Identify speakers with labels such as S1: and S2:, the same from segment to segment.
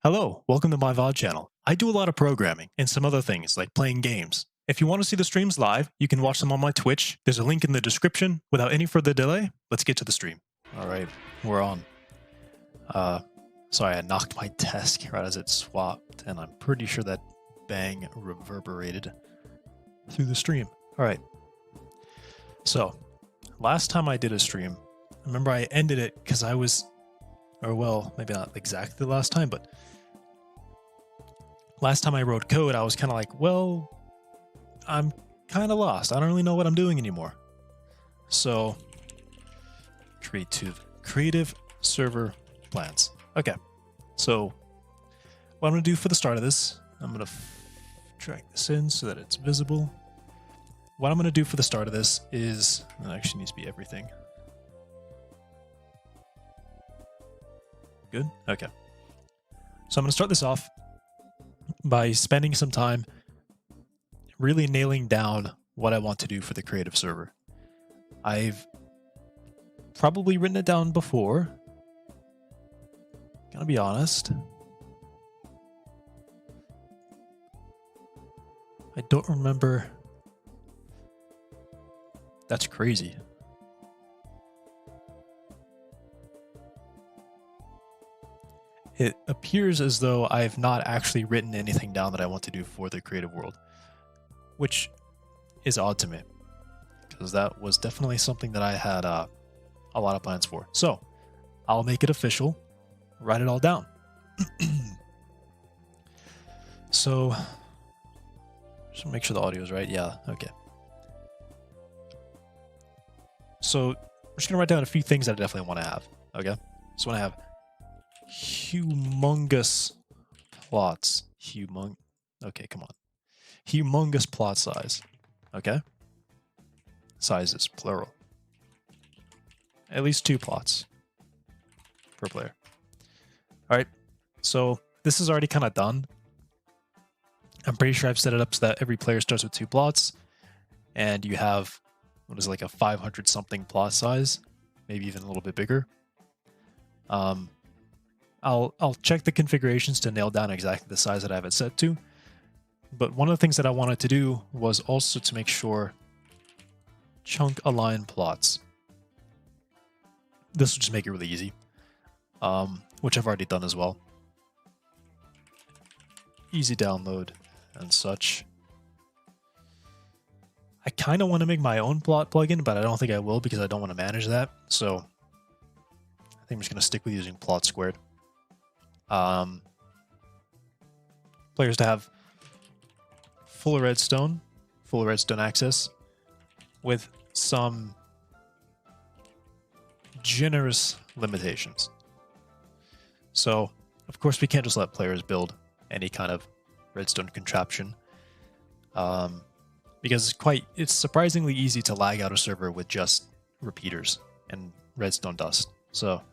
S1: Hello, welcome to my VOD channel. I do a lot of programming and some other things like playing games. If you want to see the streams live, you can watch them on my Twitch. There's a link in the description. Without any further delay, let's get to the stream. Alright, we're on. Sorry, I knocked my desk right as it swapped, and I'm pretty sure that bang reverberated through the stream. Alright. So, last time I did a stream, I remember I ended it because I was, or well, maybe not exactly the last time, but last time I wrote code, I was kind of like, well, I'm kind of lost. I don't really know what I'm doing anymore. So, creative server plans. Okay, so what I'm going to do for the start of this, I'm going to drag this in so that it's visible. What I'm going to do for the start of this is, it actually needs to be everything. Good? Okay. So I'm going to start this off by spending some time really nailing down what I want to do for the creative server. I've probably written it down before. Gotta be honest. I don't remember. That's crazy. It appears as though I've not actually written anything down that I want to do for the creative world, which is odd to me, because that was definitely something that I had a lot of plans for. So I'll make it official, write it all down. So just make sure the audio is right. Yeah, okay. So we're just gonna write down a few things that I definitely want to have. Okay, so I want to have humongous plots. Okay, come on. Humongous plot size. Okay? Size is plural. At least 2 plots per player. Alright, so this is already kind of done. I'm pretty sure I've set it up so that every player starts with 2 plots, and you have, what is it, like a 500 something plot size, maybe even a little bit bigger. I'll check the configurations to nail down exactly the size that I have it set to. But one of the things that I wanted to do was also to make sure chunk align plots. This will just make it really easy, which I've already done as well. Easy download and such. I kind of want to make my own plot plugin, but I don't think I will because I don't want to manage that. So I think I'm just going to stick with using plot squared. Players to have full redstone access with some generous limitations. So, of course, we can't just let players build any kind of redstone contraption, because it's surprisingly easy to lag out a server with just repeaters and redstone dust. So, there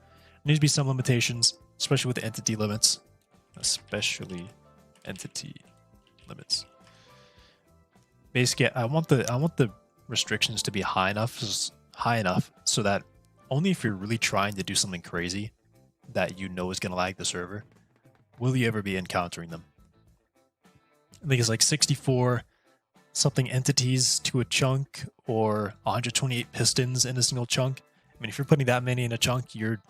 S1: needs to be some limitations, especially with the entity limits. Basically, I want the restrictions to be high enough so that only if you're really trying to do something crazy that you know is going to lag the server will you ever be encountering them. I think it's like 64 something entities to a chunk, or 128 pistons in a single chunk. I mean, if you're putting that many in a chunk, you're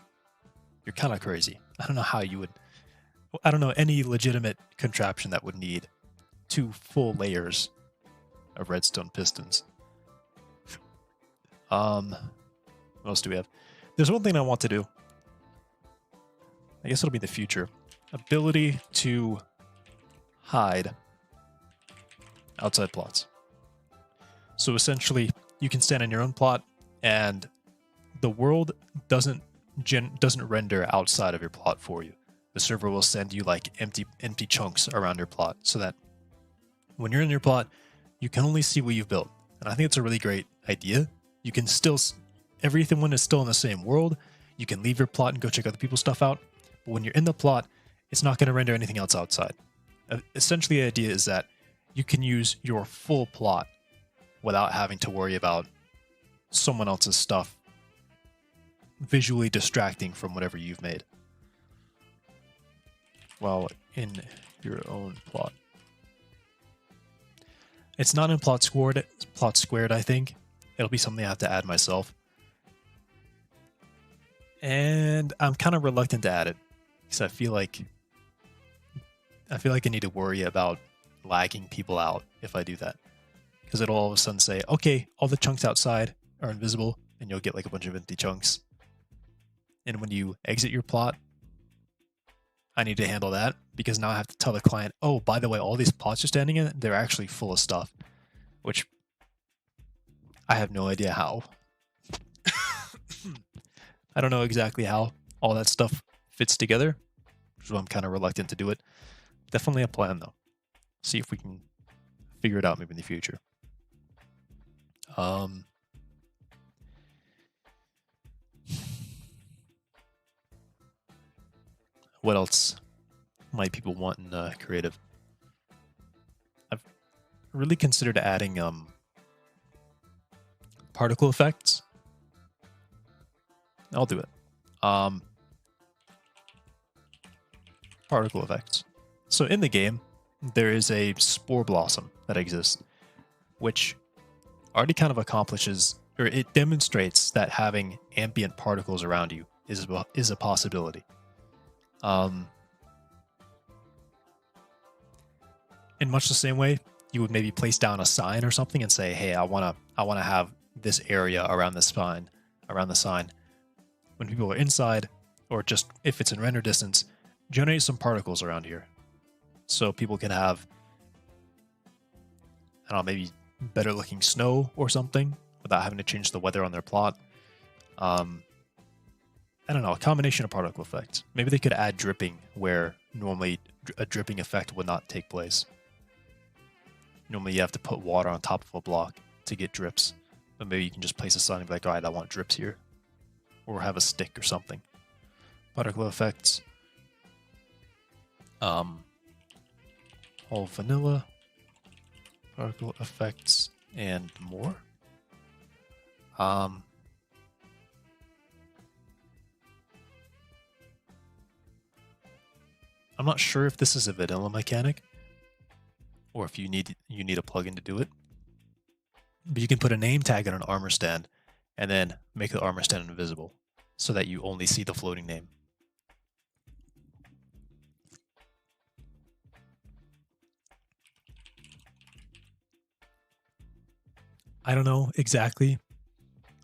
S1: kind of crazy. I don't know how you would. I don't know any legitimate contraption that would need 2 full layers of redstone pistons. What else do we have? There's one thing I want to do. I guess it'll be the future. Ability to hide outside plots. So essentially, you can stand in your own plot, and the world doesn't render outside of your plot for you. The server will send you like empty chunks around your plot, so that when you're in your plot, you can only see what you've built. And I think it's a really great idea. You can still, everything when it's still in the same world, you can leave your plot and go check other people's stuff out. But when you're in the plot, it's not going to render anything else outside. Essentially, the idea is that you can use your full plot without having to worry about someone else's stuff visually distracting from whatever you've made. while in your own plot. It's not in plot squared. Plot squared, I think. It'll be something I have to add myself. And I'm kind of reluctant to add it because I feel like I need to worry about lagging people out if I do that. Because it'll all of a sudden say, okay, all the chunks outside are invisible, and you'll get like a bunch of empty chunks. And when you exit your plot, I need to handle that because now I have to tell the client, oh, by the way, all these plots you're standing in, they're actually full of stuff, which I have no idea how. I don't know exactly how all that stuff fits together, which is why I'm kind of reluctant to do it. Definitely a plan, though. See if we can figure it out maybe in the future. What else might people want in creative? I've really considered adding particle effects. I'll do it. Particle effects. So in the game, there is a spore blossom that exists, which already kind of accomplishes, or it demonstrates that having ambient particles around you is a possibility. In much the same way, you would maybe place down a sign or something and say, "Hey, I wanna have this area around the sign. When people are inside, or just if it's in render distance, generate some particles around here, so people can have, I don't know, maybe better looking snow or something without having to change the weather on their plot." I don't know, a combination of particle effects. Maybe they could add dripping where normally a dripping effect would not take place. Normally you have to put water on top of a block to get drips, but maybe you can just place a sign and be like, all right, I want drips here. Or have a stick or something. Particle effects. All vanilla. Particle effects and more. I'm not sure if this is a vanilla mechanic or if you need a plugin to do it. But you can put a name tag on an armor stand and then make the armor stand invisible so that you only see the floating name. I don't know exactly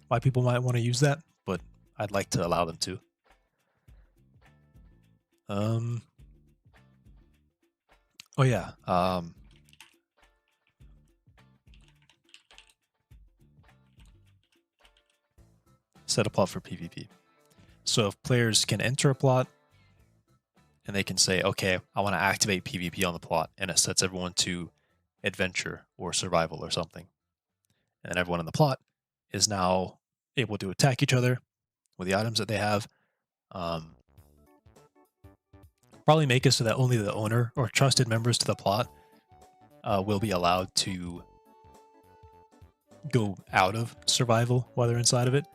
S1: why people might want to use that, but I'd like to allow them to. Oh yeah. Set a plot for PvP. So if players can enter a plot and they can say, okay, I want to activate PvP on the plot, and it sets everyone to adventure or survival or something. And then everyone in the plot is now able to attack each other with the items that they have. Probably make it so that only the owner or trusted members to the plot will be allowed to go out of survival while they're inside of it,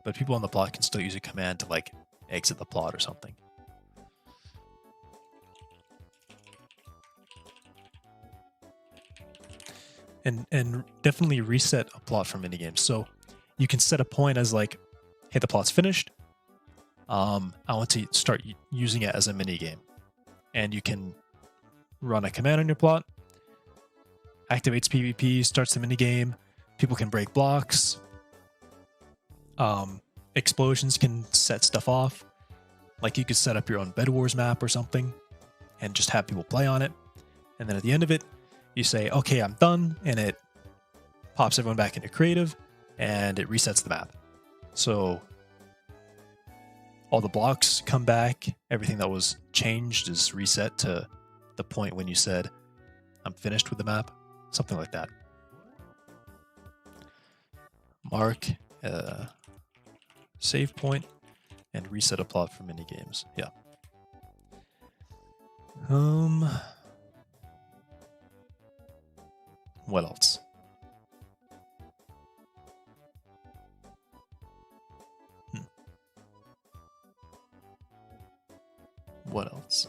S1: but people on the plot can still use a command to like exit the plot or something. And definitely reset a plot for minigames. So you can set a point as like, hey, the plot's finished. I want to start using it as a minigame. And you can run a command on your plot, activates PvP, starts the minigame. People can break blocks. Explosions can set stuff off. Like you could set up your own Bed Wars map or something and just have people play on it. And then at the end of it, you say, okay, I'm done. And it pops everyone back into creative and it resets the map. So all the blocks come back. Everything that was changed is reset to the point when you said, I'm finished with the map. Something like that. Mark save point and reset a plot for minigames. Yeah. What else? What else?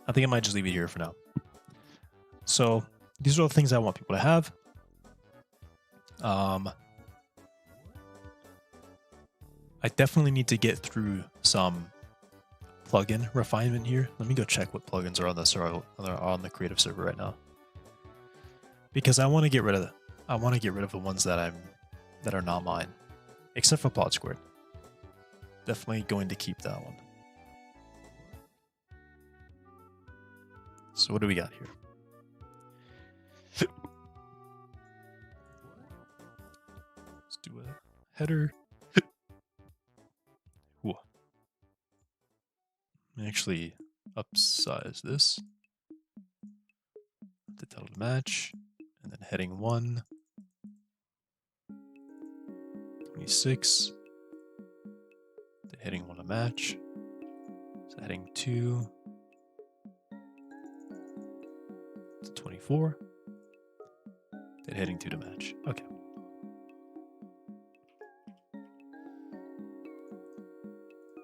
S1: I think I might just leave it here for now. So these are all the things I want people to have. I definitely need to get through some plugin refinement here. Let me go check what plugins are on the server, are on the creative server right now, because I want to get rid of the ones that are not mine, except for Plot Squared. Definitely going to keep that one. So what do we got here? Let's do a header. Ooh. Let me actually upsize this. The title to match, and then heading 1, 26. The heading 1 to match. So heading 2 to 24. Then heading 2 to match. Okay.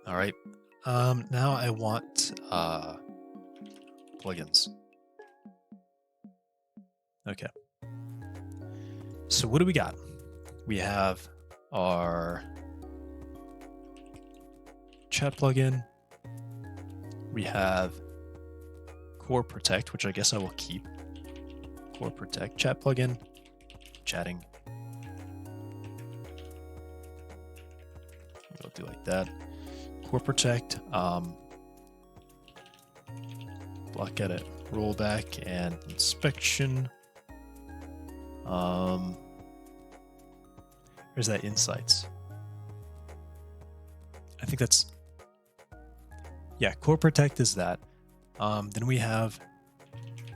S1: All right. Now I want plugins. Okay. So what do we got? We have our chat plugin. We have Core Protect, which I guess I will keep. Core Protect chat plugin. Chatting. I'll do like that. Core Protect. Block edit, rollback, and inspection. Here's that insights. I think that's, yeah, Core Protect is that. Then we have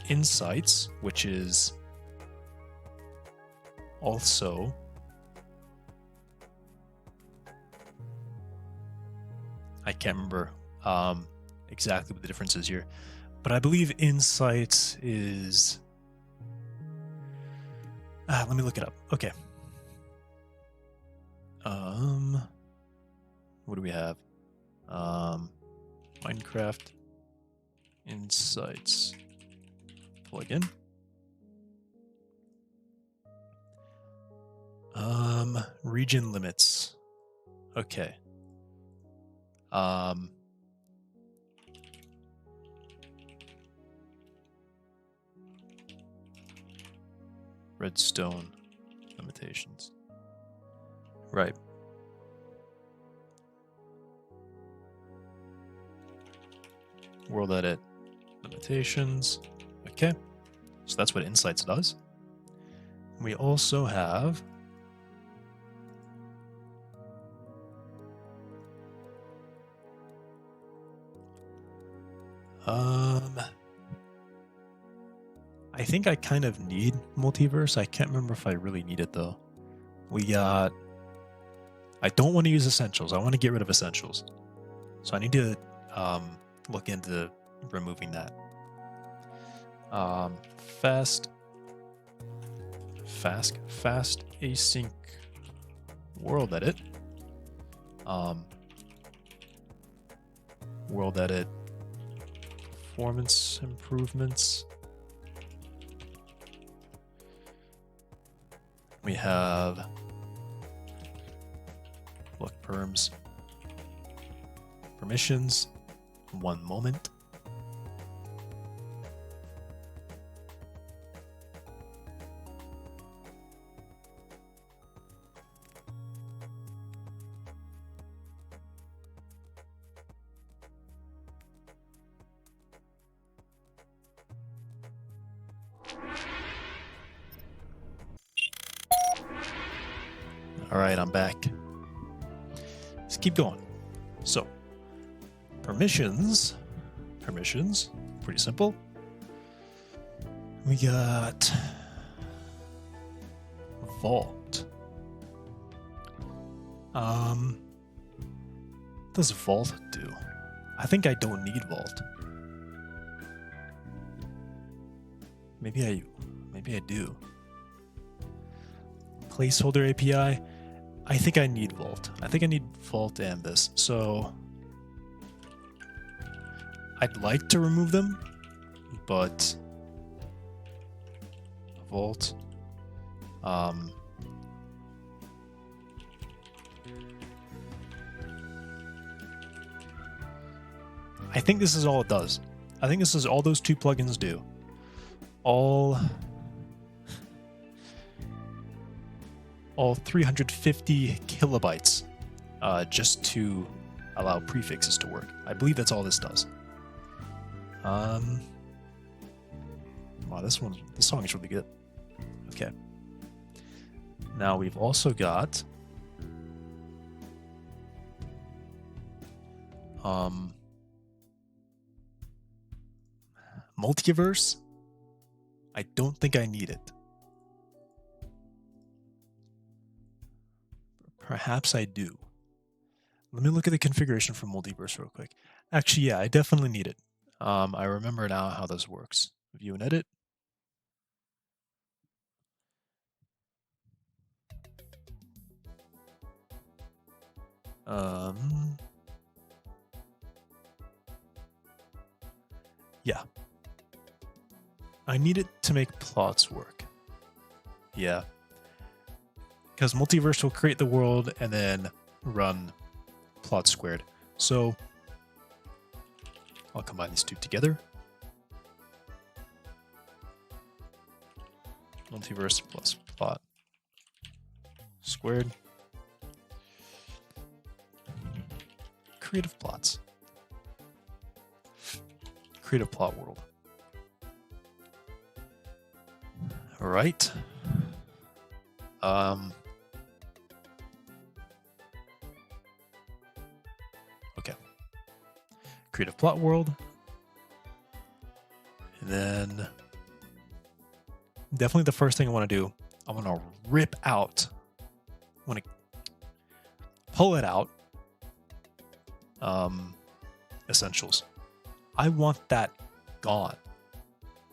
S1: insights, which is also I can't remember exactly what the difference is here, but I believe insights is let me look it up. Okay. What do we have? Minecraft Insights plugin. Region limits. Okay. Redstone limitations. Right. World edit limitations. Okay. So that's what Insights does. We also have I think I kind of need multiverse. I can't remember if I really need it though. We got, I don't want to use essentials. I want to get rid of essentials. So I need to look into removing that. Fast async world edit. World edit performance improvements. We have look perms, permissions, 1 moment. All right, I'm back. Let's keep going. So, permissions, pretty simple. We got vault. What does vault do? I think I don't need vault. Maybe I do. Placeholder API. I think I need vault. I think I need vault and this. So I'd like to remove them, but Vault. I think this is all it does. I think this is all those two plugins do. All 350 kilobytes just to allow prefixes to work. I believe that's all this does. Wow, this song is really good. Okay. Now we've also got Multiverse. I don't think I need it. Perhaps I do. Let me look at the configuration for Multiverse real quick. Actually, yeah, I definitely need it. I remember now how this works. View and edit. Yeah. I need it to make plots work. Yeah. Because Multiverse will create the world and then run plot squared. So I'll combine these two together. Multiverse plus plot squared. Creative plots. Creative plot world. All right. Okay. Creative plot world. And then definitely the first thing I want to do, I want to rip out, I want to pull it out, essentials. I want that gone.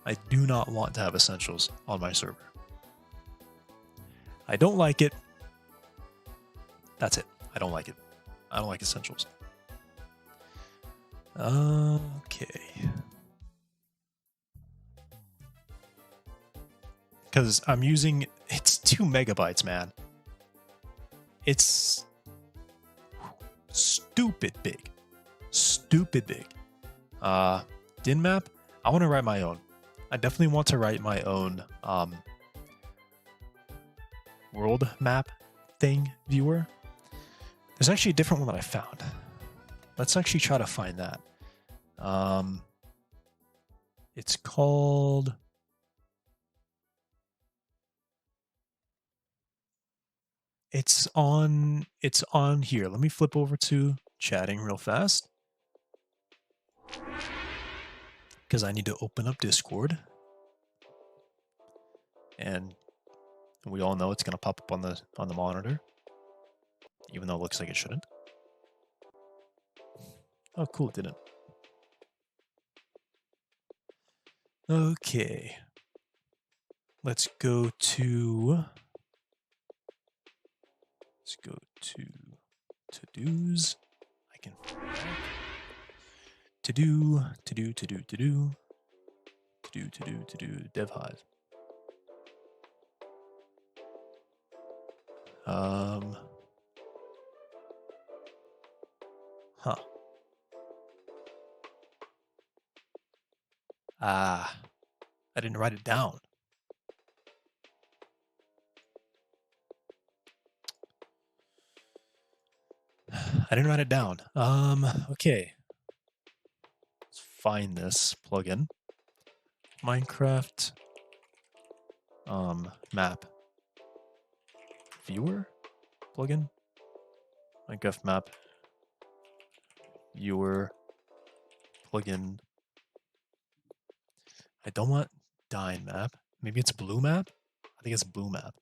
S1: I do not want to have essentials on my server. I don't like it. That's it. I don't like it. I don't like essentials. Okay. Because I'm using, it's 2 megabytes, man. It's stupid big. Stupid big. Din map, I want to write my own. I definitely want to write my own world map thing viewer. There's actually a different one that I found. Let's actually try to find that. It's called... It's on here. Let me flip over to chatting real fast. Because I need to open up Discord. And we all know it's going to pop up on the monitor. Even though it looks like it shouldn't. Oh, cool, it didn't. Okay. Let's go to to-dos. I can to-do, dev hive. Huh. I didn't write it down. I didn't write it down. Okay. Let's find this plugin. Minecraft map viewer plugin. Minecraft map viewer plugin. I don't want Dyn map. Maybe it's blue map? I think it's blue map.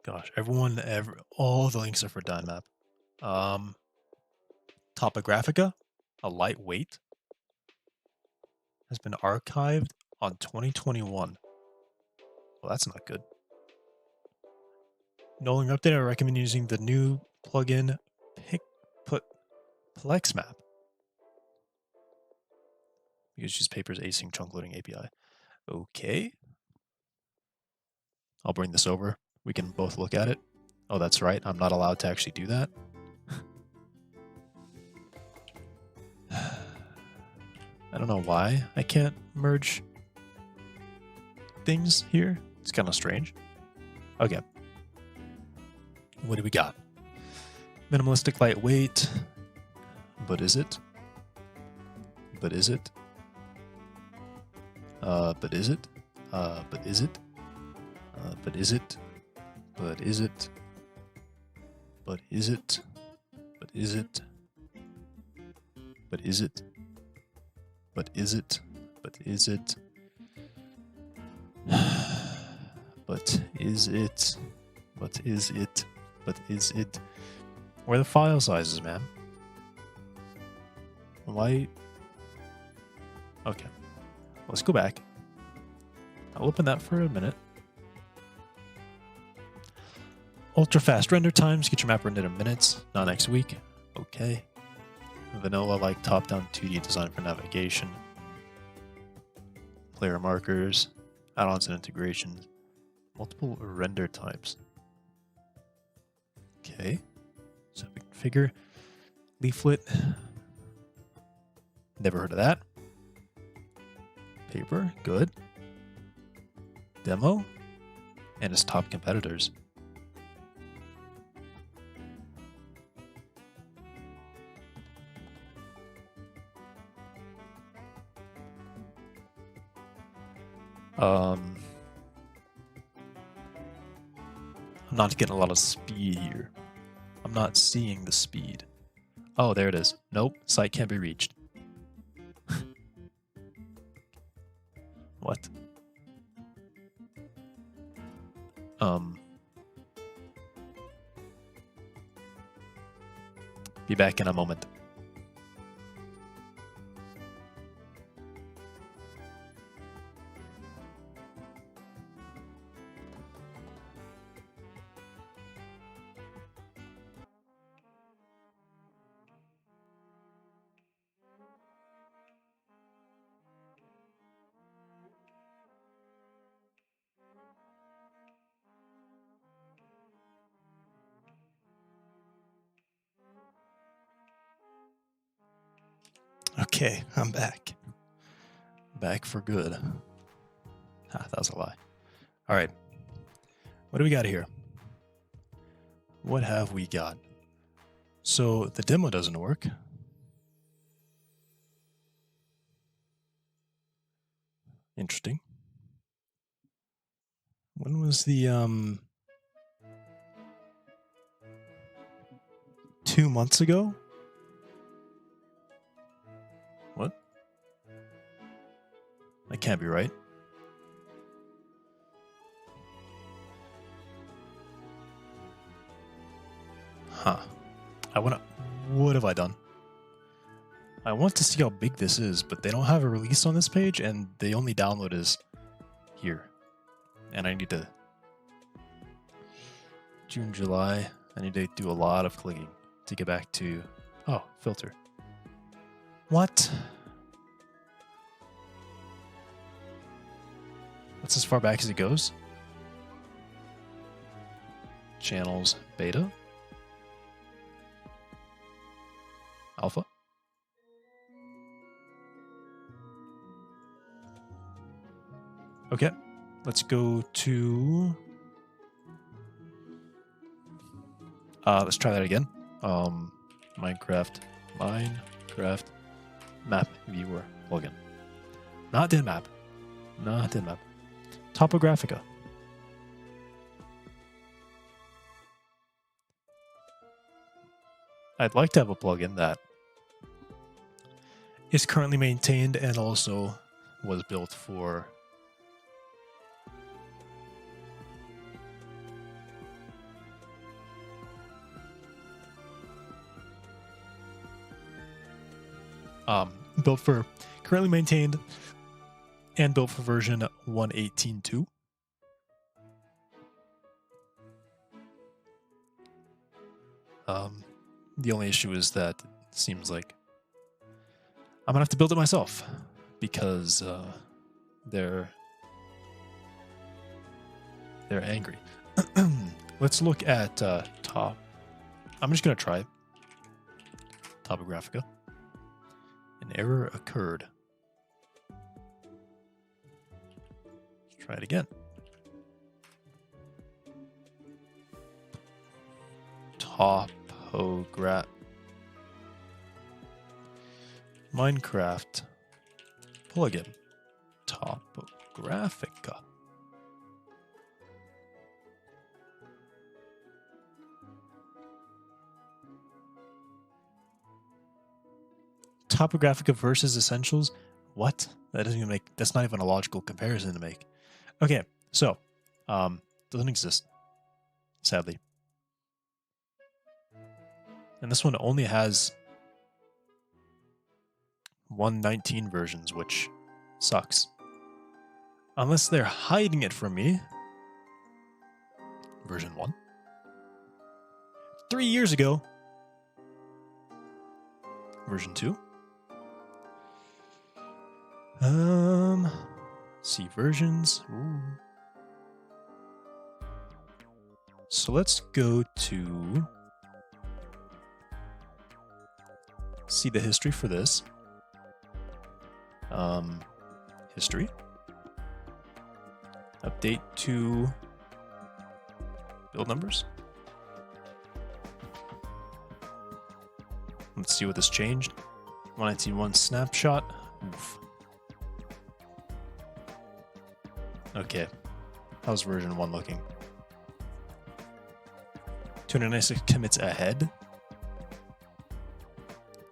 S1: Gosh, all the links are for Dyn map. Topographica, a lightweight, has been archived on 2021. Well, that's not good. No longer updated. I recommend using the new plugin Plex map. Use Paper's async chunk loading API. Okay. I'll bring this over. We can both look at it. Oh, that's right. I'm not allowed to actually do that. I don't know why I can't merge things here. It's kind of strange. Okay. What do we got? Minimalistic lightweight. But is it? But is it? But is it? But is it? But is it? But is it? But is it? But is it? But is it? But is it? But is it? But is it? But is it? But is it? Where are the file sizes, man? Why? Okay. Let's go back. I'll open that for a minute. Ultra fast render times. Get your map rendered in minutes, not next week. Okay. Vanilla like top-down 2D design for navigation. Player markers. Add-ons and integrations. Multiple render types. Okay. So we can figure. Leaflet. Never heard of that. Paper. Good. Demo. And its top competitors. I'm not getting a lot of speed here. I'm not seeing the speed. Oh, there it is. Nope, site can't be reached. What? Be back in a moment. Okay, I'm back. Back for good. Ah, that was a lie. All right. What do we got here? What have we got? So the demo doesn't work. Interesting. When was the 2 months ago? What? That can't be right. Huh. What have I done? I want to see how big this is, but they don't have a release on this page, and the only download is here. And I need to... June, July. I need to do a lot of clicking to get back to... Oh, filter. What? That's as far back as it goes? Channels, beta? Alpha? Okay, let's go to... let's try that again. Minecraft map viewer plugin. Not DinMap. Not DinMap. Topographica. I'd like to have a plugin that is currently maintained and also was built for currently maintained and built for version 1.18.2. The only issue is that Seems like I'm gonna have to build it myself because they're angry. Let's look at top. I'm just gonna try Topographica. An error occurred. Let's try it again. Minecraft plugin. Topographica. Topographica versus Essentials? What? That doesn't even make, that's not even a logical comparison to make. Okay, so, doesn't exist, sadly. And this one only has 1.19 versions, which sucks. Unless they're hiding it from me. Version 1. 3 years ago. Version 2. See versions. Ooh. So let's go to see the history for this. History. Update to build numbers. Let's see what this changed. 1.19.1 snapshot. Oof. Okay. How's version 1 looking? 296 commits ahead.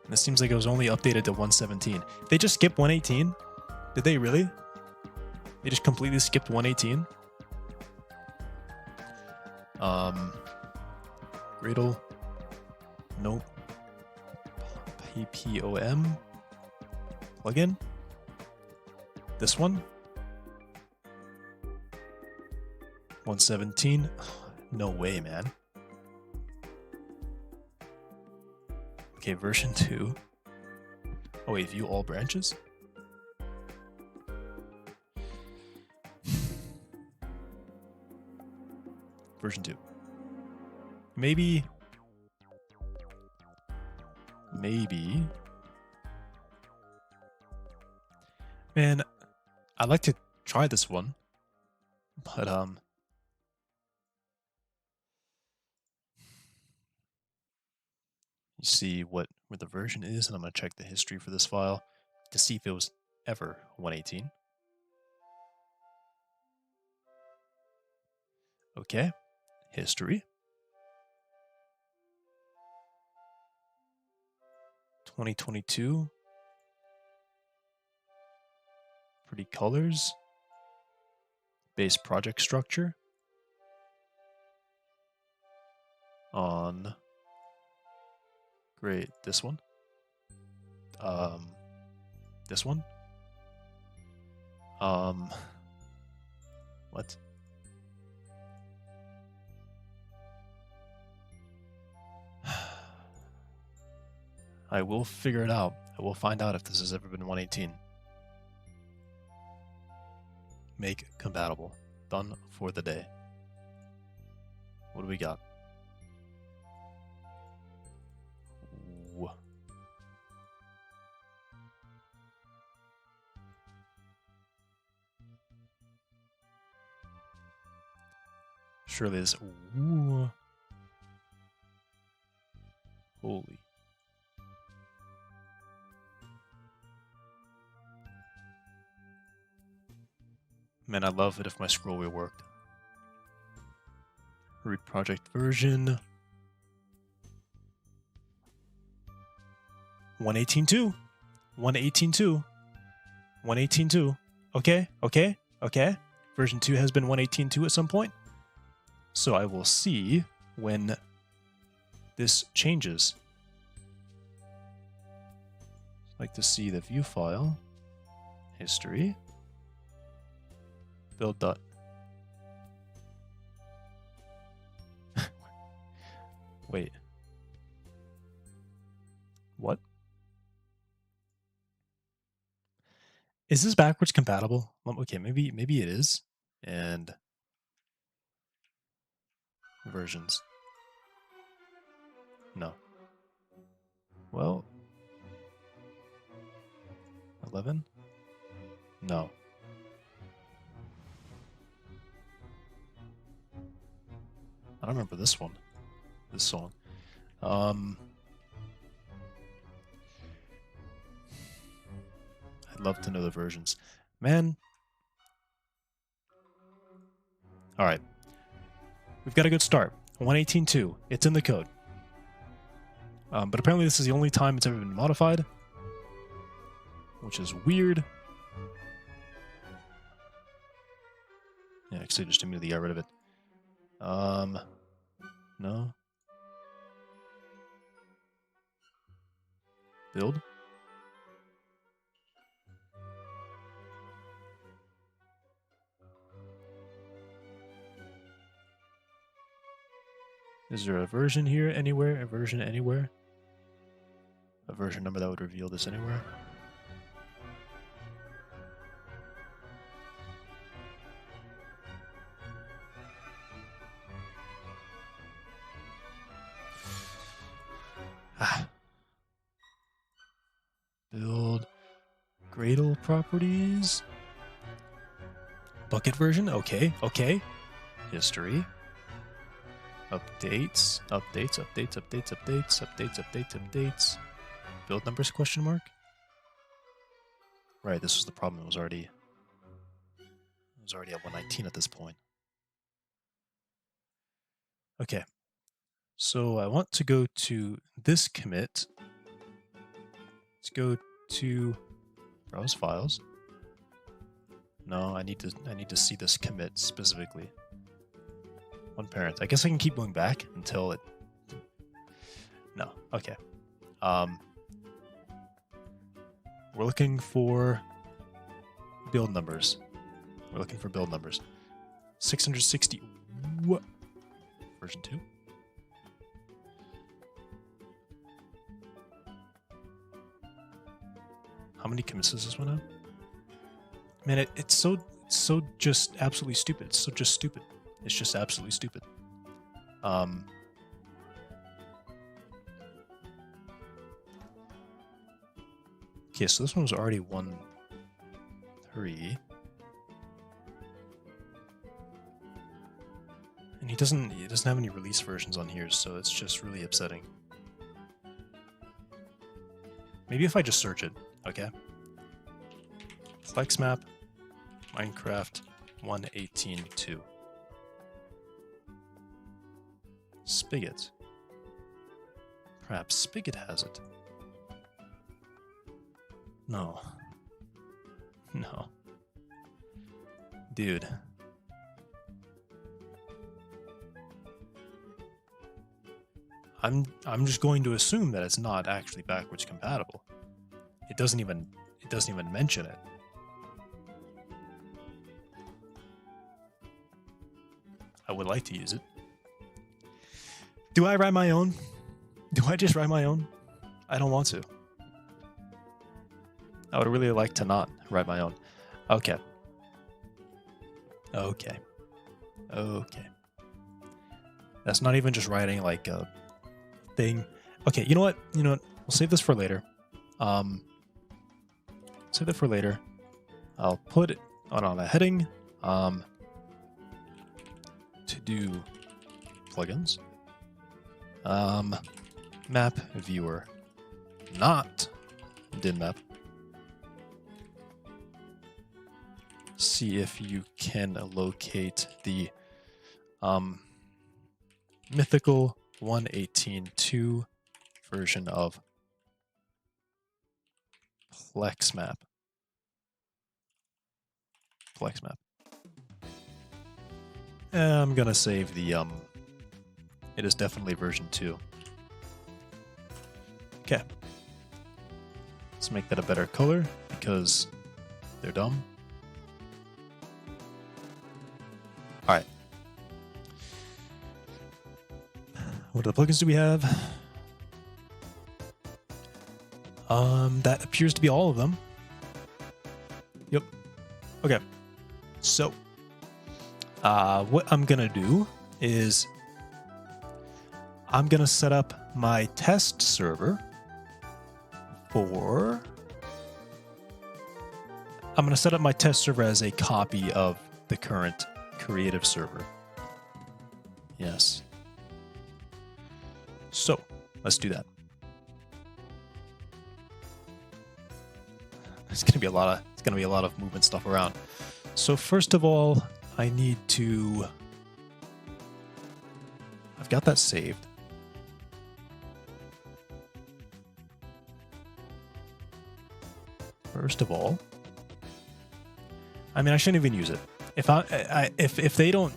S1: And this seems like it was only updated to 117. They just skipped 118? Did they really? They just completely skipped 118? Gradle. Nope. PPOM. Plugin. This one. 117. No way, man. Okay, version 2. Oh wait, view all branches? Version 2. Maybe. Man, I'd like to try this one. But, you see where the version is, and I'm going to check the history for this file to see if it was ever 118. Okay, history. 2022. Pretty colors. Base project structure. On. Great, this one. This one. What? I will figure it out. I will find out if this has ever been 118. Make compatible. Done for the day. What do we got? Ooh. Surely this. Ooh. Holy. Man, I'd love it if my scroll wheel worked. Root project version. 118.2. 118.2. 118.2. Okay. Version 2 has been 118.2 at some point. So I will see when this changes. I'd like to see the view file. History. Build dot. Wait. What? Is this backwards compatible? Okay, maybe it is. And versions. No. Well, 11? No. I don't remember this one. This song. I'd love to know the versions. Man. All right. We've got a good start. 118.2. It's in the code. But apparently this is the only time it's ever been modified, which is weird. Yeah, actually just immediately got rid of it. No. Build. Is there a version here anywhere? A version anywhere? A version number that would reveal this anywhere? Build Gradle properties. Bucket version? Okay, okay. History. Updates. Updates. Build numbers question mark? Right, this was the problem. It was already at 119 at this point. Okay. So I want to go to this commit. Let's go to browse files. No, I need to see this commit specifically. One parent. I guess I can keep going back until it. No. Okay. We're looking for build numbers. 660. What? Version 2. How many commits does this one have? Man, it's so just absolutely stupid. It's so just stupid. It's just absolutely stupid. Okay, so this one was already 1.3. And he doesn't have any release versions on here, so it's just really upsetting. Maybe if I just search it, okay? Flex map, Minecraft 1.18.2. Spigot. Perhaps Spigot has it. No. No. Dude. I'm just going to assume that it's not actually backwards compatible. It doesn't even mention it. I would like to use it. Do I write my own? Do I just write my own? I don't want to. I would really like to not write my own. Okay. Okay. Okay. That's not even just writing like a thing. Okay, you know what? We'll save this for later. Save that for later. I'll put it on a heading. To do plugins. Map viewer. Not dim map. See if you can locate the mythical 1.18.2 version of Plex map. I'm gonna save the it is definitely version 2. Okay. Let's make that a better color because they're dumb. Alright. What other plugins do we have? That appears to be all of them. Okay, so what I'm gonna do is I'm gonna set up my test server for. I'm gonna set up my test server as a copy of the current creative server. Yes. So let's do that. It's gonna be a lot of movement stuff around. So first of all, I need to. I've got that saved. First of all, I mean, I shouldn't even use it. If they don't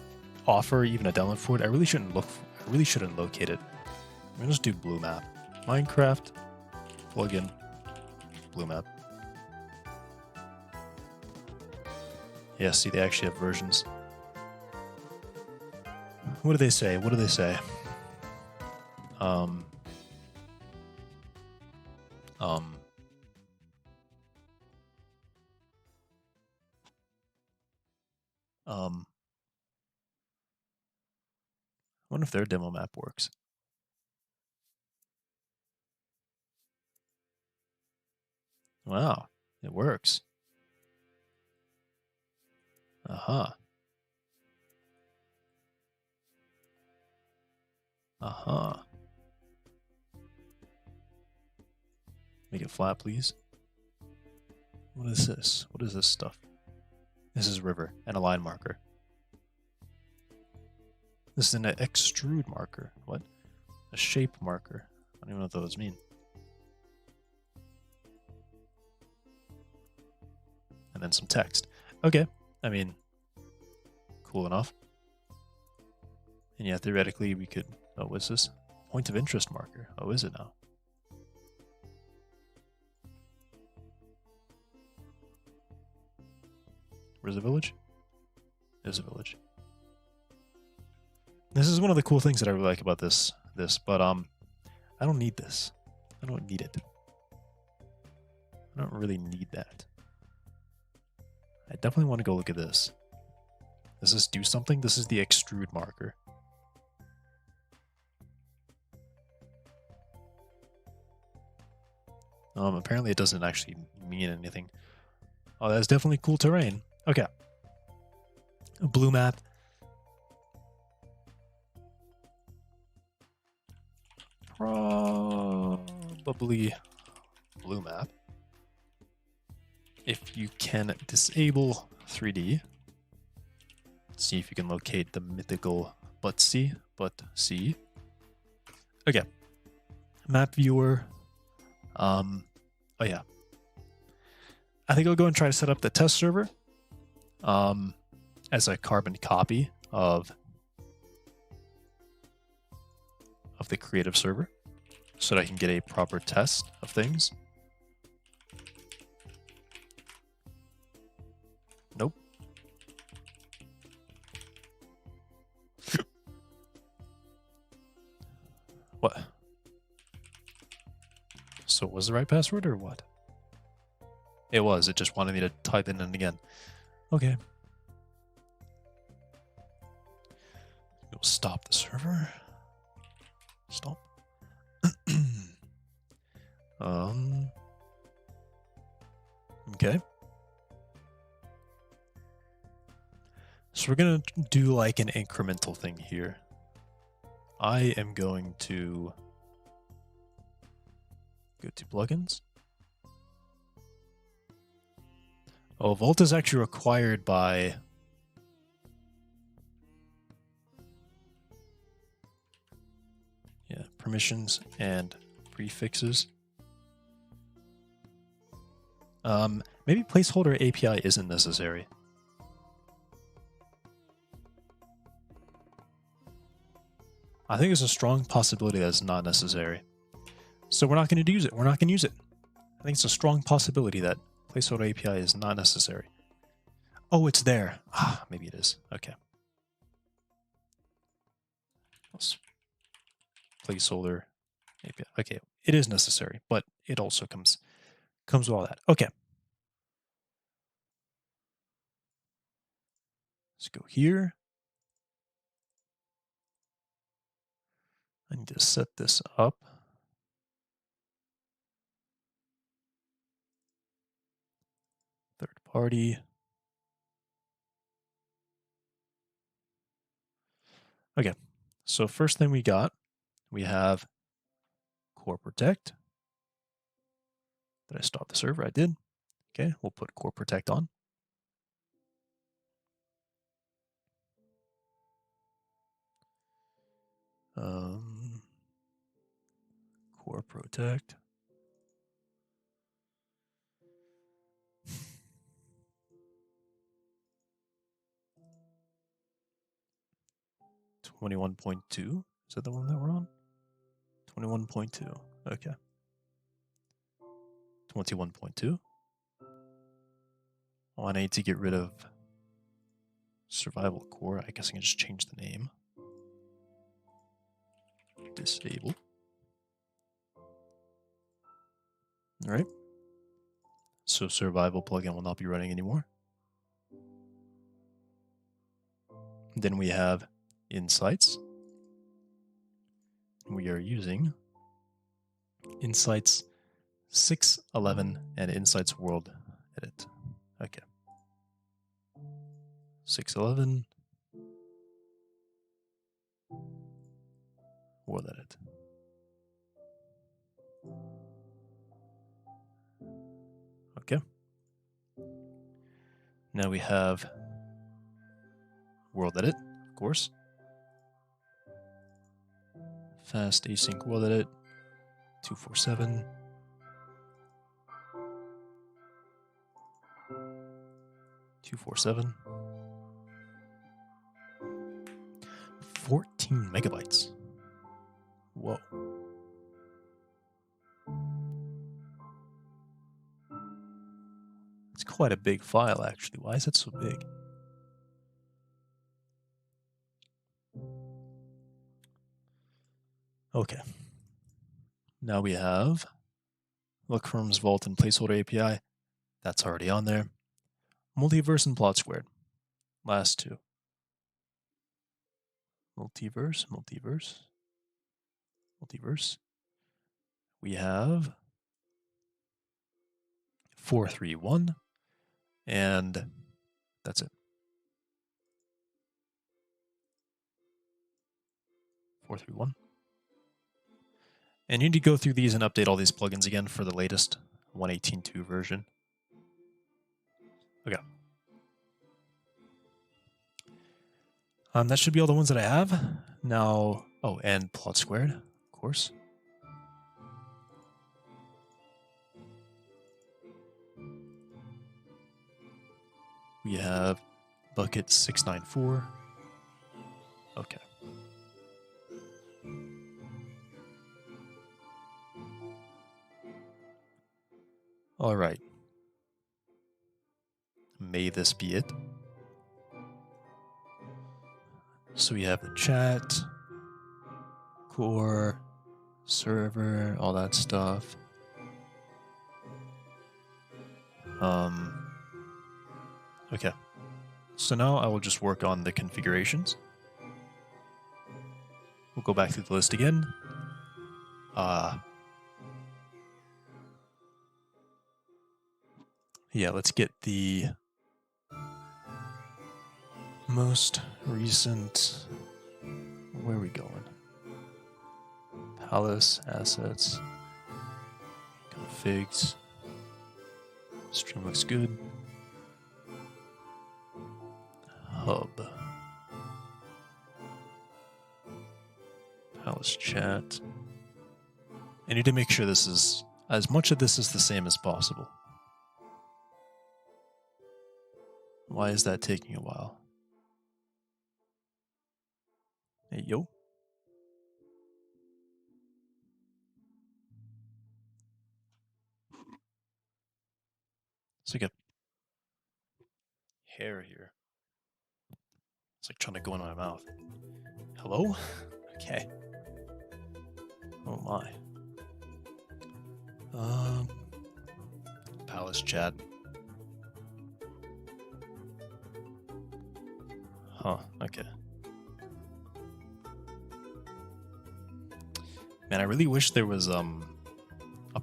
S1: offer even a download for it, I really shouldn't locate it. I'm gonna just do blue map, Minecraft plugin, blue map. Yeah, see, they actually have versions. What do they say? What do they say? I wonder if their demo map works. Wow, it works. Uh-huh. Uh-huh. Make it flat, please. What is this? What is this stuff? This is river and a line marker. This is an extrude marker. What? A shape marker. I don't even know what those mean. And then some text. Okay. I mean, cool enough. And yeah, theoretically we could... Oh, what's this? Point of interest marker. Oh, is it now? Where's the village? There's a village. This is one of the cool things that I really like about this, but I don't need this. I don't need it. I don't really need that. I definitely want to go look at this. Does this do something? This is the extrude marker. Apparently it doesn't actually mean anything. Oh, that's definitely cool terrain. Okay. A blue map. Probably blue map. If you can disable 3D. See if you can locate the mythical Butsy. Okay. Map viewer. Oh yeah. I think I'll go and try to set up the test server as a carbon copy of the creative server so that I can get a proper test of things. Nope. What? So was the right password or what? It was. It just wanted me to type it in again. Okay. We'll stop the server. Stop. Okay. So we're going to do like an incremental thing here. I am going to go to plugins. Oh, Vault is actually required by... Yeah, permissions and prefixes. Maybe placeholder API isn't necessary. I think there's a strong possibility that it's not necessary. So we're not going to use it. We're not going to use it. I think it's a strong possibility that placeholder API is not necessary. Oh, it's there. Ah, maybe it is. Okay. Let's placeholder API. Okay, it is necessary, but it also comes with all that. Okay. Let's go here. I need to set this up. Third party. Okay, so first thing we have core protect. Did I stop the server? I did. Okay, we'll put core protect on. Core protect. .21.2. Is that the one that we're on? 21.2. Okay. 21.2. Oh, I need to get rid of survival core. I guess I can just change the name. Disable. All right. So survival plugin will not be running anymore. Then we have insights. We are using insights 6.11 and insights world edit. Okay. 6.11 world edit. Okay. Now we have world edit, of course. Fast async world edit 247. .247. 14 megabytes. Whoa. It's quite a big file, actually. Why is it so big? Okay. Now we have Lookforms Vault and Placeholder API. That's already on there. Multiverse and Plot Squared. Last two. Multiverse. We have 431, and that's it. 431. And you need to go through these and update all these plugins again for the latest 1.18.2 version. Okay. That should be all the ones that I have. Now, oh, and Plot Squared, of course. We have bucket 694. Okay. All right. May this be it. So we have the chat, core, server, all that stuff. Okay. So now I will just work on the configurations. We'll go back through the list again. Yeah, let's get the most recent. Where are we going? Palace, assets, configs. Stream looks good. Hub. Palace chat. I need to make sure this is, as much of this is the same as possible. Why is that taking a while? Hey, yo. It's like a hair here. It's like trying to go in my mouth. Hello? Okay. Oh my. Palace chat. Huh, okay. Man, I really wish there was a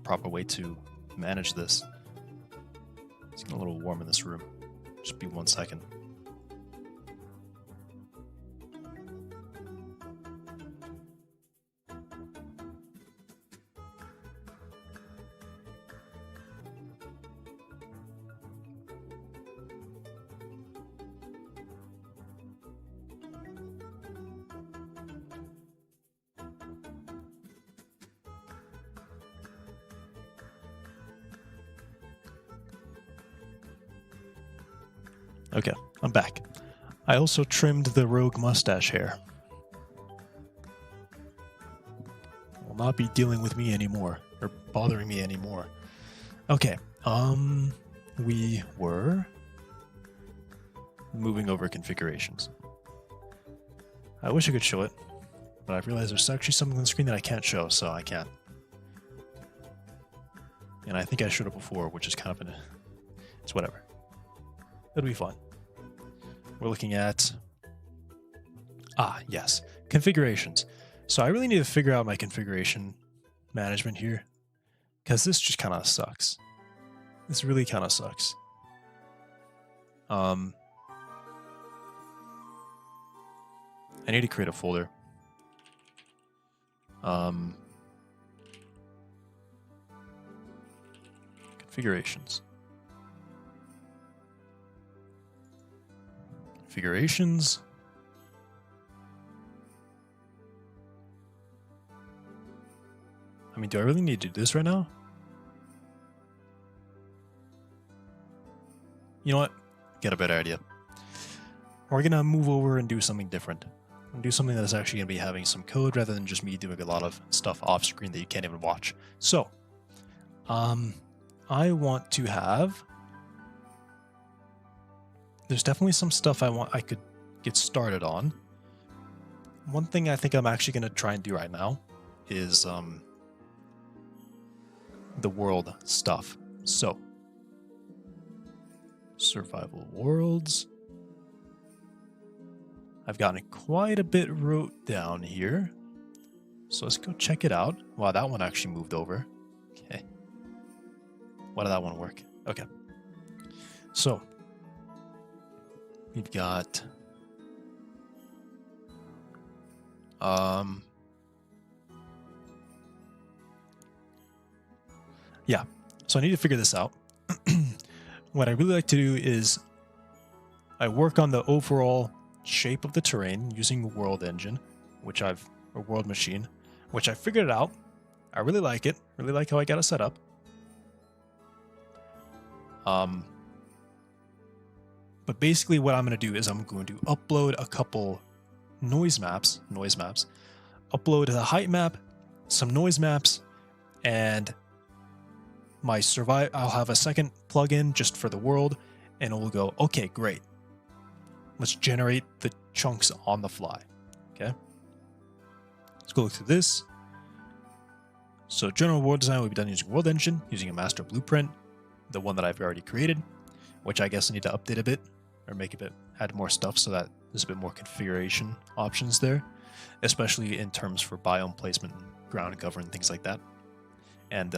S1: proper way to manage this. It's getting a little warm in this room. Just be 1 second. Okay, I'm back. I also trimmed the rogue mustache hair. Will not be dealing with me anymore, or bothering me anymore. Okay, we were moving over configurations. I wish I could show it, but I realized there's actually something on the screen that I can't show, so I can't. And I think I showed it before, which is kind of it's whatever. It'll be fun. We're looking at, yes, configurations. So I really need to figure out my configuration management here, because this just kind of sucks. This really kind of sucks. I need to create a folder. Configurations. Configurations. I mean, do I really need to do this right now? You know what? Get a better idea. We're going to move over and do something different. And do something that's actually going to be having some code rather than just me doing a lot of stuff off screen that you can't even watch. So, I want to have... There's definitely some stuff I could get started on. One thing I think I'm actually going to try and do right now is the world stuff. So, survival worlds. I've gotten quite a bit wrote down here. So let's go check it out. Wow, that one actually moved over. Okay. Why did that one work? Okay. So, we've got... Yeah, so I need to figure this out. What I really like to do is I work on the overall shape of the terrain using World Engine, or World Machine, which I figured it out. I really like it. Really like how I got it set up. But basically what I'm going to do is I'm going to upload a couple noise maps, upload the height map, some noise maps, and I'll have a second plugin just for the world, and it will go, okay, great. Let's generate the chunks on the fly. Okay. Let's go look through this. So general world design will be done using World Engine, using a master blueprint, the one that I've already created, which I guess I need to update a bit or make a bit, add more stuff so that there's a bit more configuration options there, especially in terms for biome placement and ground cover and things like that. And,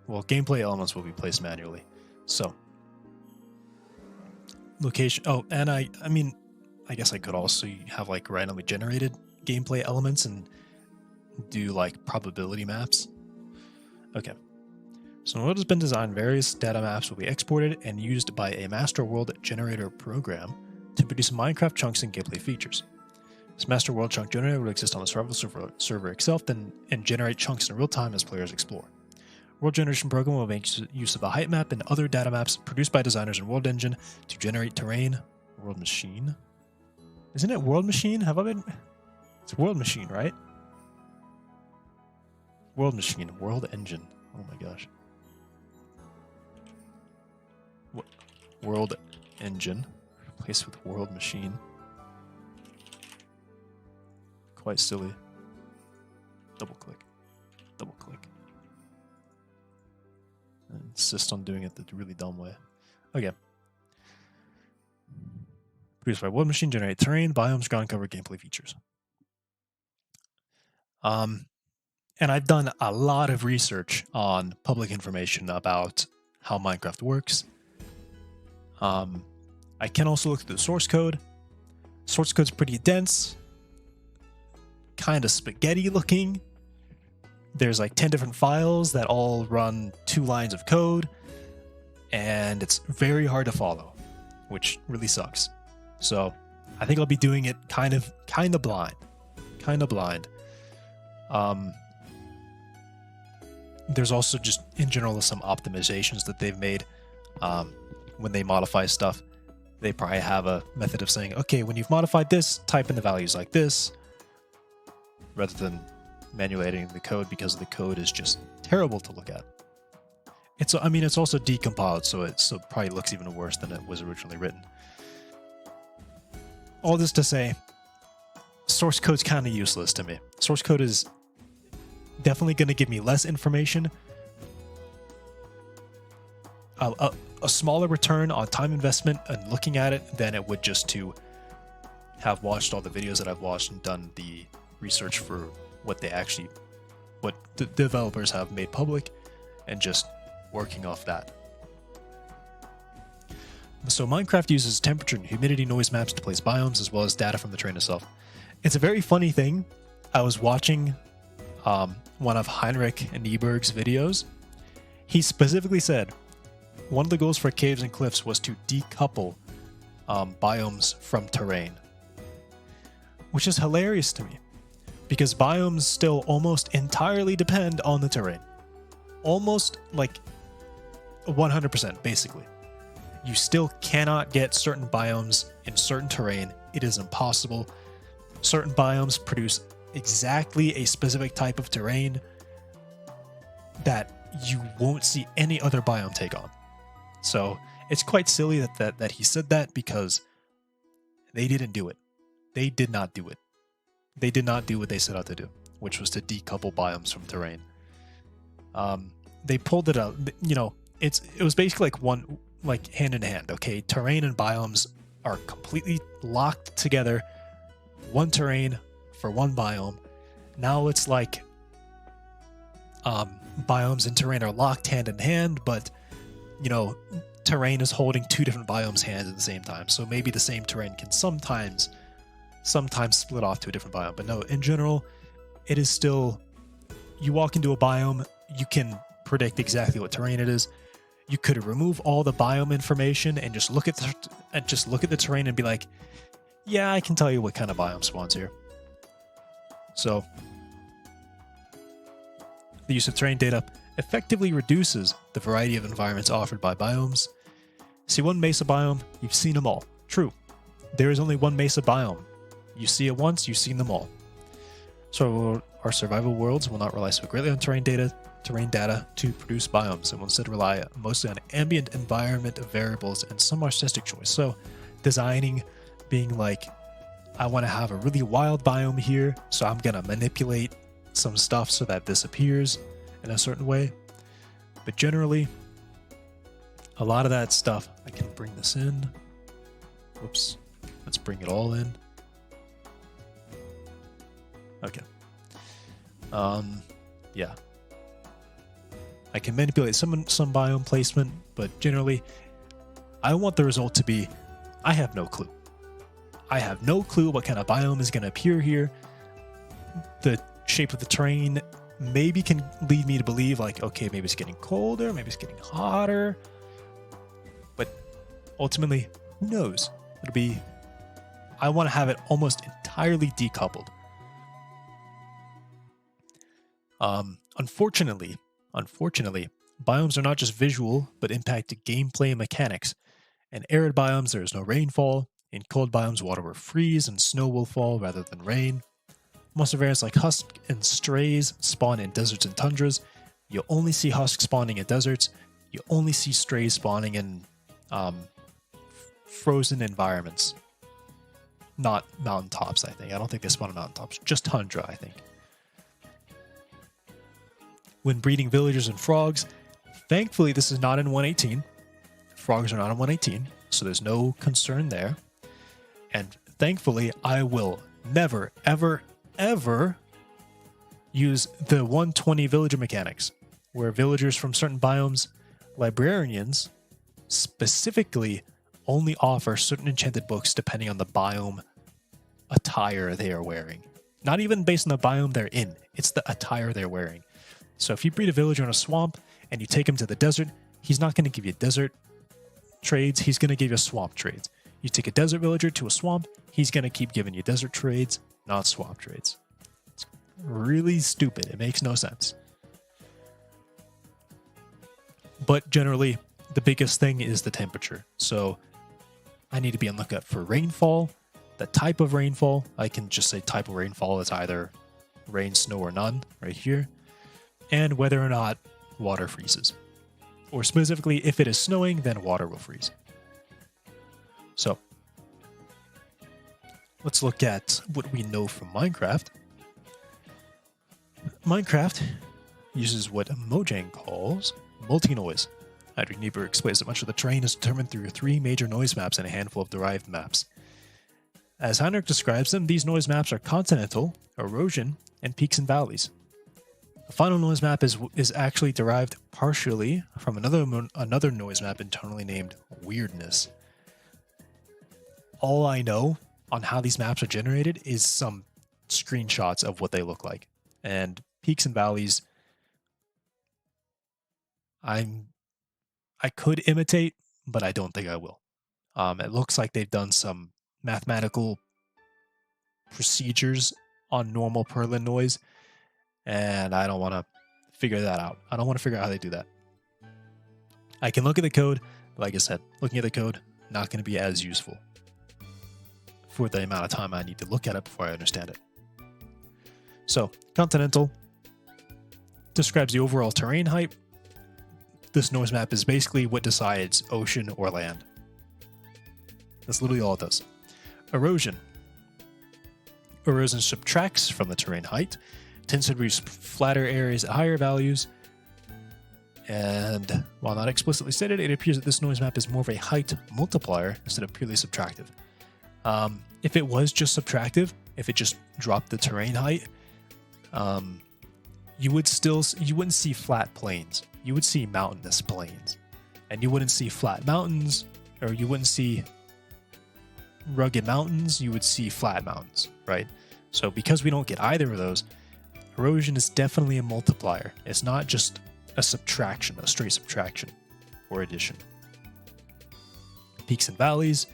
S1: well, gameplay elements will be placed manually. So, location. Oh, and I mean, I guess I could also have like randomly generated gameplay elements and do like probability maps. Okay. So when it has been designed, various data maps will be exported and used by a master world generator program to produce Minecraft chunks and gameplay features. This master world chunk generator will exist on the survival server itself and generate chunks in real time as players explore. World generation program will make use of a height map and other data maps produced by designers in World Engine to generate terrain. World Machine? Isn't it World Machine? Have I been... It's World Machine, right? World Machine. World Engine. Oh my gosh. World Engine. Replaced with World Machine. Quite silly. Double click. Double click. And insist on doing it the really dumb way. Okay. Produced by one machine, generate terrain, biomes, ground cover, gameplay features. And I've done a lot of research on public information about how Minecraft works. I can also look through the source code. Source code's pretty dense, kind of spaghetti looking. There's like 10 different files that all run 2 lines of code, and it's very hard to follow, which really sucks. So I think I'll be doing it kind of blind. There's also just in general some optimizations that they've made. When they modify stuff, they probably have a method of saying, okay, when you've modified this, type in the values like this, rather than manually editing the code, because the code is just terrible to look at. It's also decompiled, so it probably looks even worse than it was originally written. All this to say, source code's kind of useless to me. Source code is definitely going to give me less information, a smaller return on time investment and looking at it than it would just to have watched all the videos that I've watched and done the research for what the developers have made public, and just working off that. So Minecraft uses temperature and humidity noise maps to place biomes, as well as data from the terrain itself. It's a very funny thing. I was watching one of Heinrich Nieberg's videos. He specifically said one of the goals for caves and cliffs was to decouple biomes from terrain, which is hilarious to me, because biomes still almost entirely depend on the terrain. Almost like 100%, basically. You still cannot get certain biomes in certain terrain. It is impossible. Certain biomes produce exactly a specific type of terrain that you won't see any other biome take on. So it's quite silly that he said that, because they didn't do it. They did not do it. They did not do what they set out to do, which was to decouple biomes from terrain. They pulled it out. It was basically like hand in hand. Okay, terrain and biomes are completely locked together. One terrain for one biome. Now it's like biomes and terrain are locked hand in hand, but terrain is holding 2 different biomes' hands at the same time. So maybe the same terrain can sometimes split off to a different biome. But no, in general, it is still, you walk into a biome, you can predict exactly what terrain it is. You could remove all the biome information and just look at the terrain and be like, yeah, I can tell you what kind of biome spawns here. So the use of terrain data effectively reduces the variety of environments offered by biomes. See one mesa biome, you've seen them all. True. There is only one mesa biome. You see it once, you've seen them all. So our survival worlds will not rely so greatly on terrain data to produce biomes, and will instead rely mostly on ambient environment variables and some artistic choice. So designing being like, I want to have a really wild biome here, so I'm going to manipulate some stuff so that this appears in a certain way. But generally, a lot of that stuff, I can bring this in. Whoops. Let's bring it all in. Okay. Yeah. I can manipulate some biome placement, but generally, I want the result to be, I have no clue. I have no clue what kind of biome is going to appear here. The shape of the terrain maybe can lead me to believe like, okay, maybe it's getting colder, maybe it's getting hotter. But ultimately, who knows? It'll be, I want to have it almost entirely decoupled. Unfortunately, biomes are not just visual, but impact gameplay mechanics. In arid biomes, there is no rainfall. In cold biomes, water will freeze and snow will fall rather than rain. Monster variants like husks and strays spawn in deserts and tundras. You only see husks spawning in deserts. You only see strays spawning in frozen environments. Not mountaintops, I think. I don't think they spawn in mountaintops. Just tundra, I think. When breeding villagers and frogs, thankfully this is not in 118. Frogs are not in 118, so there's no concern there. And thankfully, I will never, ever, ever use the 120 villager mechanics, where villagers from certain biomes, librarians, specifically only offer certain enchanted books depending on the biome attire they are wearing. Not even based on the biome they're in, it's the attire they're wearing. So if you breed a villager in a swamp and you take him to the desert, he's not going to give you desert trades, he's going to give you swamp trades. You take a desert villager to a swamp, he's going to keep giving you desert trades, not swamp trades. It's really stupid. It makes no sense. But generally, the biggest thing is the temperature. So I need to be on the lookout for rainfall, the type of rainfall. I can just say type of rainfall is either rain, snow, or none right here. And whether or not water freezes. Or specifically, if it is snowing, then water will freeze. So let's look at what we know from Minecraft. Minecraft uses what Mojang calls multi-noise. Heinrich Niebuhr explains that much of the terrain is determined through 3 major noise maps and a handful of derived maps. As Heinrich describes them, these noise maps are continental, erosion, and peaks and valleys. The final noise map is actually derived partially from another noise map internally named weirdness. All I know on how these maps are generated is some screenshots of what they look like. And peaks and valleys, I could imitate, but I don't think I will. It looks like they've done some mathematical procedures on normal Perlin noise, and I don't want to figure that out. I don't want to figure out how they do that. I can look at the code, but like I said, looking at the code, not going to be as useful for the amount of time I need to look at it before I understand it. So, continental describes the overall terrain height. This noise map is basically what decides ocean or land. That's literally all it does. Erosion. Erosion subtracts from the terrain height, tends to reduce flatter areas at higher values, and while not explicitly stated, it appears that this noise map is more of a height multiplier instead of purely subtractive. If it was just subtractive, if it just dropped the terrain height, you wouldn't see flat plains. You would see mountainous plains, and you wouldn't see flat mountains, or you wouldn't see rugged mountains. You would see flat mountains, right? So because we don't get either of those, erosion is definitely a multiplier. It's not just a subtraction, a straight subtraction or addition. Peaks and valleys.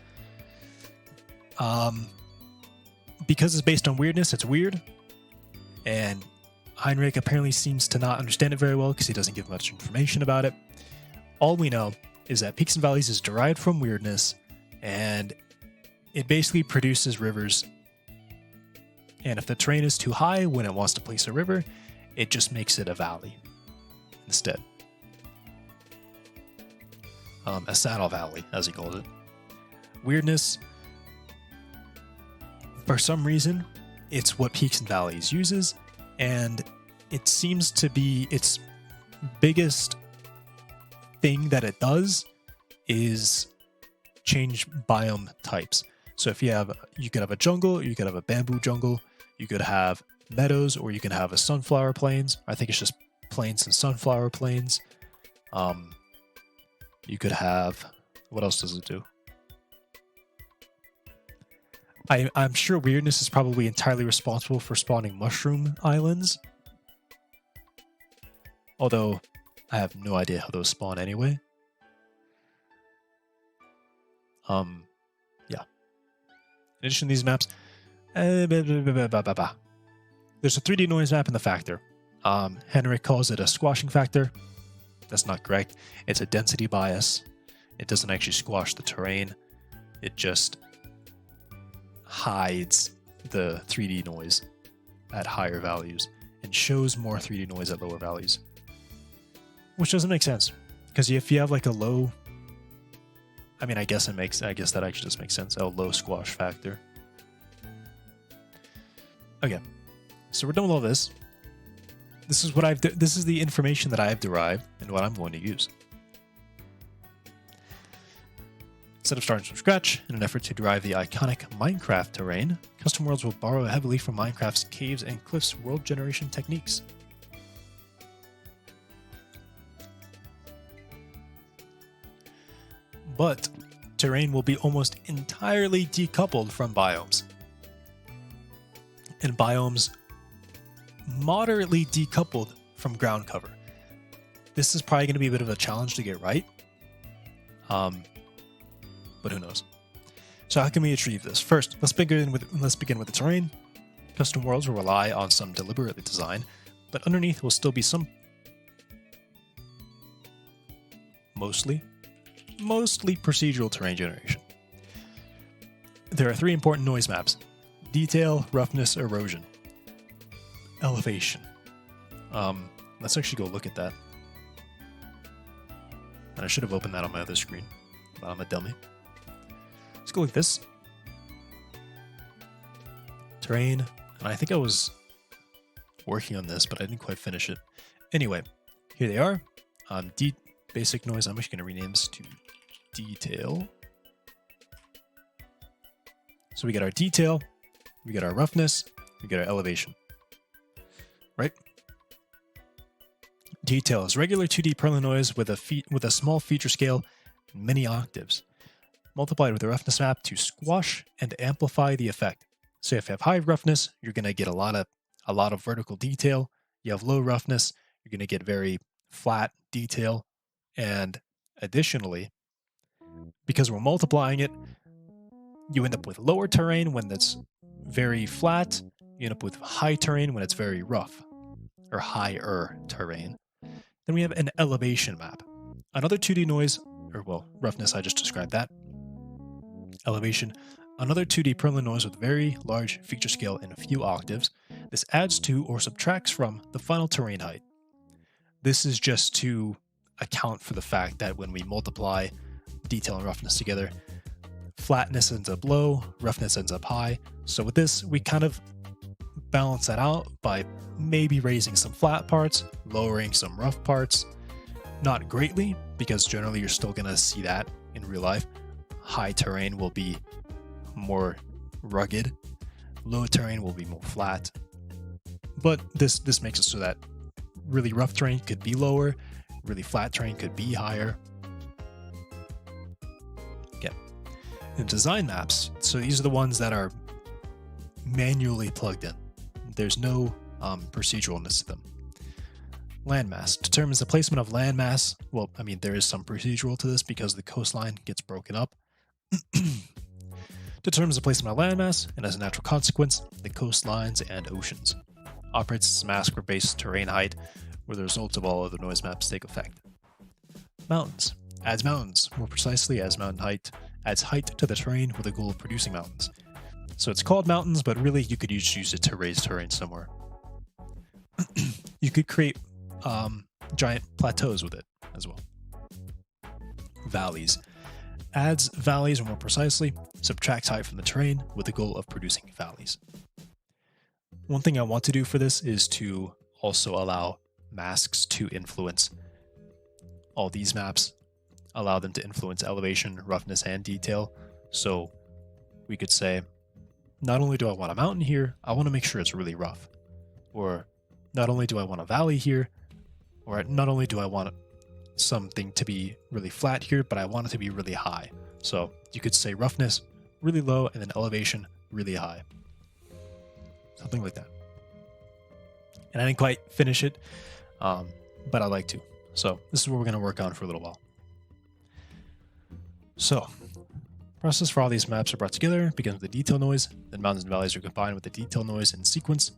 S1: Because it's based on weirdness, it's weird. And Heinrich apparently seems to not understand it very well because he doesn't give much information about it. All we know is that peaks and valleys is derived from weirdness, and it basically produces rivers. And if the terrain is too high when it wants to place a river, it just makes it a valley instead. A saddle valley, as he called it. Weirdness, for some reason, it's what peaks and valleys uses, and it seems to be its biggest thing that it does is change biome types. So if you could have a jungle, you could have a bamboo jungle, you could have meadows, or you can have a sunflower plains. I think it's just plains and sunflower plains. You could have, what else does it do? I'm sure weirdness is probably entirely responsible for spawning mushroom islands. Although, I have no idea how those spawn anyway. Yeah. In addition to these maps, there's a 3D noise map in the factor. Henrik calls it a squashing factor. That's not correct. It's a density bias. It doesn't actually squash the terrain. It just hides the 3D noise at higher values and shows more 3D noise at lower values. Which doesn't make sense. Because if you have like a low... I mean, I guess that actually just makes sense. A low squash factor. Okay. So we're done with all this. This is the information that I've derived and what I'm going to use. Instead of starting from scratch, in an effort to derive the iconic Minecraft terrain, custom worlds will borrow heavily from Minecraft's caves and cliffs world generation techniques. But terrain will be almost entirely decoupled from biomes. And biomes moderately decoupled from ground cover. This is probably going to be a bit of a challenge to get right. But who knows? So how can we achieve this? First, let's begin with the terrain. Custom worlds will rely on some deliberate design, but underneath will still be some mostly procedural terrain generation. There are 3 important noise maps: detail, roughness, erosion, elevation. Let's actually go look at that. And I should have opened that on my other screen, but I'm a dummy. Let's go like this. Terrain, and I think I was working on this, but I didn't quite finish it. Anyway, here they are. Basic noise. I'm actually going to rename this to detail. So we get our detail, we get our roughness, we get our elevation. Right? Detail is regular 2D Perlin noise with a small feature scale, many octaves, multiplied with a roughness map to squash and amplify the effect. So if you have high roughness, you're going to get a lot of vertical detail. You have low roughness, you're going to get very flat detail. And additionally, because we're multiplying it, you end up with lower terrain when it's very flat. You end up with high terrain when it's very rough, or higher terrain. Then we have an elevation map. Another 2D noise, roughness, I just described that. Elevation, another 2D Perlin noise with very large feature scale and a few octaves. This adds to or subtracts from the final terrain height. This is just to account for the fact that when we multiply detail and roughness together, flatness ends up low, roughness ends up high. So with this, we kind of balance that out by maybe raising some flat parts, lowering some rough parts. Not greatly, because generally you're still going to see that in real life. High terrain will be more rugged. Low terrain will be more flat. But this makes it so that really rough terrain could be lower, really flat terrain could be higher. Okay. And design maps, so these are the ones that are manually plugged in. There's no proceduralness to them. Landmass determines the placement of landmass. Well, I mean, there is some procedural to this because the coastline gets broken up. Determines the placement of landmass, and as a natural consequence, the coastlines and oceans. Operates as a mask for base terrain height, where the results of all other noise maps take effect. Mountains. Adds mountains, more precisely as mountain height. Adds height to the terrain with the goal of producing mountains. So it's called mountains, but really you could just use it to raise terrain somewhere. You could create giant plateaus with it as well. Valleys. Adds valleys, or more precisely, subtracts height from the terrain with the goal of producing valleys. One thing I want to do for this is to also allow masks to influence all these maps, allow them to influence elevation, roughness, and detail. So we could say, not only do I want a mountain here, I want to make sure it's really rough. Or not only do I want a valley here, or not only do I want something to be really flat here, but I want it to be really high. So you could say roughness really low and then elevation really high. Something like that. And I didn't quite finish it, but I'd like to. So this is what we're going to work on for a little while. So process for all these maps are brought together, begins with the detail noise, then mountains and valleys are combined with the detail noise in sequence.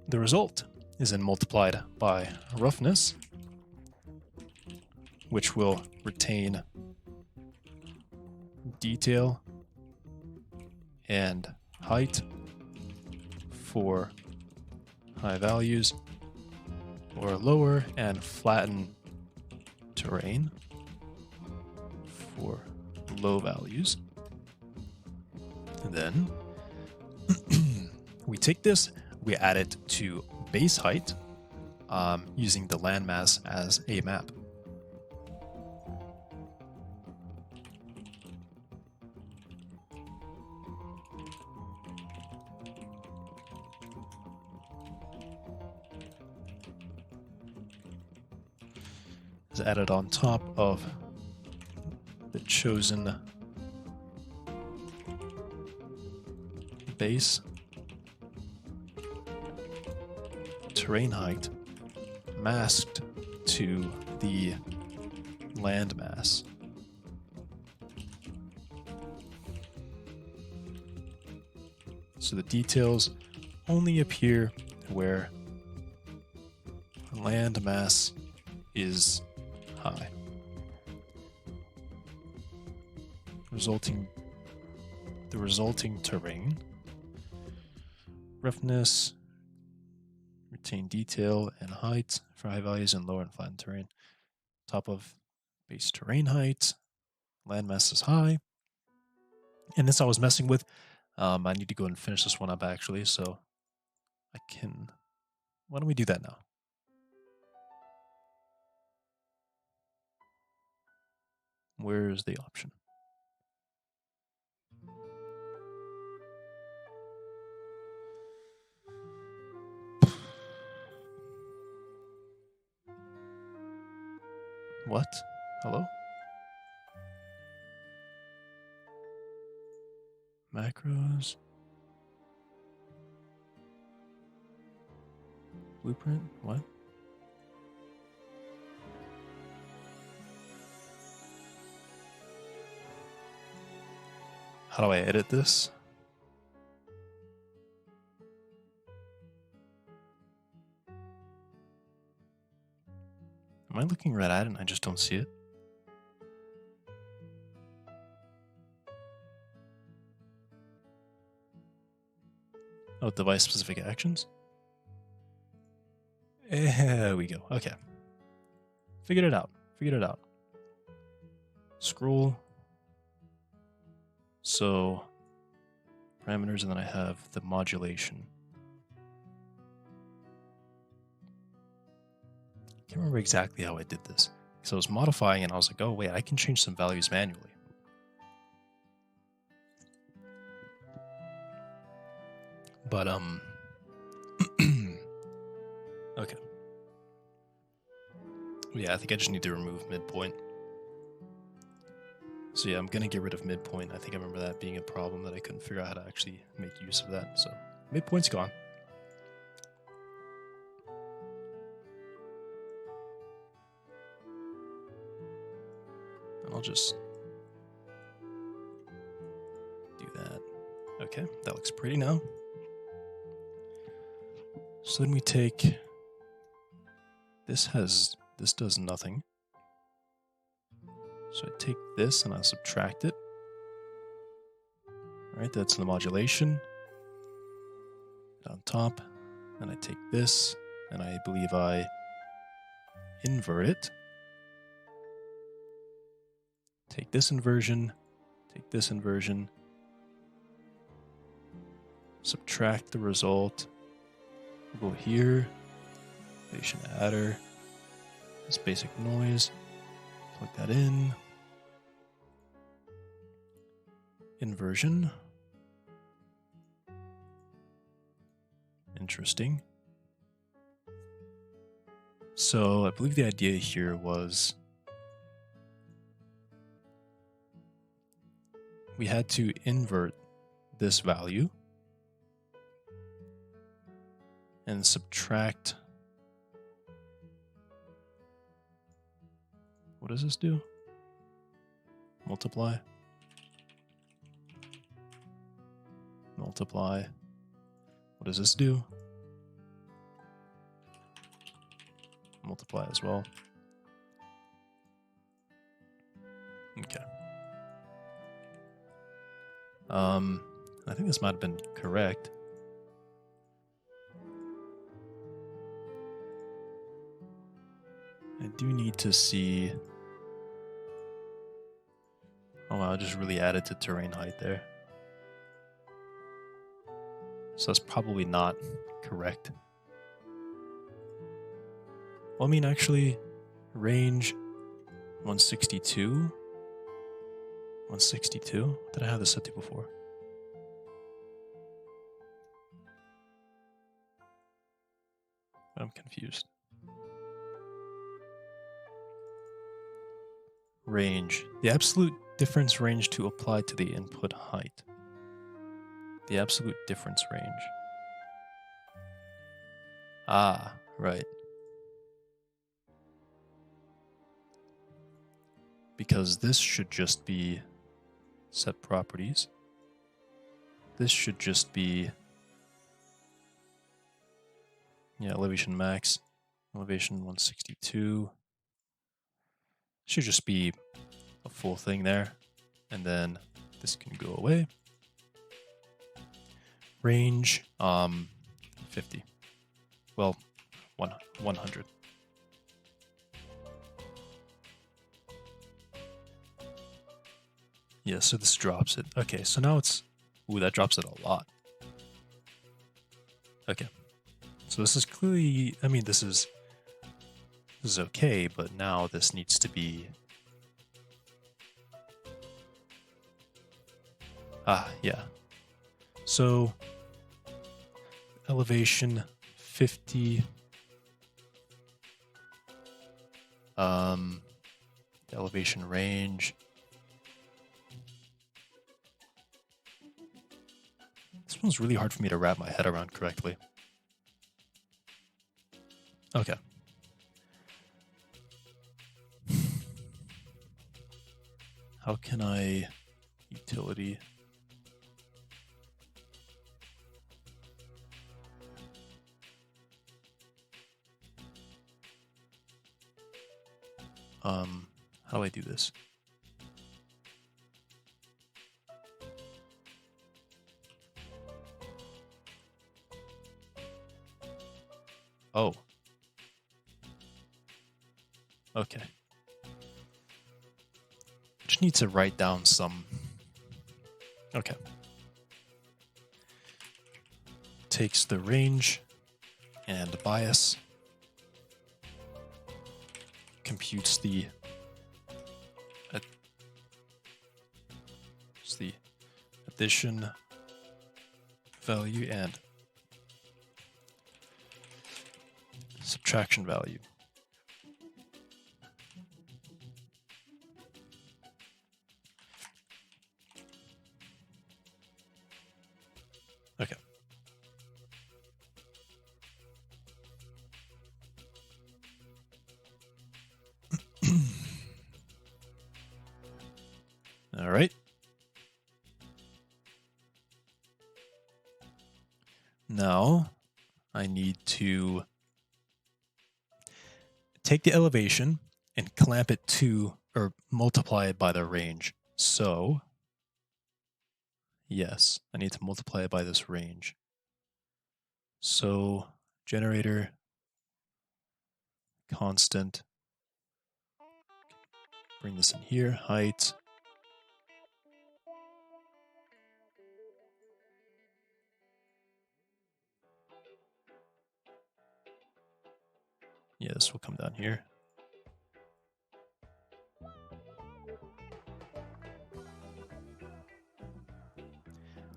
S1: The result is then multiplied by roughness, which will retain detail and height for high values, or lower and flatten terrain for low values. And then we take this, we add it to base height using the landmass as a map. is added on top of the chosen base terrain height masked to the landmass. So the details only appear where landmass is high. The resulting terrain, roughness, retain detail and height for high values in lower and flattened terrain. Top of base terrain height, landmass is high. And this I was messing with. I need to go and finish this one up actually, so I can. Why don't we do that now? Where's the option? What? Hello? Macros. Blueprint? What? How do I edit this? Am I looking right at it and I just don't see it? Oh, device specific actions? There we go. Okay. Figured it out. Scroll. So, parameters, and then I have the modulation. I can't remember exactly how I did this. So I was modifying and I was like, oh wait, I can change some values manually. But, okay. Yeah, I think I just need to remove midpoint. So yeah, I'm going to get rid of midpoint. I think I remember that being a problem that I couldn't figure out how to actually make use of that. So midpoint's gone. And I'll just do that. Okay, that looks pretty now. So then we take, this does nothing. So I take this and I subtract it. All right, that's the modulation. On top, and I take this and I believe I invert it. Take this inversion, subtract the result. We'll go here, relation adder, this basic noise, plug that in. Inversion. Interesting. So I believe the idea here was we had to invert this value and subtract. What does this do? Multiply. What does this do? Multiply as well. Okay. I think this might have been correct. I do need to see. Oh wow, I just really added to terrain height there. So that's probably not correct. Well, I mean, actually, range 162. 162? Did I have this set to before? I'm confused. range. The absolute difference range to apply to the input height. The absolute difference range. Ah, right. Because this should just be set properties. This should just be, yeah, elevation max, elevation 162. Should just be a full thing there. And then this can go away. Range, 50. Well, 100. Yeah, so this drops it. Okay, so now it's... Ooh, that drops it a lot. Okay. So this is clearly... I mean, this is okay, but now this needs to be... Ah, yeah. So... Elevation 50... elevation range... This one's really hard for me to wrap my head around correctly. Okay. How can I... Utility... How do I do this? Oh. Okay. Just need to write down some... Okay. Takes the range and bias. Computes the... the addition value and subtraction value. Okay. All right. Now I need to take the elevation and clamp it to, or multiply it by the range. So, yes, I need to multiply it by this range. So, generator, constant, bring this in here, height. Yeah, this will come down here.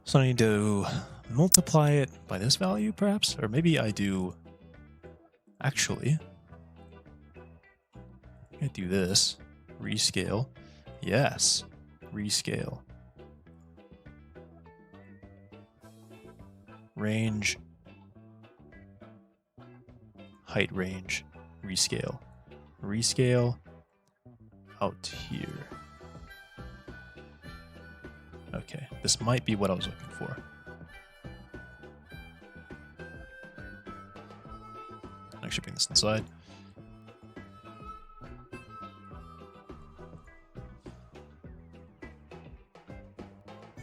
S1: So I need to multiply it by this value, perhaps? Or maybe I do... Actually, I do this. Rescale. Yes. Rescale. Range. Height range. Rescale. Rescale out here. Okay, this might be what I was looking for. Actually, bring this inside.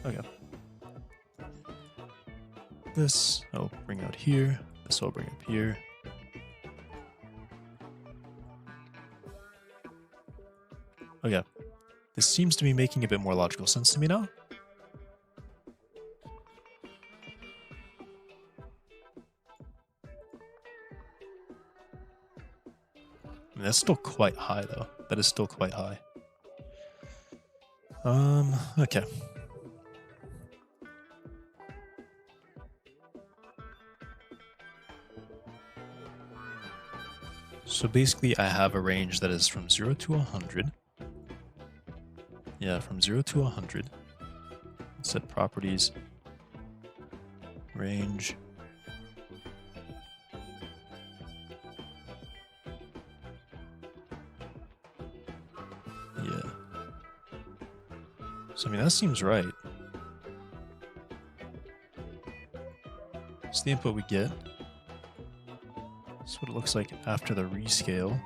S1: Okay. This I'll bring out here. This I'll bring up here. Okay. This seems to be making a bit more logical sense to me now. I mean, that's still quite high, though. That is still quite high. Okay. So basically, I have a range that is from 0 to 100. Yeah, from 0 to 100. Set properties. Range. Yeah. So, I mean, that seems right. It's the input we get. That's what it looks like after the rescale.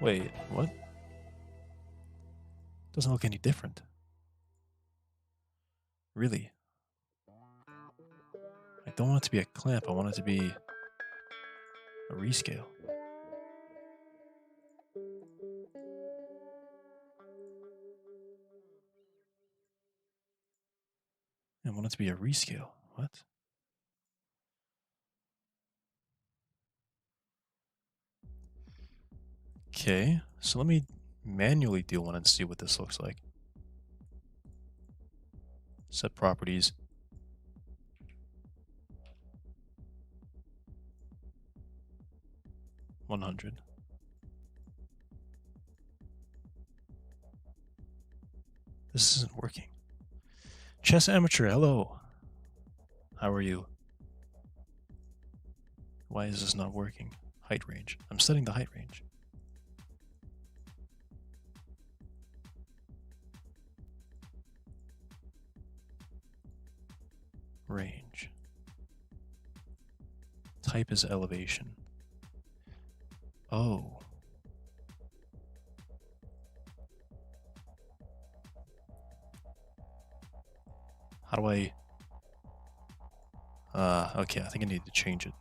S1: Wait, what? Doesn't look any different. Really? I don't want it to be a clamp. I want it to be a rescale. I want it to be a rescale. What? Okay, so let me manually do one and see what this looks like. Set properties. $100. This isn't working. Chess Amateur, hello. How are you? Why is this not working? Height range. I'm setting the height range. Range. Type is elevation. Oh. How do I... okay, I think I need to change it.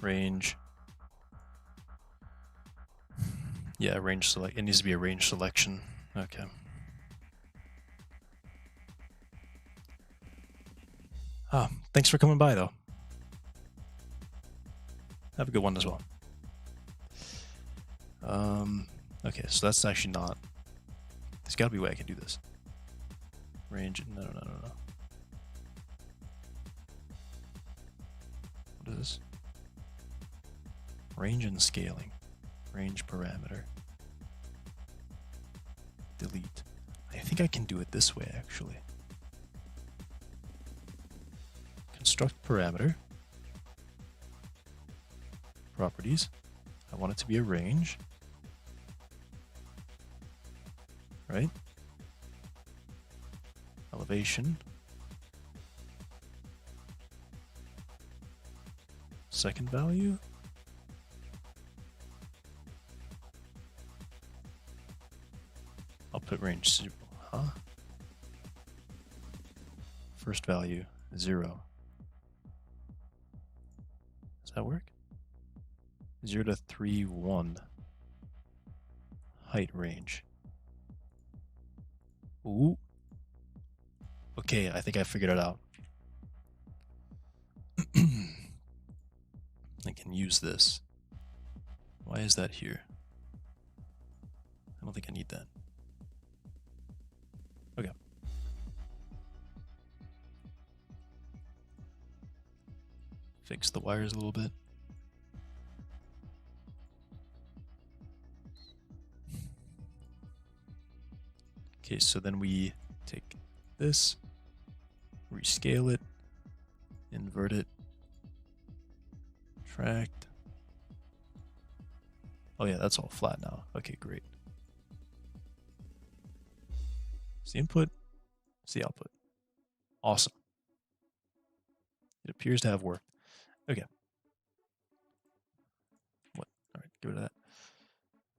S1: Range. Yeah, range select. It needs to be a range selection. Okay. Ah, thanks for coming by, though. Have a good one as well. Okay, so that's actually not... There's got to be a way I can do this. Range... No. What is this? Range and scaling. Range parameter. Delete. I think I can do it this way, actually. Construct parameter. Properties. I want it to be a range. Right? Elevation. Second value. I'll put range 0. Huh? First value 0. Does that work? 0 to 3, 1. Height range. Ooh. Okay, I think I figured it out. I can use this. Why is that here? I don't think I need that. Okay. Fix the wires a little bit. Okay, so then we take this, rescale it, invert it, tract. Oh yeah, that's all flat now. Okay, great. It's the input, it's the output. Awesome. It appears to have worked. Okay. What? All right, get rid of that.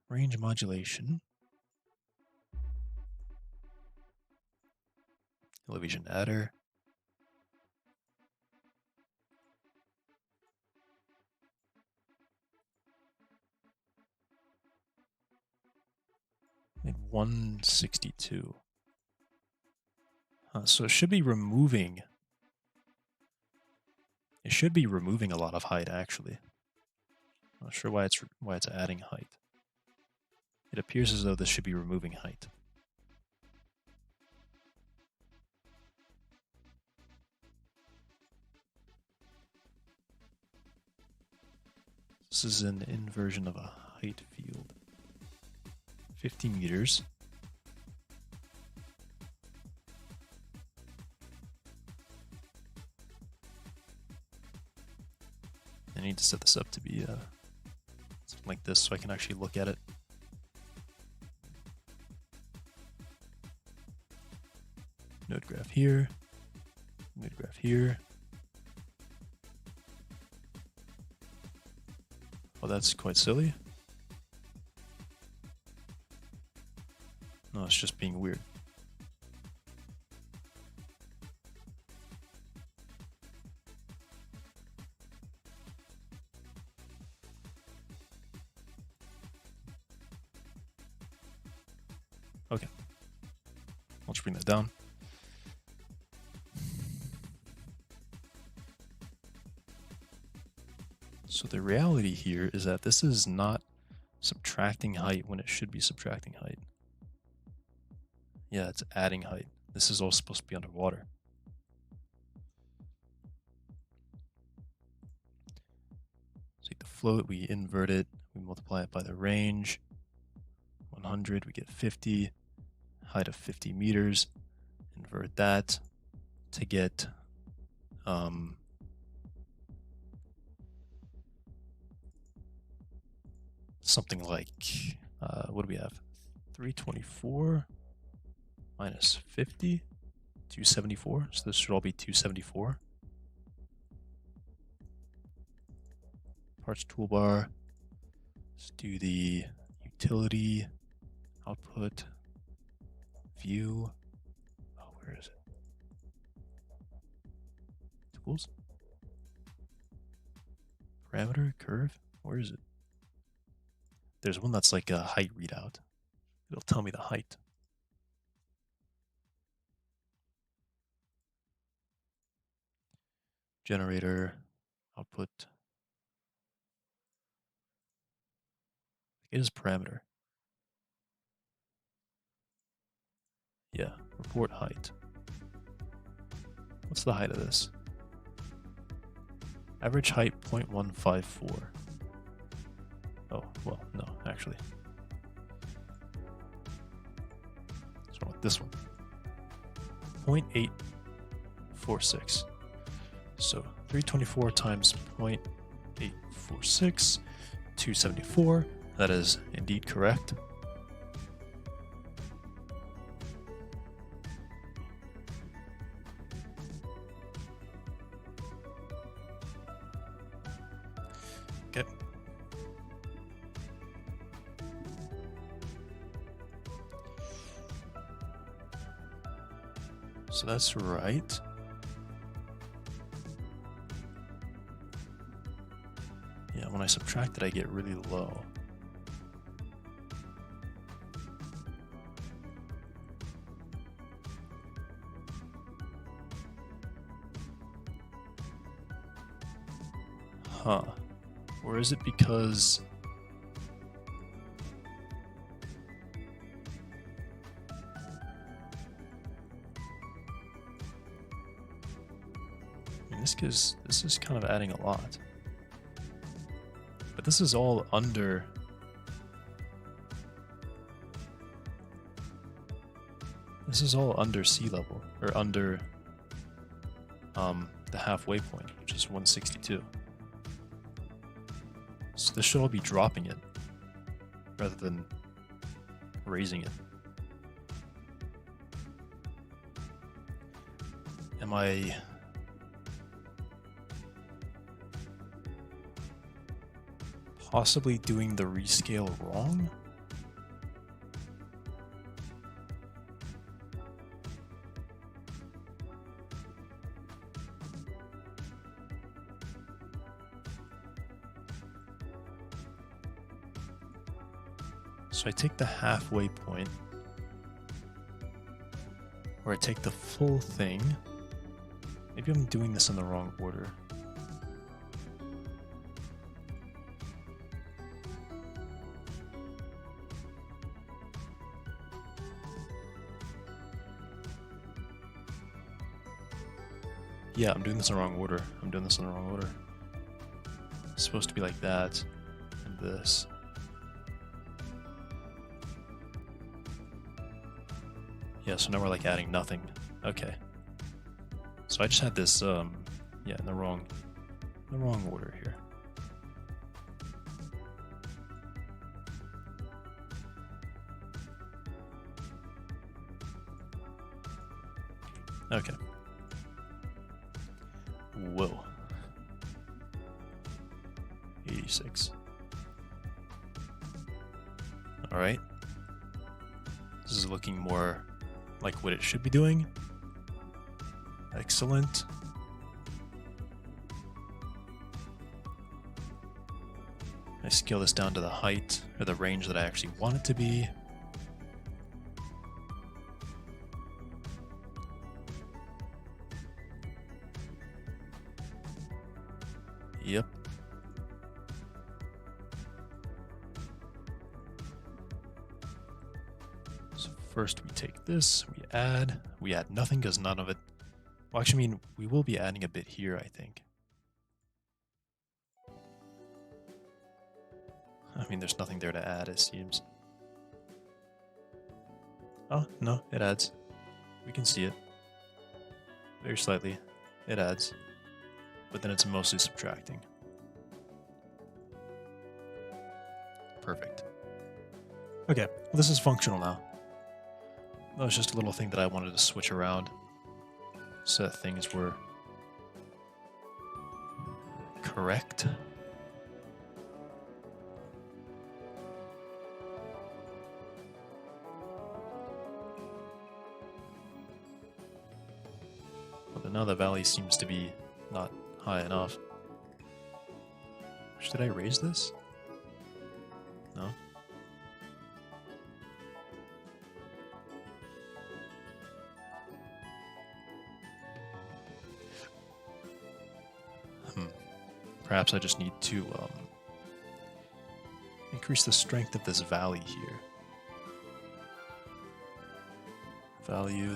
S1: Range modulation. Elevation adder. Made 162. So it should be removing. It should be removing a lot of height, actually. Not sure why it's adding height. It appears as though this should be removing height. This is an inversion of a height field. 50 meters. I need to set this up to be something like this so I can actually look at it. Node graph here. Node graph here. Oh, that's quite silly. No, it's just being weird. Okay. I'll just bring that down. So the reality here is that this is not subtracting height when it should be subtracting height. Yeah, it's adding height. This is all supposed to be underwater. So take the float, we invert it, we multiply it by the range. 100, we get 50, height of 50 meters. Invert that to get something like, what do we have? 324 minus 50, 274. So this should all be 274. Parts toolbar. Let's do the utility output view. Oh, where is it? Tools. Parameter curve. Where is it? There's one that's like a height readout. It'll tell me the height. Generator output. It is parameter. Yeah, report height. What's the height of this? Average height 0.154. Oh, well, no, actually. What's wrong with this one? 0.846. So 324 times 0.846, 274. That is indeed correct. Okay. So that's right. Yeah, when I subtract it, I get really low. Huh. Or is it because... I mean, this is kind of adding a lot. But this is all under... This is all under sea level, or under the halfway point, which is 162. So this should all be dropping it, rather than raising it. Am I... possibly doing the rescale wrong? So I take the halfway point, or I take the full thing. Maybe I'm doing this in the wrong order. Yeah, I'm doing this in the wrong order. It's supposed to be like that, and this. Yeah, so now we're like adding nothing. Okay. So I just had this, yeah, in the wrong order here. Okay. Whoa. 86. All right. This is looking more like what it should be doing. Excellent. I scale this down to the height or the range that I actually want it to be. Yep. So first we take this, we add nothing because none of it, well actually I mean, we will be adding a bit here, I think. I mean, there's nothing there to add, it seems. Oh, no, it adds. We can see it. Very slightly. It adds. But then it's mostly subtracting. Perfect. Okay, well, this is functional now. That was just a little thing that I wanted to switch around so that things were correct. But now the valley seems to be not high enough. Should I raise this? No? Perhaps I just need to increase the strength of this valley here. Value.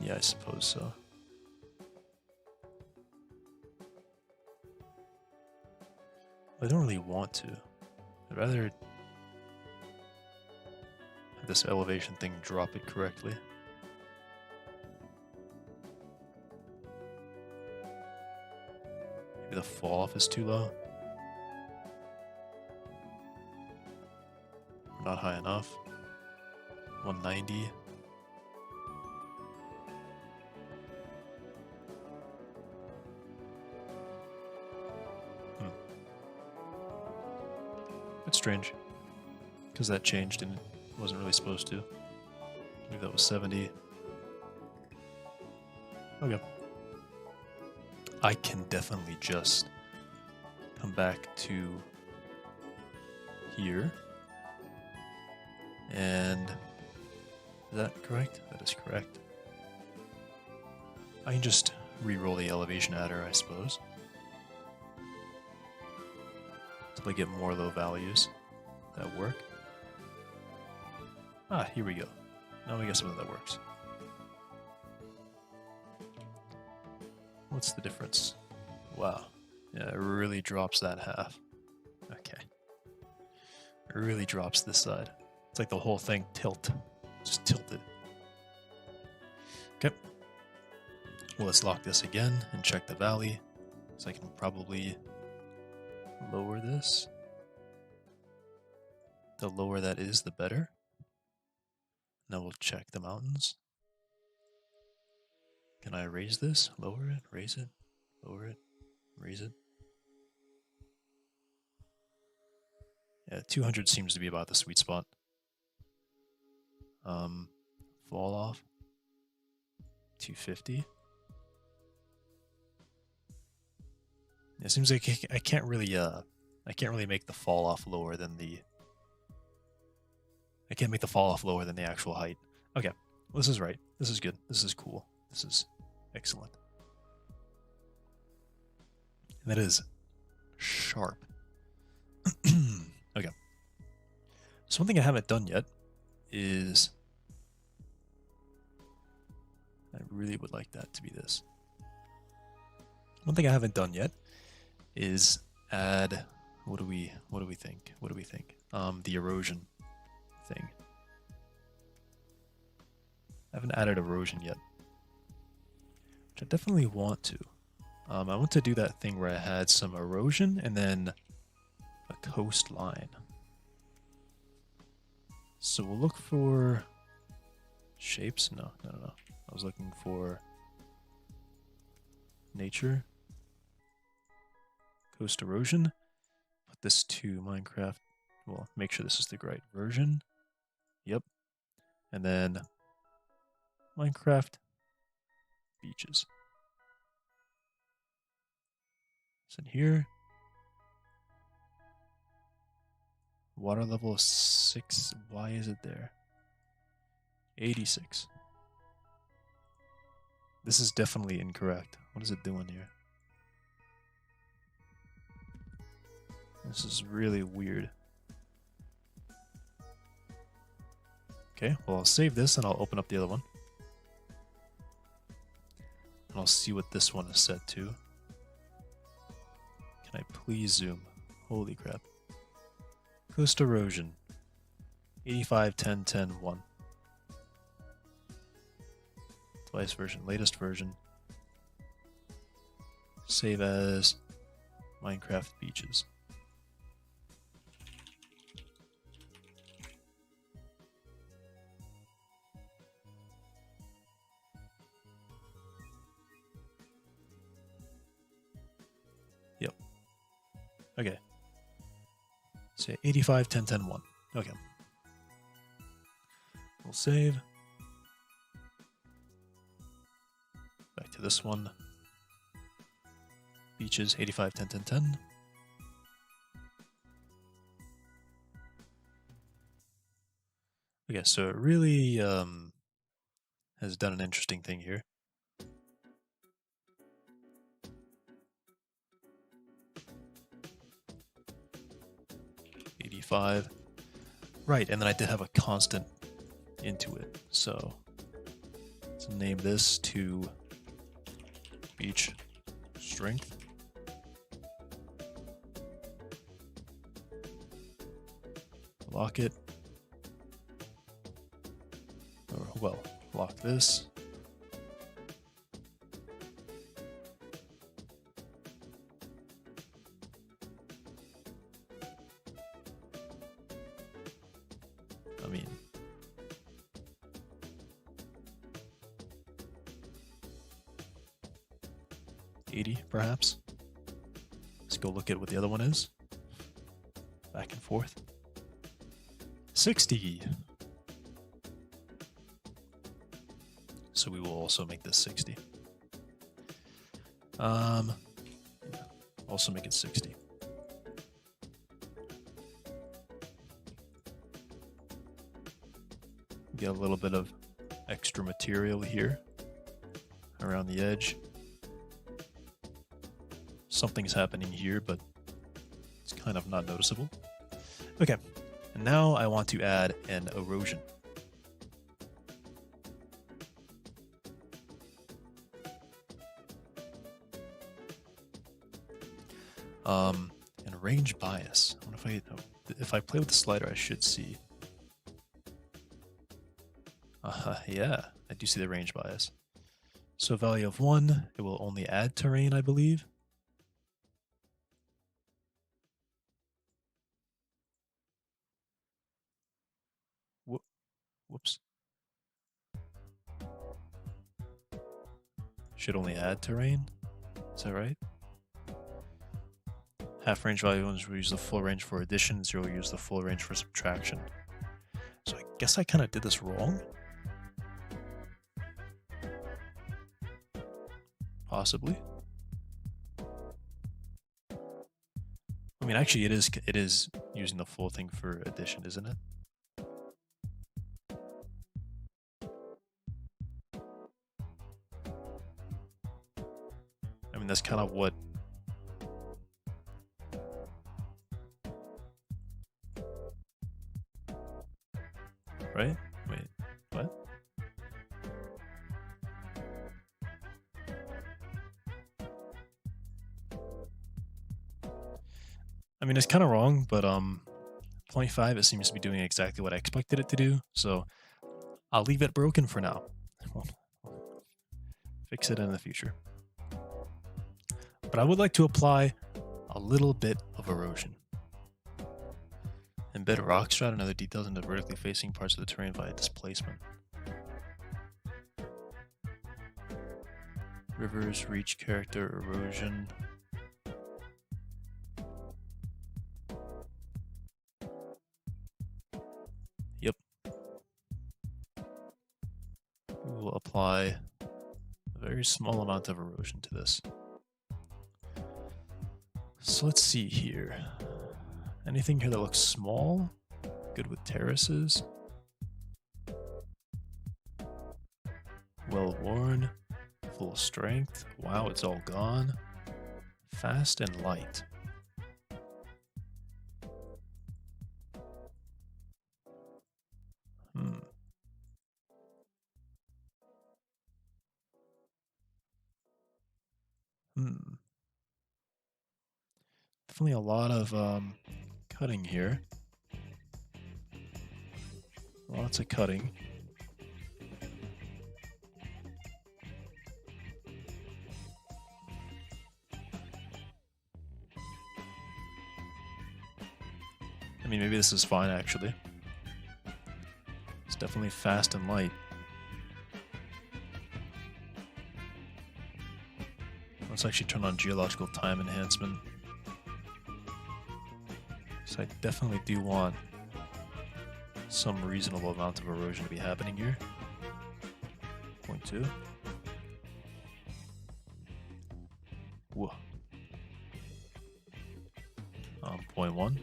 S1: Yeah, I suppose so. I don't really want to. I'd rather have this elevation thing drop it correctly. Maybe the fall off is too low. Not high enough. 190. It's strange, because that changed and it wasn't really supposed to. Maybe that was 70. Okay. I can definitely just come back to here. And is that correct? That is correct. I can just re-roll the elevation adder, I suppose. Until I get more low values that work. Ah, here we go. Now we get something that works. What's the difference? Wow. Yeah, it really drops that half. Okay. It really drops this side. It's like the whole thing tilt. Just tilted. Okay. Well, let's lock this again and check the valley. So I can probably lower this. The lower that is, the better. Now we'll check the mountains. Can I raise this? Lower it? Raise it? Lower it? Raise it? Yeah, 200 seems to be about the sweet spot. Fall off. 250. It seems like I can't really make the fall off lower than the. I can't make the fall off lower than the actual height. Okay, well, this is right. This is good. This is cool. This is excellent. And that is sharp. Okay. So one thing I haven't done yet is I really would like that to be this. One thing I haven't done yet is add, what do we think? The erosion thing. I haven't added erosion yet, which I definitely want to. I want to do that thing where I had some erosion and then a coastline. So we'll look for shapes. No. I was looking for nature, coast erosion. Put this to Minecraft. Well, make sure this is the right version. Yep. And then Minecraft beaches. It's in here. Water level 6. Why is it there? 86. This is definitely incorrect. What is it doing here? This is really weird. Okay, well, I'll save this and I'll open up the other one. And I'll see what this one is set to. Can I please zoom? Holy crap. Coast erosion. 85, 10, 10, 1. Device version, latest version. Save as Minecraft beaches. Yep. Okay. Say 85, 10, 10, 1. Okay. We'll save. Back to this one. Beaches, 85, 10, 10, 10. Okay, so it really has done an interesting thing here. Right, and then I did have a constant into it. So let's name this to beach strength. Lock it. Or, well, lock this. I mean, $80 perhaps. Let's go look at what the other one is. Back and forth. $60. So we will also make this 60. Also make it 60. Get a little bit of extra material here around the edge. Something's happening here, but it's kind of not noticeable. Okay, and now I want to add an erosion. And range bias. I wonder if I play with the slider, I should see. Yeah, I do see the range bias. So value of 1, it will only add terrain, I believe. Whoops. Should only add terrain. Is that right? Half range value ones will use the full range for addition, 0 will use the full range for subtraction. So I guess I kind of did this wrong. Possibly. I mean, actually, it is using the full thing for addition, isn't it? I mean, that's kind of what. Right? Wait, what? mean, it's kind of wrong, but 0.5, it seems to be doing exactly what I expected it to do, so I'll leave it broken for now. Fix it in the future. But I would like to apply a little bit of erosion. Embed rock strat and other details into vertically facing parts of the terrain via displacement. Rivers, reach character, erosion. Yep. We will apply a very small amount of erosion to this. So let's see here. Anything here that looks small? Good with terraces. Well worn. Full strength. Wow, it's all gone. Fast and light. Definitely a lot of cutting here. Lots of cutting. I mean, maybe this is fine, actually. It's definitely fast and light. Let's actually turn on geological time enhancement. So I definitely do want some reasonable amount of erosion to be happening here. 0.2. Whoa. 0.1.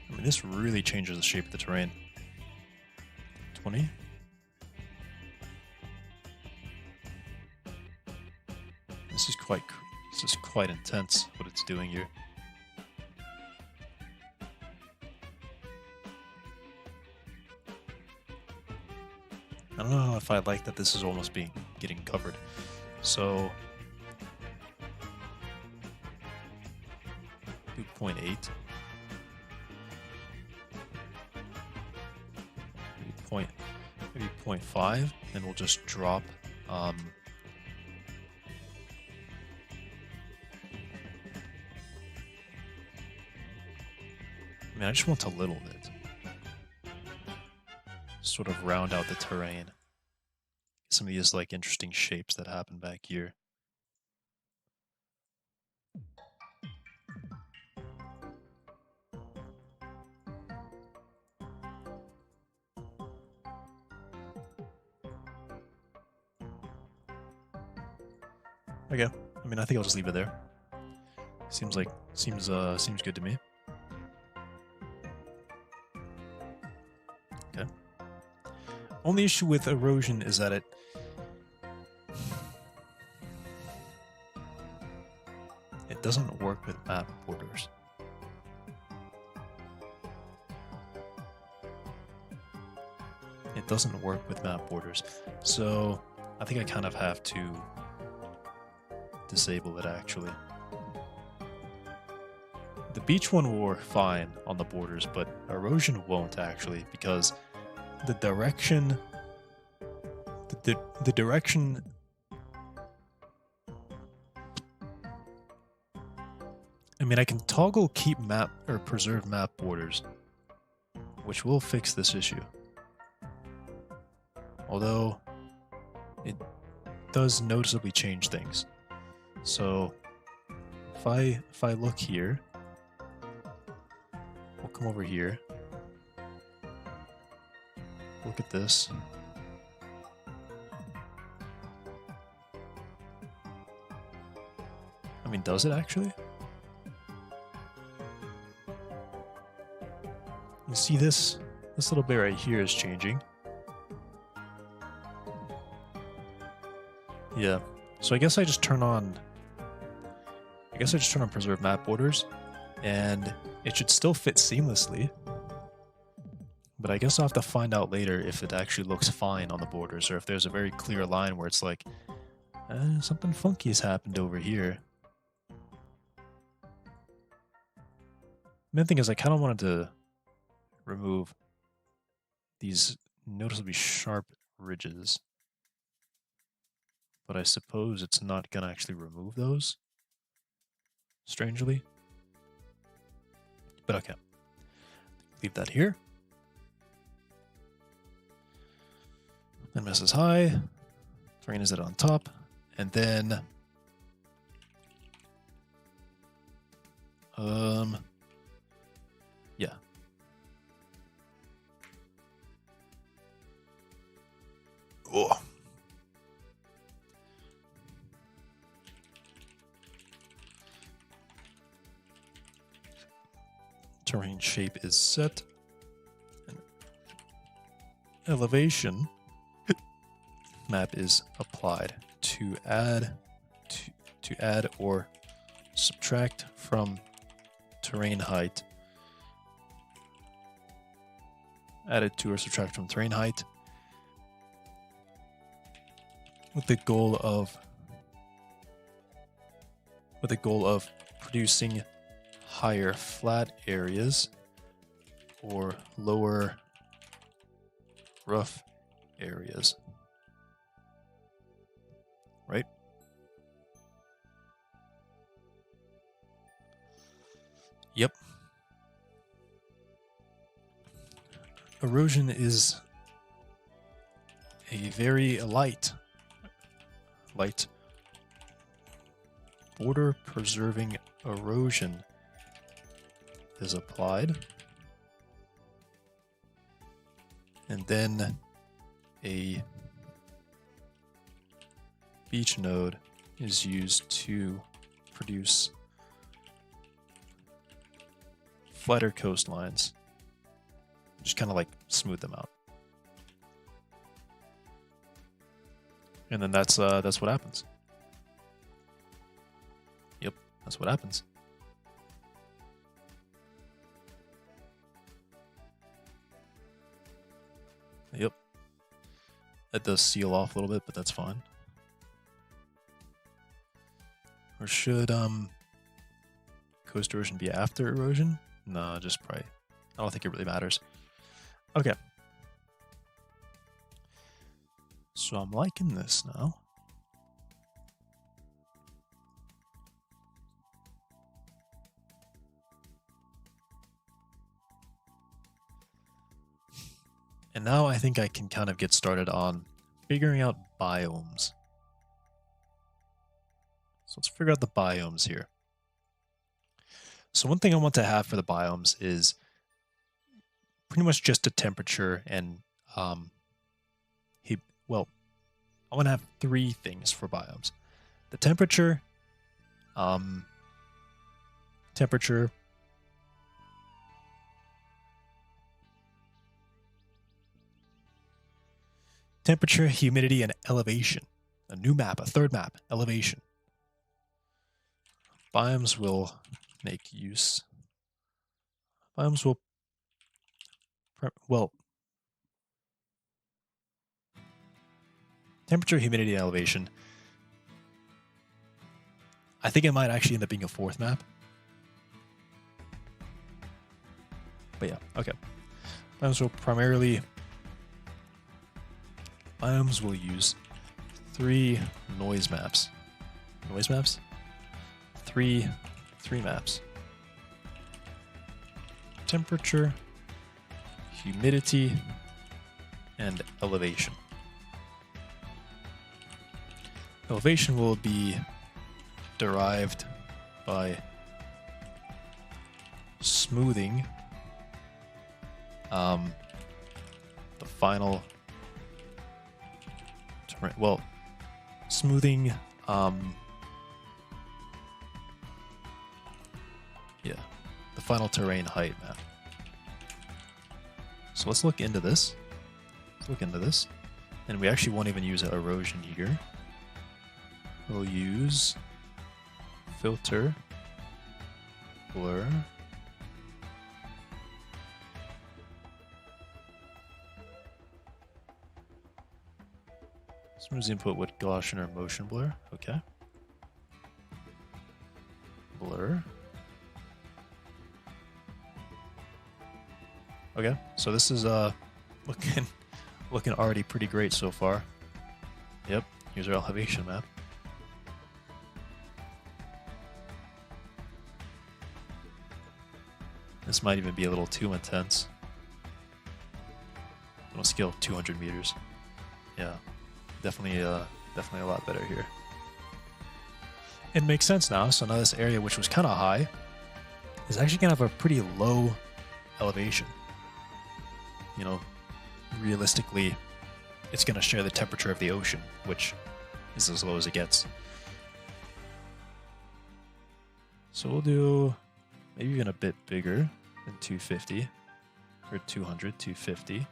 S1: I mean, this really changes the shape of the terrain. 20. This is quite intense what it's doing here. I don't know if I like that this is almost getting covered. So 2.8. Maybe 0.5, then we'll just drop I mean, I just want a little bit. Sort of round out the terrain. Some of these like interesting shapes that happen back here. Okay. I mean, I think I'll just leave it there. Seems good to me. Okay. Only issue with erosion is that it doesn't work with map borders. It doesn't work with map borders. So I think I kind of have to disable it, actually. The beach one will work fine on the borders, but erosion won't, actually, because the direction... The direction... I mean, I can toggle keep map or preserve map borders, which will fix this issue. Although, it does noticeably change things. So, if I look here, we'll come over here. Look at this. I mean, does it actually? You see this little bit right here is changing. Yeah. So I guess I just turn on preserve map borders, and it should still fit seamlessly. But I guess I'll have to find out later if it actually looks fine on the borders, or if there's a very clear line where it's like, something funky has happened over here. Main thing is I kind of wanted to remove these noticeably sharp ridges. But I suppose it's not going to actually remove those, strangely. But okay. Leave that here. NMS is high. Terrain is at on top. And then... yeah. Oh. Terrain shape is set. And elevation map is applied to add or subtract from terrain height. Added to or subtract from terrain height with the goal of producing higher flat areas or lower rough areas. Right? Yep. Erosion is a very light border preserving erosion is applied, and then a beach node is used to produce flatter coastlines, just kind of like smooth them out. And then that's what happens. Yep, that's what happens. Yep. That does seal off a little bit, but that's fine. Or should coast erosion be after erosion? No, just probably. I don't think it really matters. Okay. So I'm liking this now. And now I think I can kind of get started on figuring out biomes. So let's figure out the biomes here. So one thing I want to have for the biomes is pretty much just a temperature and well, I want to have three things for biomes. The temperature, temperature, humidity, and elevation. A new map, a third map, elevation. Biomes will make use. Biomes will, well, temperature, humidity, and elevation. I think it might actually end up being a fourth map. But yeah, okay. Biomes will use three noise maps. Noise maps? Three maps. Temperature, humidity, and elevation. Elevation will be derived by smoothing the final terrain. Well, smoothing the final terrain height map. So let's look into this. And we actually won't even use erosion here. We'll use filter, blur, Smooth input with Gaussian or motion blur. Okay. Blur. Okay, so this is looking already pretty great so far. Yep, here's our elevation map. This might even be a little too intense. On a scale of 200 meters. Yeah, definitely a lot better here. It makes sense now. So now this area, which was kind of high, is actually going to have a pretty low elevation. You know, realistically, it's going to share the temperature of the ocean, which is as low as it gets. So we'll do maybe even a bit bigger than 250 or 200, 250.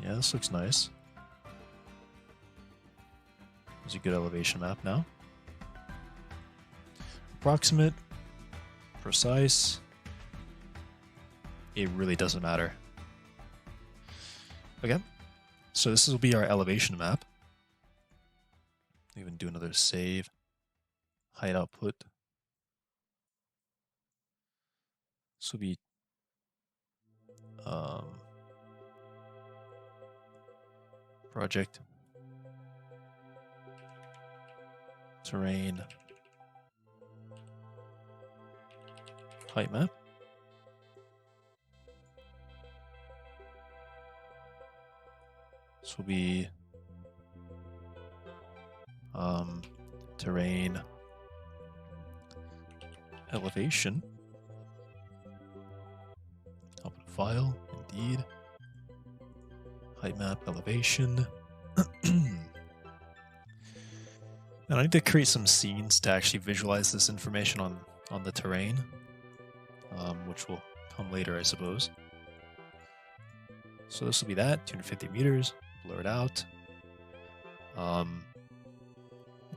S1: Yeah, this looks nice. There's a good elevation map now. Approximate, precise. It really doesn't matter. Okay, so this will be our elevation map. Even do another save. Height output. This will be project, terrain, height map. This will be terrain, elevation, output file, indeed, height map, elevation. And I need to create some scenes to actually visualize this information on the terrain, which will come later, I suppose. So this will be that, 250 meters, blur it out.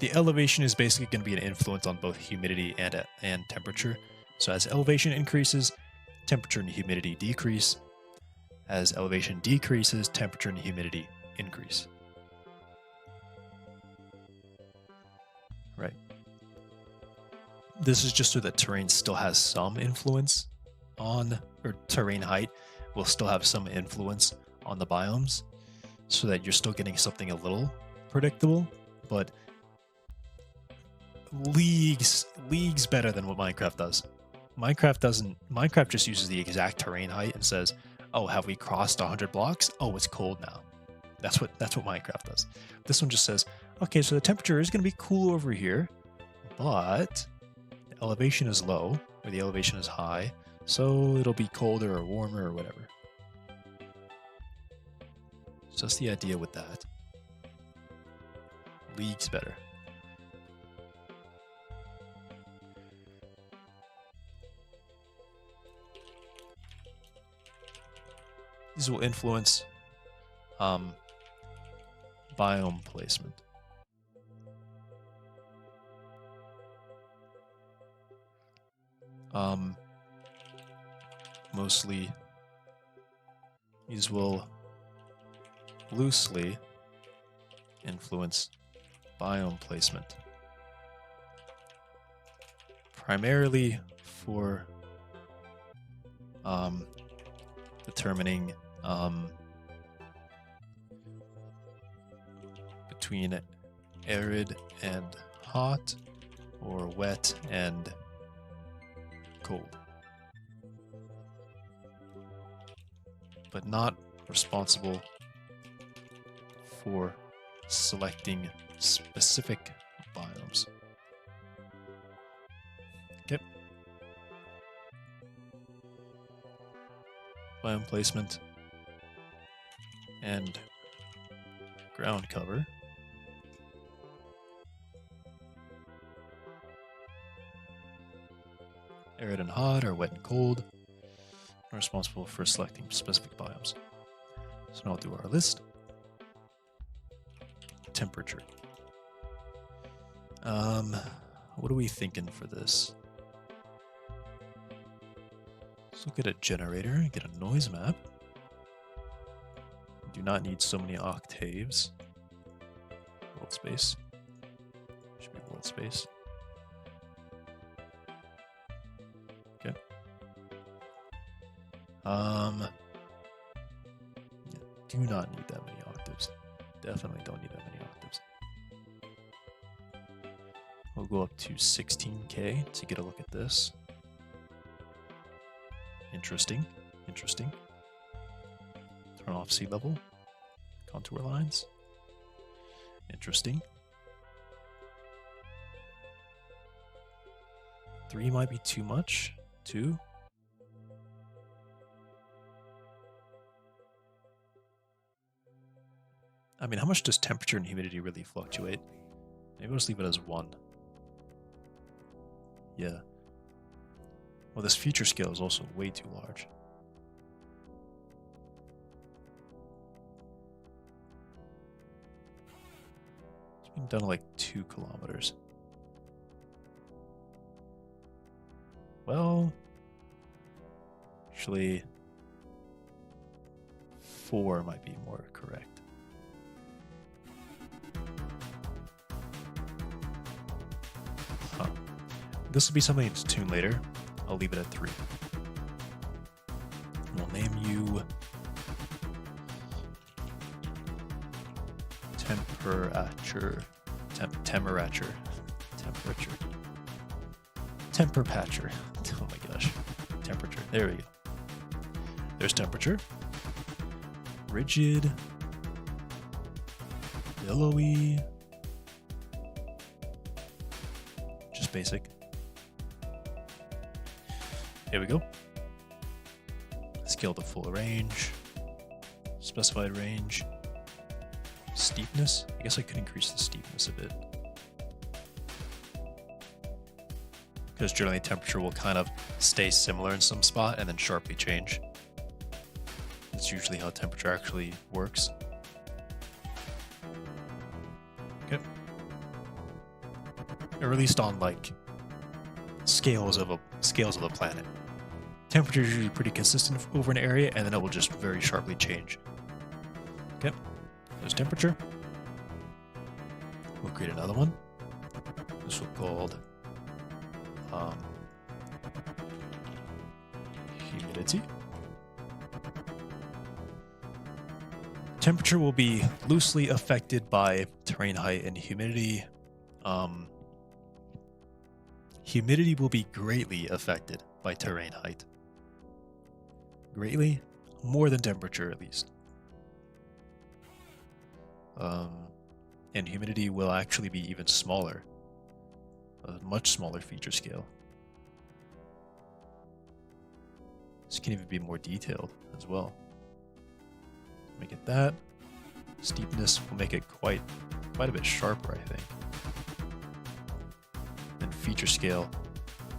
S1: The elevation is basically going to be an influence on both humidity and temperature. So as elevation increases, temperature and humidity decrease. As elevation decreases, temperature and humidity increase. Right. This is just so that terrain still has some influence on, or terrain height will still have some influence on the biomes, so that you're still getting something a little predictable, but leagues better than what Minecraft does. Minecraft just uses the exact terrain height and says, oh, have we crossed 100 blocks? Oh, it's cold now. That's what Minecraft does. This one just says, okay, so the temperature is going to be cool over here, but the elevation is low, or the elevation is high, so it'll be colder or warmer or whatever. So that's the idea with that. Leagues better. These will influence biome placement. Mostly, these will loosely influence biome placement. Primarily for determining between arid and hot, or wet and cold, but not responsible for selecting specific biomes. Okay. Biome placement and ground cover. Arid and hot, or wet and cold, are responsible for selecting specific biomes. So now I'll do our list. Temperature. What are we thinking for this? Let's look at a generator and get a noise map. Do not need so many octaves. World space. Should be world space. Okay. Do not need that many octaves. Definitely don't need that many octaves. We'll go up to 16K to get a look at this. Interesting. Interesting. Turn off sea level. Contour lines. Interesting. 3 might be too much. 2. I mean, how much does temperature and humidity really fluctuate? Maybe I'll just leave it as 1. Yeah. Well, this feature scale is also way too large. It's being done at like 2 kilometers. Well, actually, 4 might be more correct. Huh. This will be something to tune later. I'll leave it at 3. We'll name you Temperature. Temperature. Temperpatcher. Oh my gosh. Temperature. There we go. There's temperature. Rigid. Billowy. Just basic. Here we go. Scale to full range. Specified range. Steepness. I guess I could increase the steepness a bit. Because generally temperature will kind of stay similar in some spot and then sharply change. That's usually how temperature actually works. Okay. Or at least on like scales of a planet. Temperature is usually pretty consistent over an area, and then it will just very sharply change. Okay. There's temperature. We'll create another one. This will be called humidity. Temperature will be loosely affected by terrain height and humidity. Humidity will be greatly affected by terrain height. Greatly? More than temperature, at least. And humidity will actually be even smaller. A much smaller feature scale. This can even be more detailed as well. Make it that. Steepness will make it quite a bit sharper, I think. And feature scale,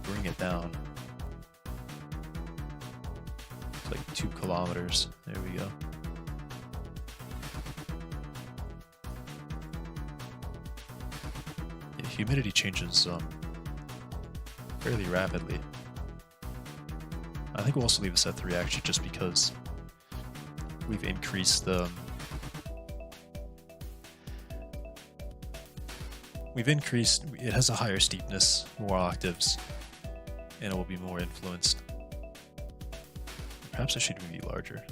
S1: bring it down. It's like 2 kilometers. There we go. Yeah, humidity changes fairly rapidly. I think we'll also leave this at 3 actually, just because we've increased the it has a higher steepness, more octaves, and it will be more influenced. Perhaps it should be larger.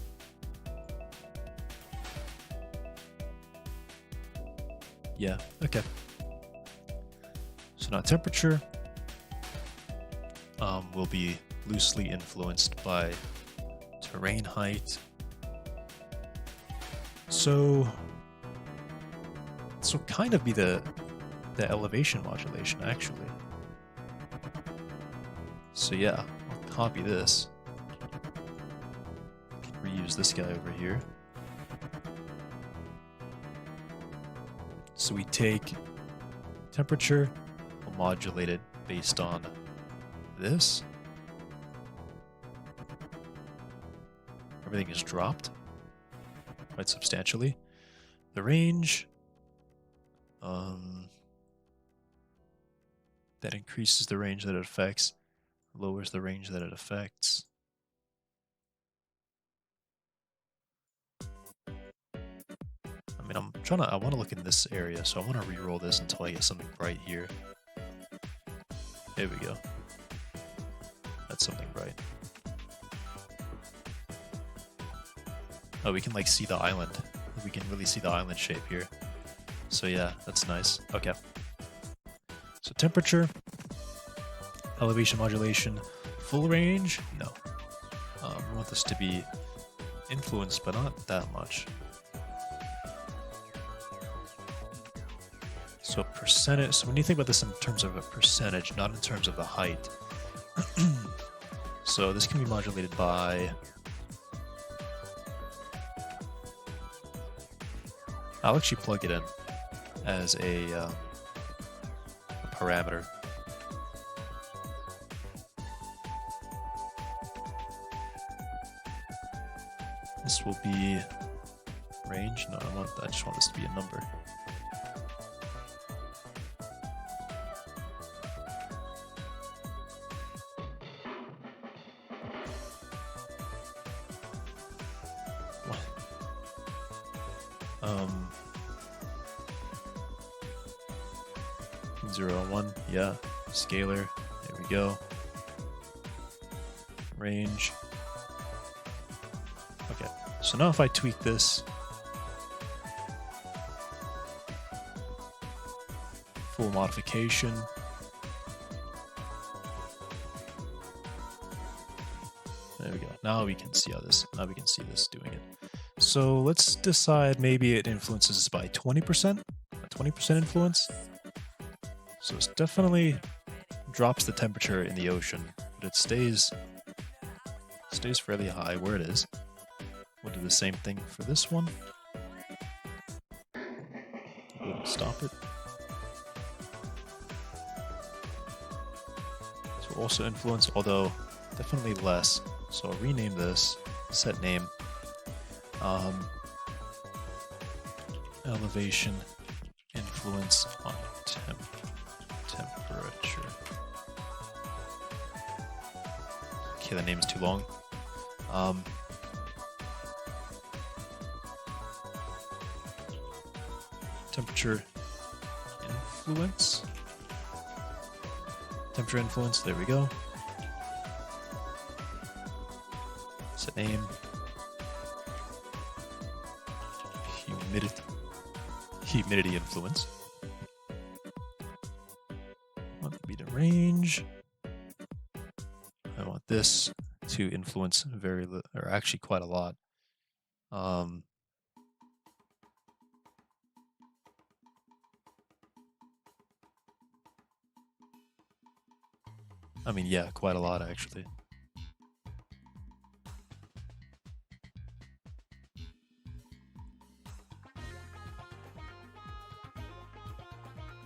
S1: Yeah, okay. So now temperature will be loosely influenced by terrain height. So this will kind of be the elevation modulation, actually. So yeah, I'll copy this. Reuse this guy over here. So we take temperature, we'll modulate it based on this. Everything is dropped quite substantially. The range, that increases the range that it affects, lowers the range that it affects. mean, I want to look in this area, so I want to re-roll this until I get something bright here. There we go. That's something bright. Oh, we can like see the island. We can really see the island shape here. So yeah, that's nice. Okay. So temperature, elevation modulation, full range? No. We want this to be influenced, but not that much. So percentage, so when you think about this in terms of a percentage, not in terms of the height. So this can be modulated by, I'll actually plug it in as a parameter. This will be range. No, I just want this to be a number. What? 0, 1, yeah. Scalar. There we go. Range. Okay, so now if I tweak this, full modification, there we go. Now we can see how this. Now we can see this doing it. So let's decide maybe it influences by 20%. 20% influence. So it definitely drops the temperature in the ocean, but it stays fairly high where it is. We'll do the same thing for this one. We'll stop it. So also influence, although definitely less. So I'll rename this, set name, elevation influence on temperature. Okay, that name is too long. Temperature influence. Temperature influence, there we go. Set name. Humidity influence. I want to be the range. I want this to influence or actually quite a lot. I mean, yeah, quite a lot actually.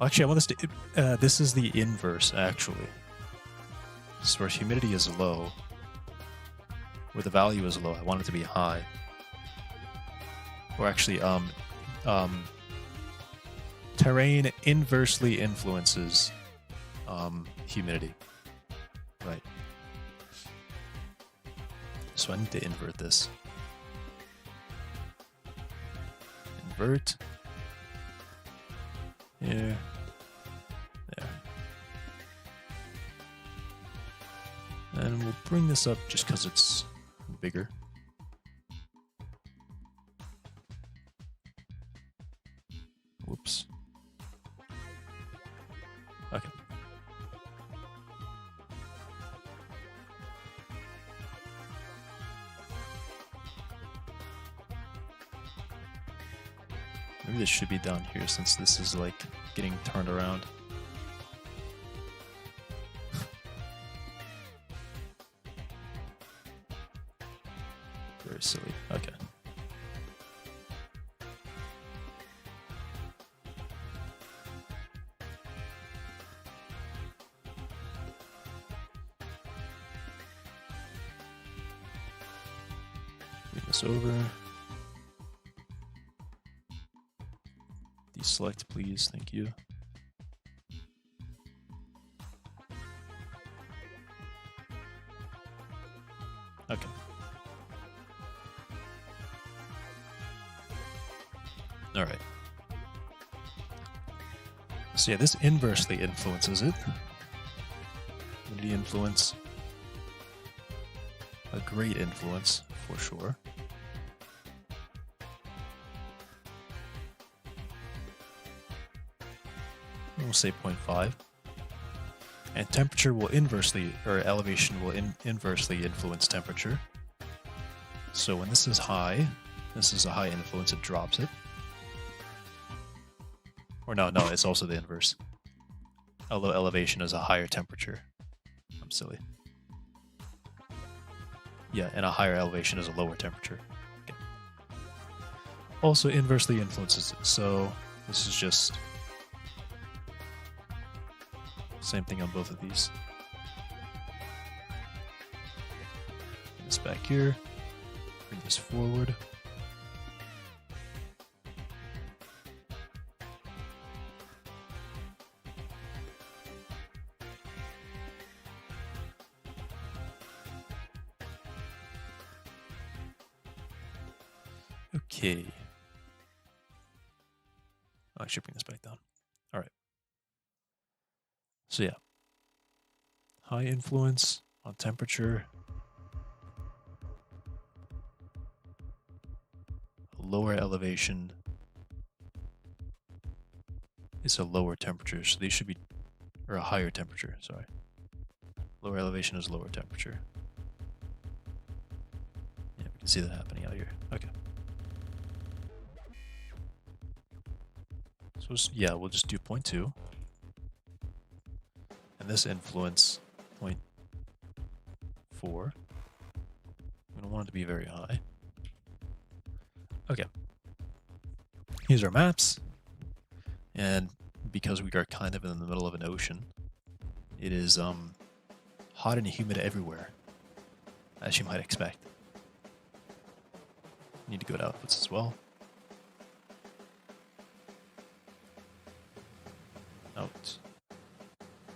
S1: Actually, I want this to. This is the inverse, actually. So where humidity is low, where the value is low, I want it to be high. Or actually, terrain inversely influences humidity. Right. So I need to invert this. Invert. Here. There. And we'll bring this up just because it's bigger. Whoops. Okay. Maybe this should be down here since this is like getting turned around. Very silly. Okay. Move this over. Deselect, please. Thank you. Okay. All right. So yeah, this inversely influences it. Humidity influence. A great influence, for sure. We'll say 0.5. And temperature will inversely, or elevation will inversely influence temperature. So when this is high, this is a high influence, it drops it. Or no, it's also the inverse. Although elevation is a higher temperature. I'm silly. Yeah, and a higher elevation is a lower temperature. Okay. Also inversely influences it. So this is just same thing on both of these. Bring this back here. Bring this forward. Okay. I should bring this back down. All right. So yeah. High influence on temperature. Lower elevation is a lower temperature, so these should be, or a higher temperature, sorry. Lower elevation is lower temperature. Yeah, we can see that happening out here. Okay. So yeah, we'll just do 0.2. And this influence 0.4. We don't want it to be very high. Okay. Here's our maps. And because we are kind of in the middle of an ocean, it is hot and humid everywhere, as you might expect. Need to go to outputs as well.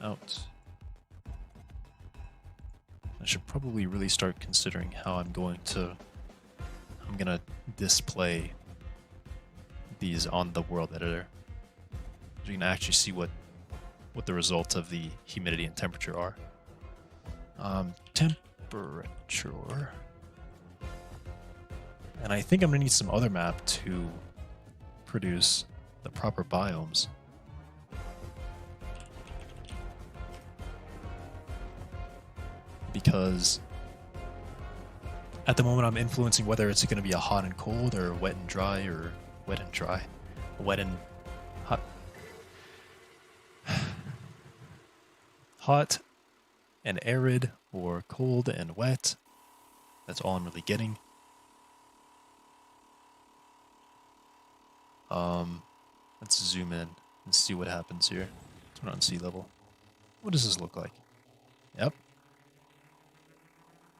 S1: Out. I should probably really start considering how I'm gonna display these on the world editor. So you can actually see what the results of the humidity and temperature are. Temperature. And I think I'm gonna need some other map to produce the proper biomes. Because at the moment I'm influencing whether it's going to be a hot and cold or wet and dry or wet and dry. Wet and hot. Hot and arid or cold and wet. That's all I'm really getting. Let's zoom in and see what happens here. Turn on sea level. What does this look like? Yep.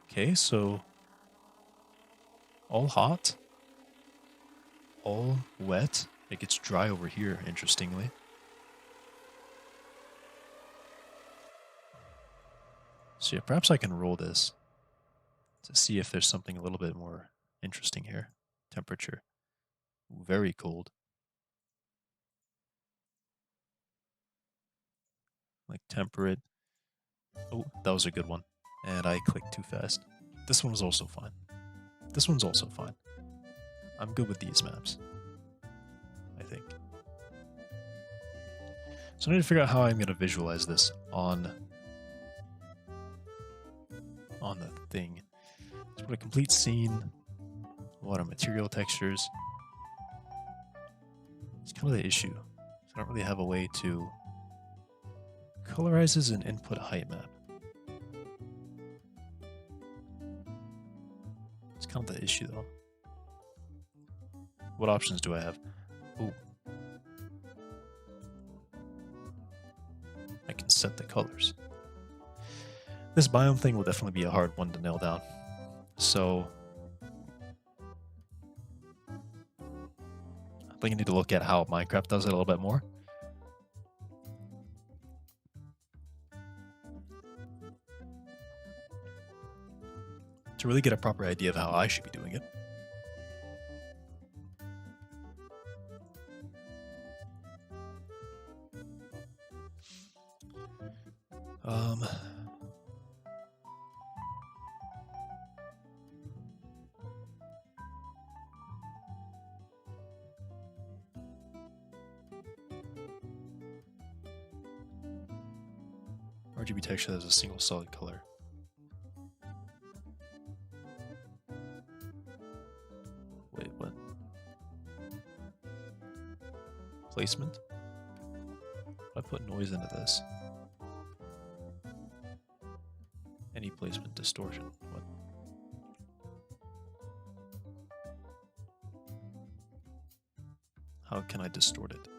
S1: Okay, so all hot, all wet. It gets dry over here, interestingly. So yeah, perhaps I can roll this to see if there's something a little bit more interesting here. Temperature. Very cold. Like temperate. Oh, that was a good one. And I clicked too fast. This one was also fine. This one's also fine. I'm good with these maps, I think. So I need to figure out how I'm going to visualize this on the thing. Let's put a complete scene, a lot of material textures. It's kind of the issue. So I don't really have a way to colorize as an input height map. It's kind of the issue though. What options do I have? Ooh. I can set the colors. This biome thing will definitely be a hard one to nail down. So I think I need to look at how Minecraft does it a little bit more. To really get a proper idea of how I should be doing it. Um, RGB texture has a single solid color. Wait, what? Placement? I put noise into this. Any placement distortion. What? How can I distort it?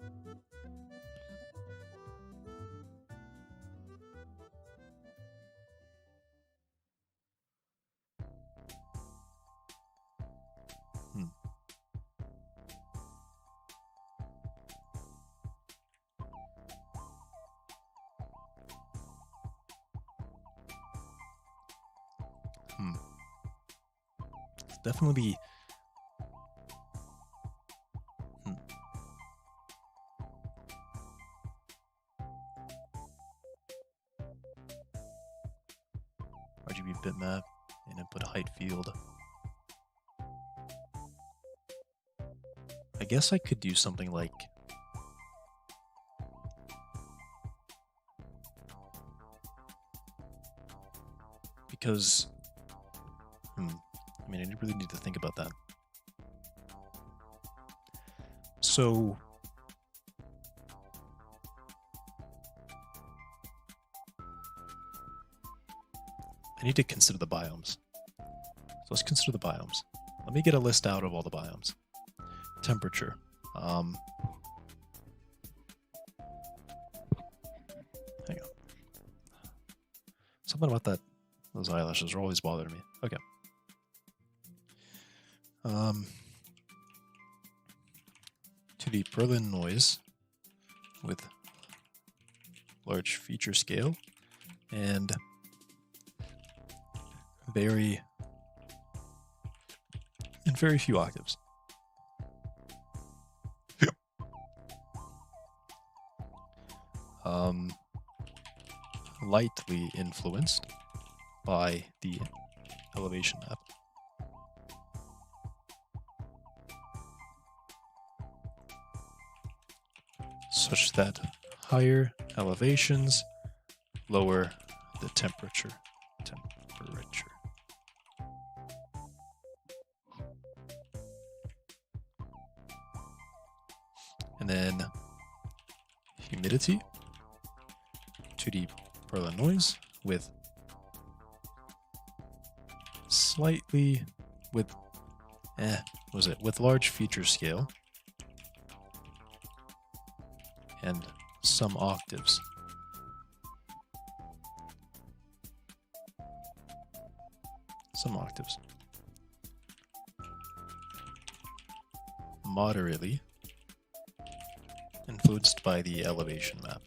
S1: Definitely be. RGB bitmap and input height field. I guess I could do something like because I mean, I really need to think about that. So I need to consider the biomes. So let's consider the biomes. Let me get a list out of all the biomes. Temperature. Hang on. Something about that. Those eyelashes are always bothering me. Okay. 2D Berlin noise with large feature scale and very few octaves. Lightly influenced by the elevation map. Such that higher elevations lower the temperature. And then humidity, 2D Berlin noise with slightly with with large feature scale and some octaves. Moderately influenced by the elevation map.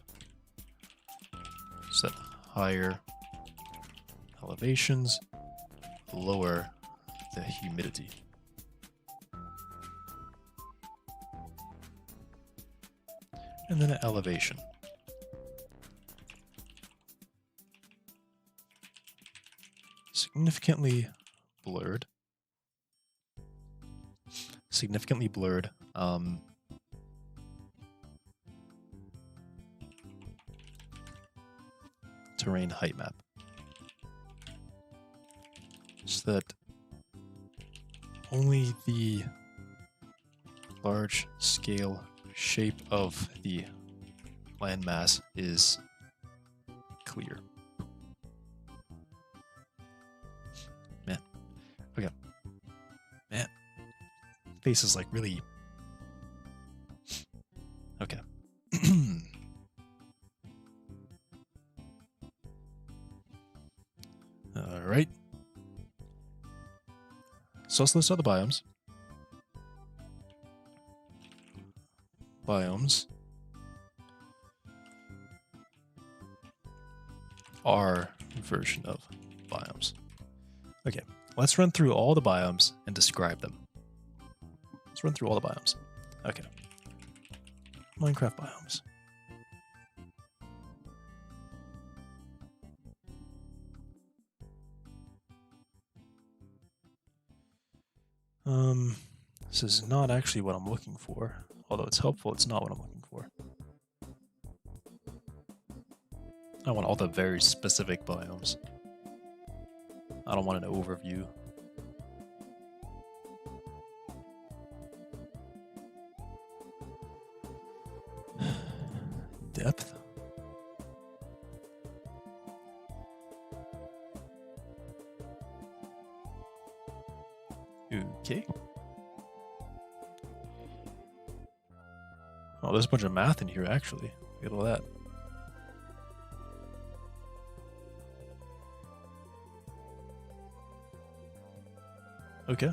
S1: Set higher elevations, lower the humidity. And then an elevation. Significantly blurred. Terrain height map. So that only the large scale shape of the landmass is clear. Man. Okay. Man. Face is like really... Okay. Alright. So let's list all the biomes. Biomes are version of biomes. Okay, let's run through all the biomes and describe them. Let's run through all the biomes. Okay. Minecraft biomes. This is not actually what I'm looking for. Although it's helpful, it's not what I'm looking for. I want all the very specific biomes. I don't want an overview. Depth. Okay. Oh, there's a bunch of math in here, actually. Look at all that. Okay.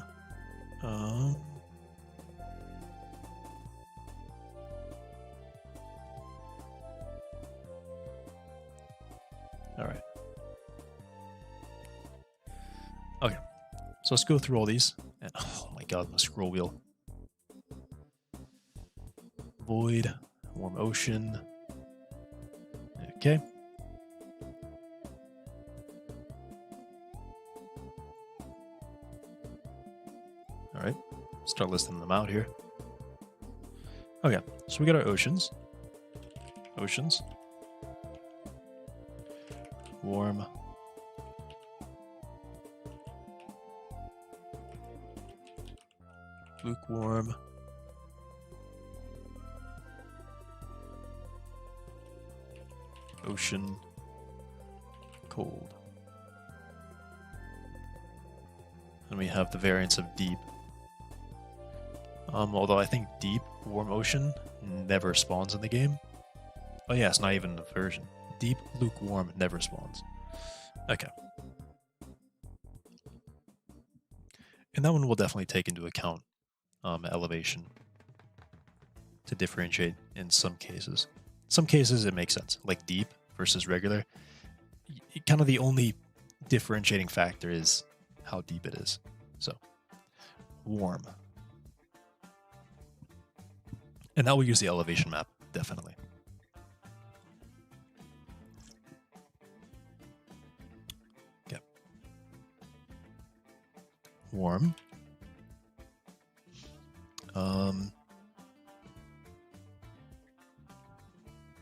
S1: All right. Okay. So let's go through all these. And oh my god, the scroll wheel. Void, warm ocean. Okay. All right. Start listing them out here. Okay. So we got our oceans. Oceans. Warm. Lukewarm. Ocean. Cold. And we have the variance of deep. Although I think deep, warm ocean never spawns in the game. Oh yeah, it's not even the version. Deep, lukewarm never spawns. Okay. And that one will definitely take into account elevation to differentiate in some cases. Some cases it makes sense, like deep versus regular. Kind of the only differentiating factor is how deep it is. So, warm. And that will use the elevation map, definitely. Okay. Warm.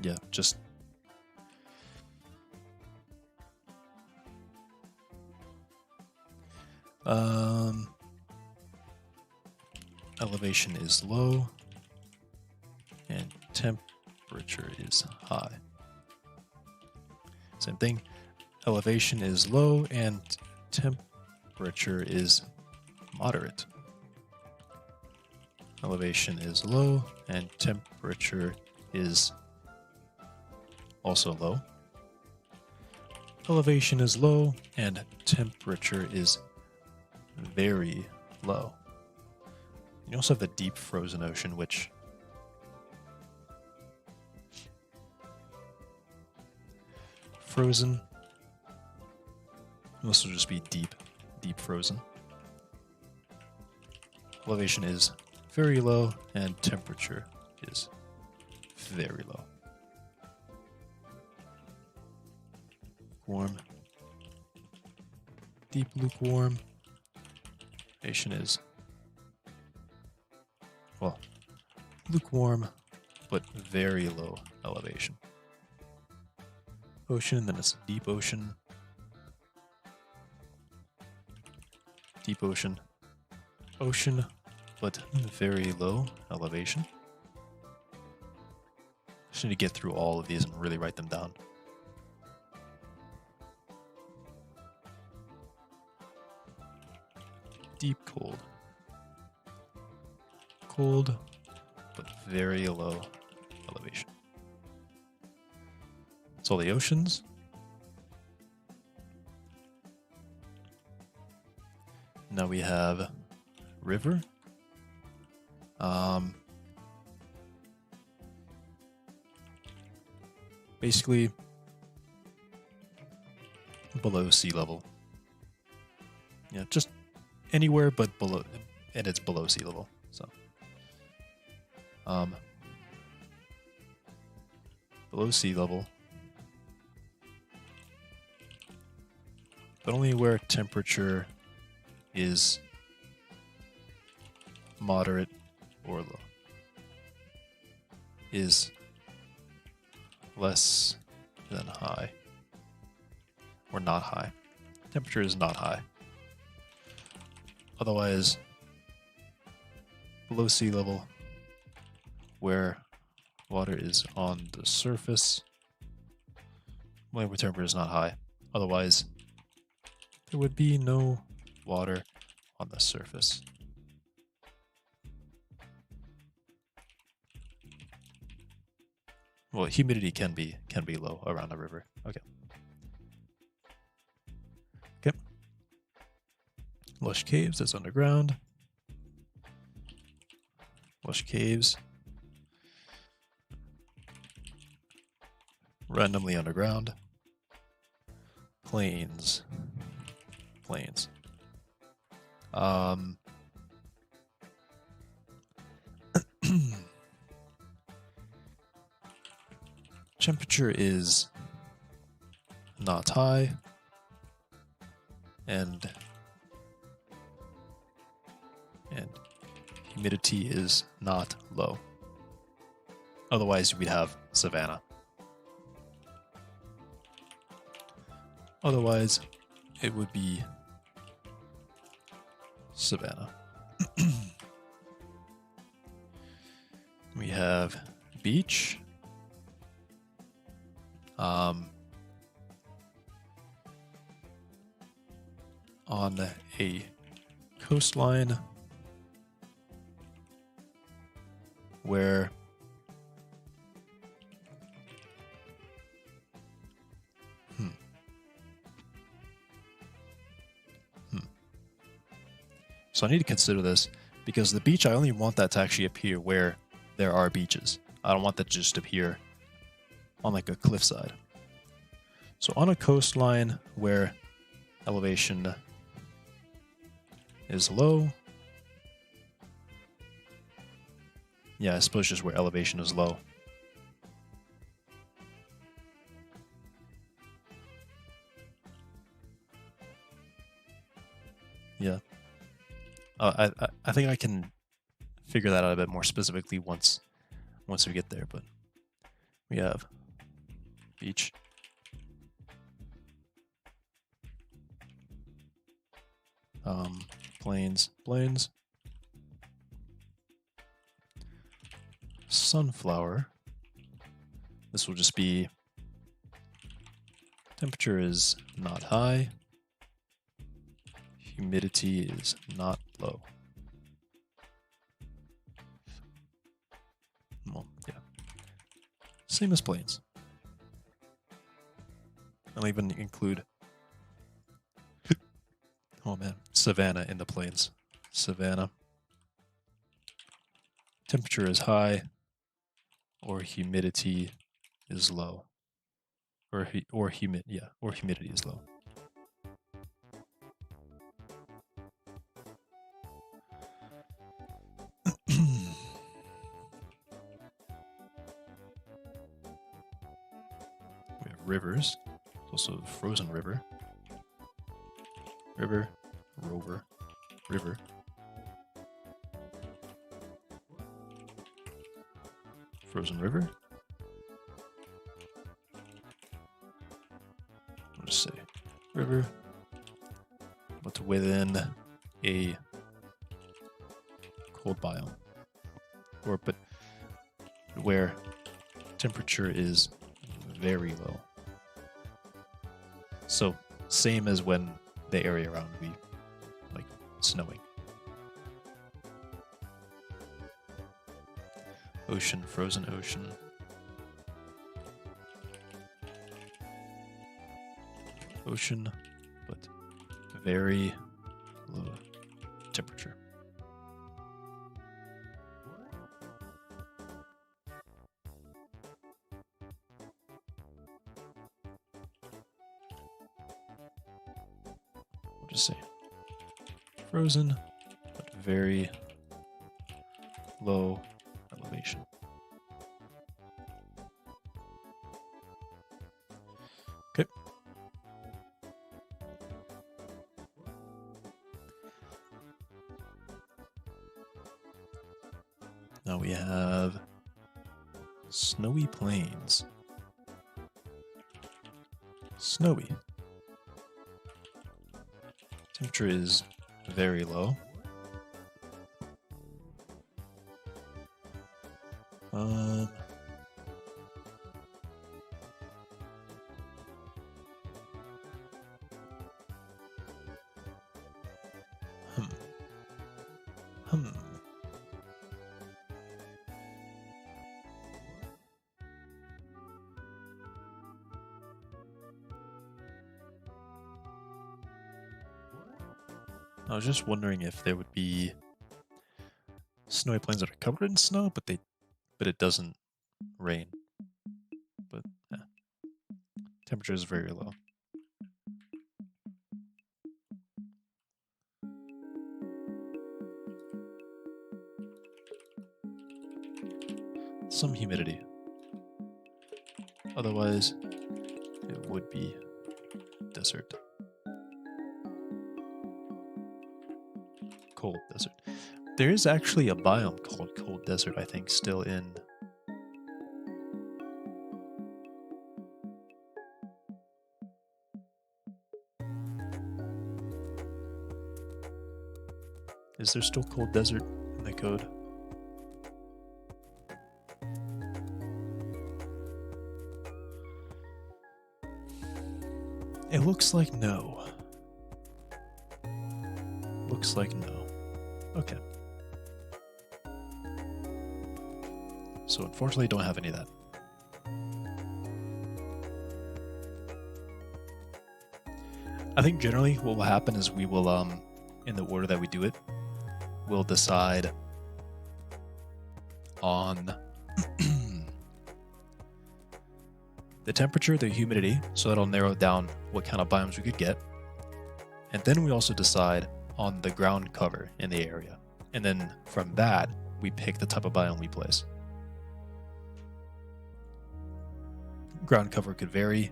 S1: Yeah, just elevation is low and temperature is high. Same thing. Elevation is low and temperature is moderate. Elevation is low and temperature is also low. Elevation is low and temperature is very low. You also have the deep frozen ocean, which frozen. This will just be deep frozen. Elevation is very low and temperature is very low. Warm. Deep lukewarm. Elevation is, well, lukewarm, but very low elevation. Ocean, then it's deep ocean. Deep ocean. Ocean, but very low elevation. Just need to get through all of these and really write them down. Deep cold. Cold, but very low elevation. That's all the oceans. Now we have river. Basically below sea level. Yeah, just anywhere but below, and it's below sea level. So, below sea level, but only where temperature is moderate, or low. Is less than high, or not high. Temperature is not high. Otherwise, below sea level, where water is on the surface, where temperature is not high. Otherwise, there would be no water on the surface. Well, humidity can be low around a river. Okay. Okay. Lush caves, that's underground. Lush caves. Randomly underground. Plains. Plains. Temperature is not high, and humidity is not low. Otherwise, we'd have savanna. Otherwise, it would be savanna. We have beach. On a coastline where So I need to consider this, because the beach, I only want that to actually appear where there are beaches. I don't want that to just appear on like a cliffside. So on a coastline where elevation is low. Yeah, I suppose just where elevation is low. Yeah. I think I can figure that out a bit more specifically once we get there, but we have beach. Plains. Sunflower. This will just be temperature is not high. Humidity is not low. Well, yeah. Same as plains. I'll even include oh man, savanna in the plains. Savanna. Temperature is high, or humidity is low. Or humidity is low. We have rivers. There's also frozen river. River. Frozen river. I'll just say river, but within a cold biome, but where temperature is very low. So same as when the area around would be like snowing. Ocean, frozen ocean. Ocean, but very low temperature. I'll just say frozen, but very low elevation. Okay. Now we have snowy plains. Snowy. Temperature is very low. I was just wondering if there would be snowy plains that are covered in snow, but it doesn't rain. But yeah. Temperature is very low. Some humidity. Otherwise, it would be desert. Cold desert. There is actually a biome called cold desert, I think, still in. Is there still cold desert in the code? It looks like no. Looks like no. Okay. So unfortunately, don't have any of that. I think generally what will happen is we will, in the order that we do it, we'll decide on the temperature, the humidity, so that'll narrow down what kind of biomes we could get. And then we also decide on the ground cover in the area. And then from that, we pick the type of biome we place. Ground cover could vary.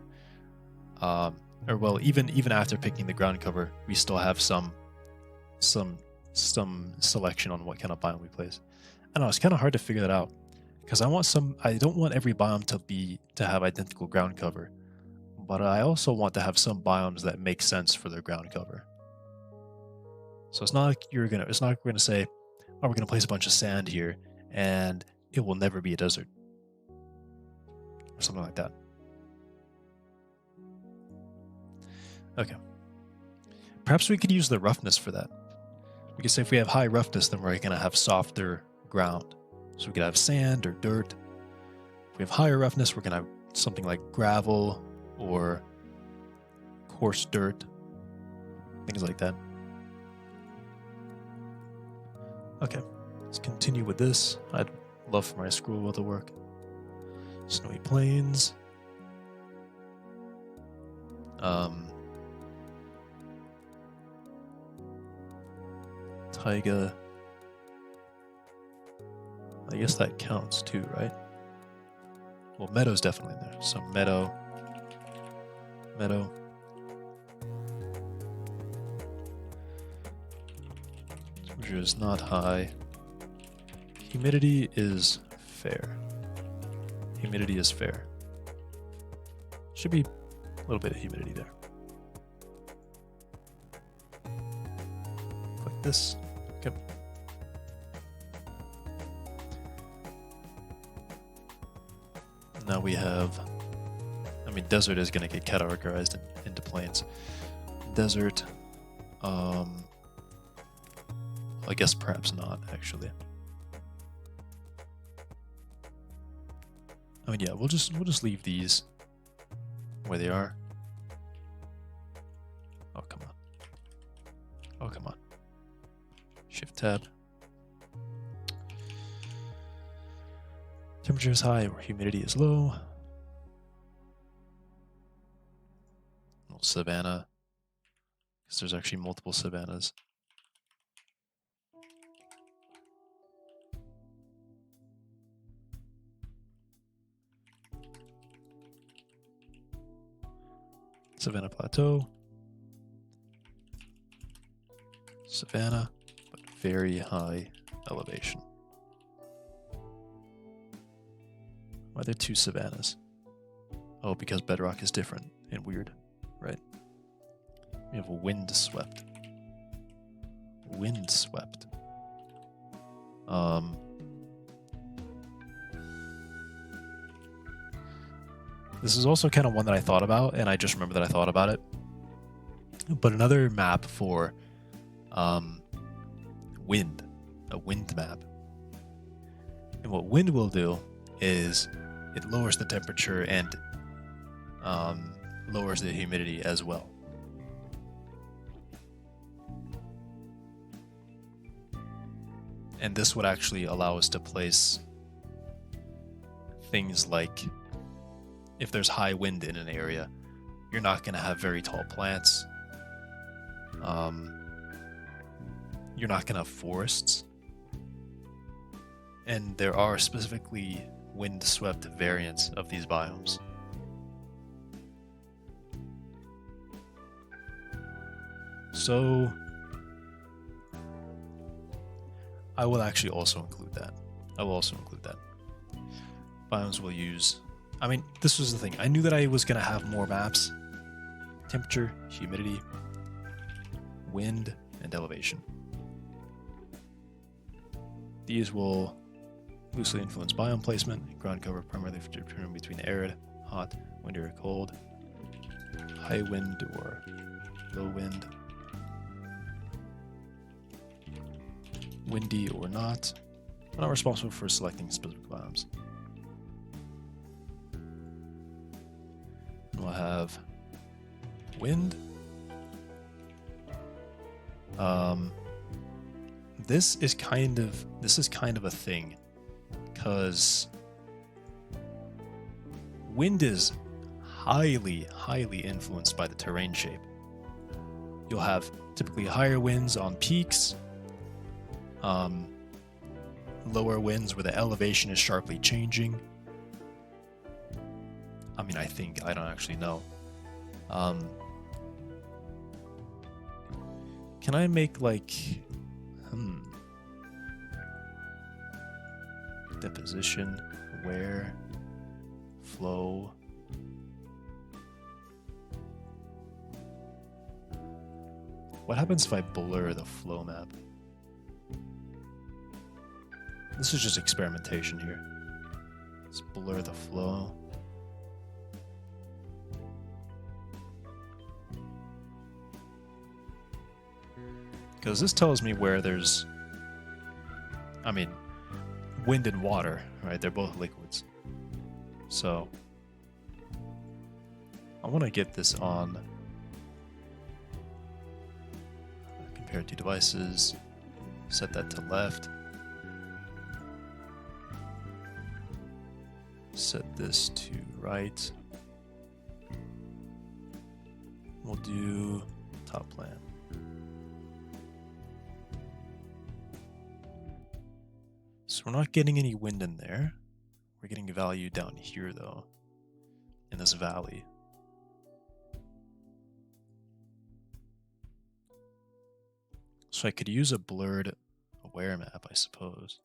S1: Even after picking the ground cover, we still have some selection on what kind of biome we place. I don't know, it's kind of hard to figure that out because I don't want every biome to have identical ground cover, but I also want to have some biomes that make sense for their ground cover. So it's not like we're gonna say, oh, we're gonna place a bunch of sand here and it will never be a desert or something like that. Okay. Perhaps we could use the roughness for that. We could say if we have high roughness, then we're going to have softer ground. So we could have sand or dirt. If we have higher roughness, we're going to have something like gravel or coarse dirt, things like that. Okay, let's continue with this. I'd love for my scroll wheel to work. Snowy plains. Taiga. I guess that counts too, right? Well, meadow's definitely in there. So meadow. Temperature is not high. Humidity is fair. Humidity is fair. Should be a little bit of humidity there. Like this. Okay. Now we have, desert is going to get categorized into plains. Desert, I guess perhaps not, actually. Yeah, we'll just leave these where they are. Oh, come on. Oh, come on. Shift tab. Temperature is high or humidity is low. Little savanna, because there's actually multiple savannas. Savanna plateau. Savanna, but very high elevation. Why are there two savannas? Oh, because bedrock is different and weird, right? We have a windswept. Windswept. This is also kind of one that I thought about, and I just remember that I thought about it. But another map for wind, a wind map. And what wind will do is it lowers the temperature and lowers the humidity as well. And this would actually allow us to place things like, if there's high wind in an area, you're not going to have very tall plants. You're not going to have forests. And there are specifically wind-swept variants of these biomes. So I will actually also include that. Biomes will use... I mean, this was the thing. I knew that I was going to have more maps. Temperature, humidity, wind, and elevation. These will loosely influence biome placement. Ground cover primarily determined between arid, hot, windy, or cold, high wind or low wind, windy or not. I'm not responsible for selecting specific biomes. We'll have wind. This is kind of a thing, because wind is highly influenced by the terrain shape. You'll have typically higher winds on peaks, lower winds where the elevation is sharply changing. I mean, I don't actually know. Can I make like, deposition, wear, flow. What happens if I blur the flow map? This is just experimentation here. Let's blur the flow. Because this tells me where there's, I mean, wind and water, right? They're both liquids. So I want to get this on compare two devices, set that to left, set this to right. We'll do top plan. So we're not getting any wind in there. We're getting a value down here, though, in this valley. So I could use a blurred aware map, I suppose.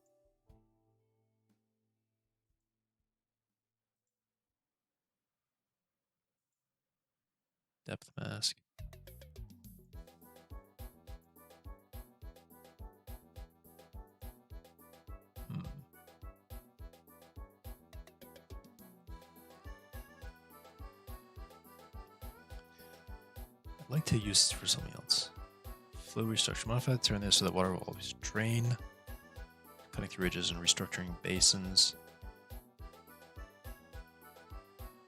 S1: Depth mask. I'd like to use this for something else. Flow restructure modified. Turn this so that water will always drain. Cutting through ridges and restructuring basins. I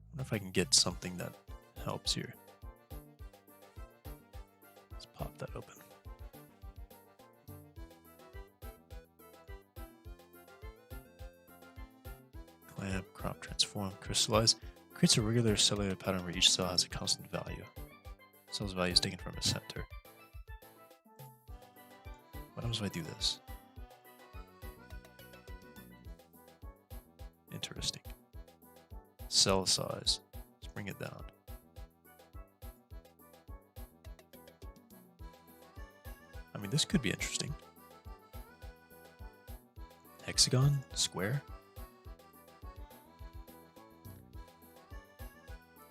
S1: wonder if I can get something that helps here. Let's pop that open. Clamp, crop, transform, crystallize. Creates a regular cellular pattern where each cell has a constant value. Cell's value is taken from a center. What happens if I do this? Interesting. Cell size. Let's bring it down. I mean, this could be interesting. Hexagon? Square?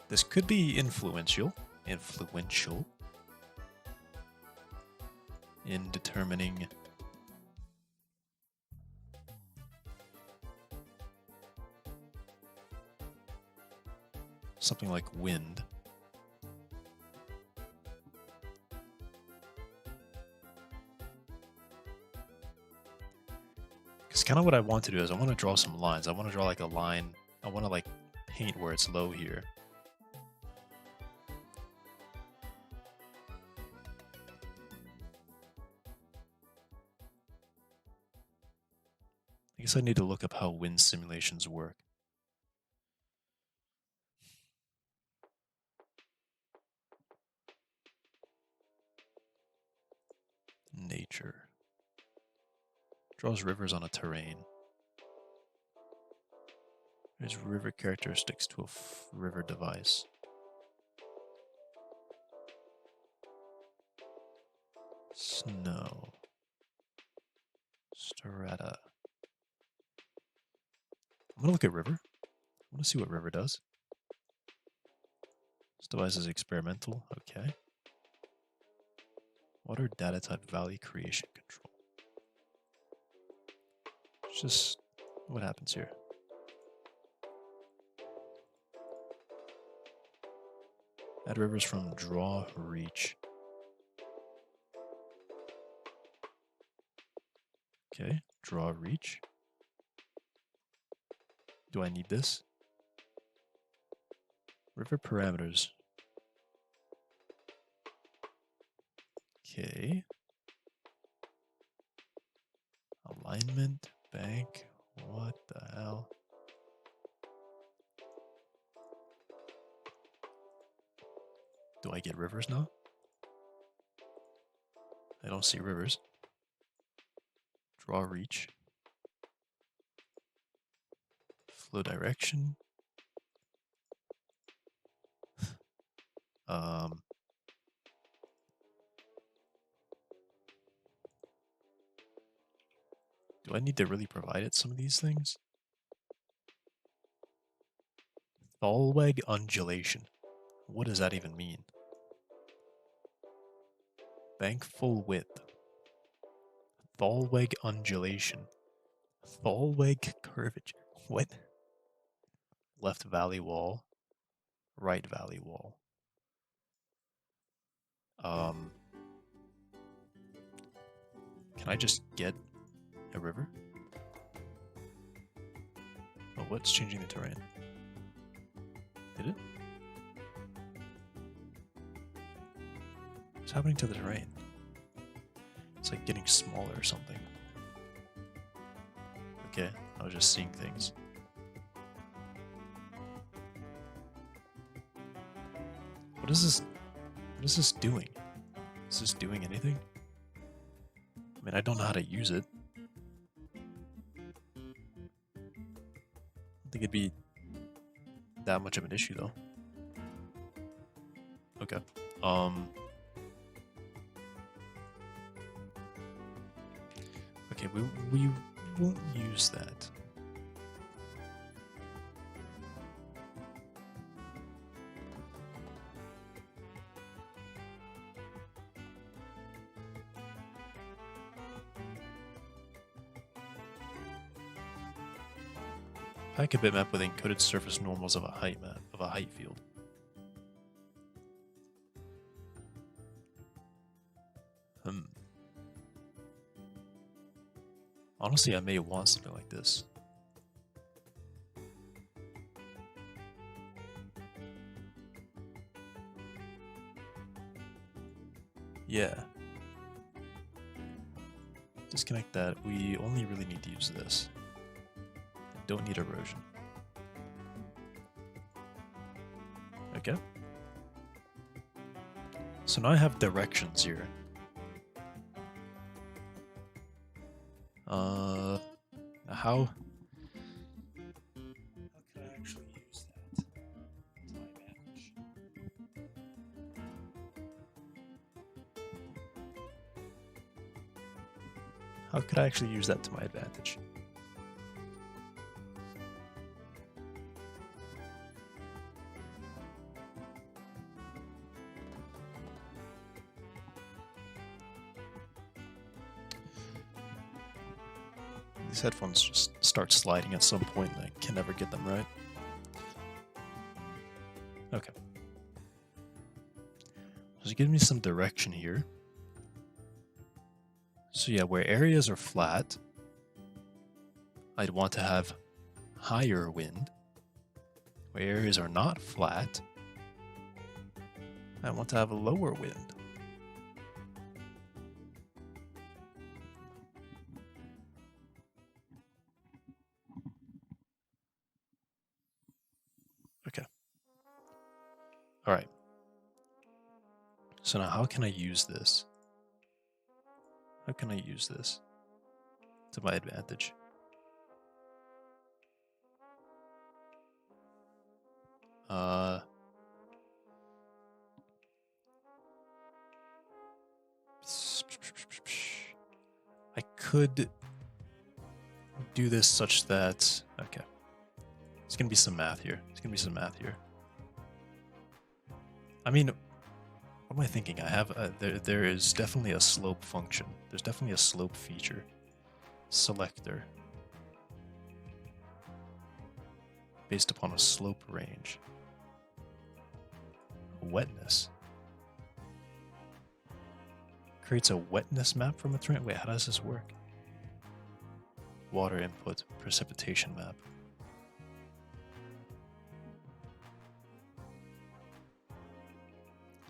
S1: This could be influential. In determining something like wind. Because kind of what I want to do is I want to draw some lines. I want to draw like a line. I want to like paint where it's low here. I guess I need to look up how wind simulations work. Nature. Draws rivers on a terrain. There's river characteristics to a river device. Snow. Strata. I'm gonna look at river. I want to see what river does. This device is experimental. Okay. Water data type valley creation control. It's just what happens here. Add rivers from draw reach. Okay, draw reach. Do I need this? River parameters. Okay. Alignment, bank, what the hell? Do I get rivers now? I don't see rivers. Draw reach. Flow direction. Do I need to really provide it some of these things? Thalweg undulation. What does that even mean? Bank full width. Thalweg undulation. Thalweg curvature. What? Left valley wall. Right valley wall. Can I just get a river? Oh, what's changing the terrain? Did it? What's happening to the terrain? It's like getting smaller or something. Okay, I was just seeing things. What is this? What is this doing? Is this doing anything? I mean, I don't know how to use it. I don't think it'd be that much of an issue, though. Okay. Okay, we won't use that. Pack a bitmap with encoded surface normals of a height map of a height field. Honestly, I may want something like this. Yeah. Disconnect that. We only really need to use this. Don't need erosion. Okay. So now I have directions here. How could I actually use that to my advantage? How could I actually use that to my advantage? These headphones just start sliding at some point and I can never get them right. Okay. Just give me some direction here. So yeah, where areas are flat, I'd want to have higher wind. Where areas are not flat, I want to have a lower wind. Okay. All right. So now how can I use this? How can I use this to my advantage? I could do this such that, okay, it's going to be some math here. I mean, what am I thinking? I have, there is definitely a slope function. There's definitely a slope feature. Selector. Based upon a slope range. Wetness. Creates a wetness map from a terrain. Wait, how does this work? Water input, precipitation map.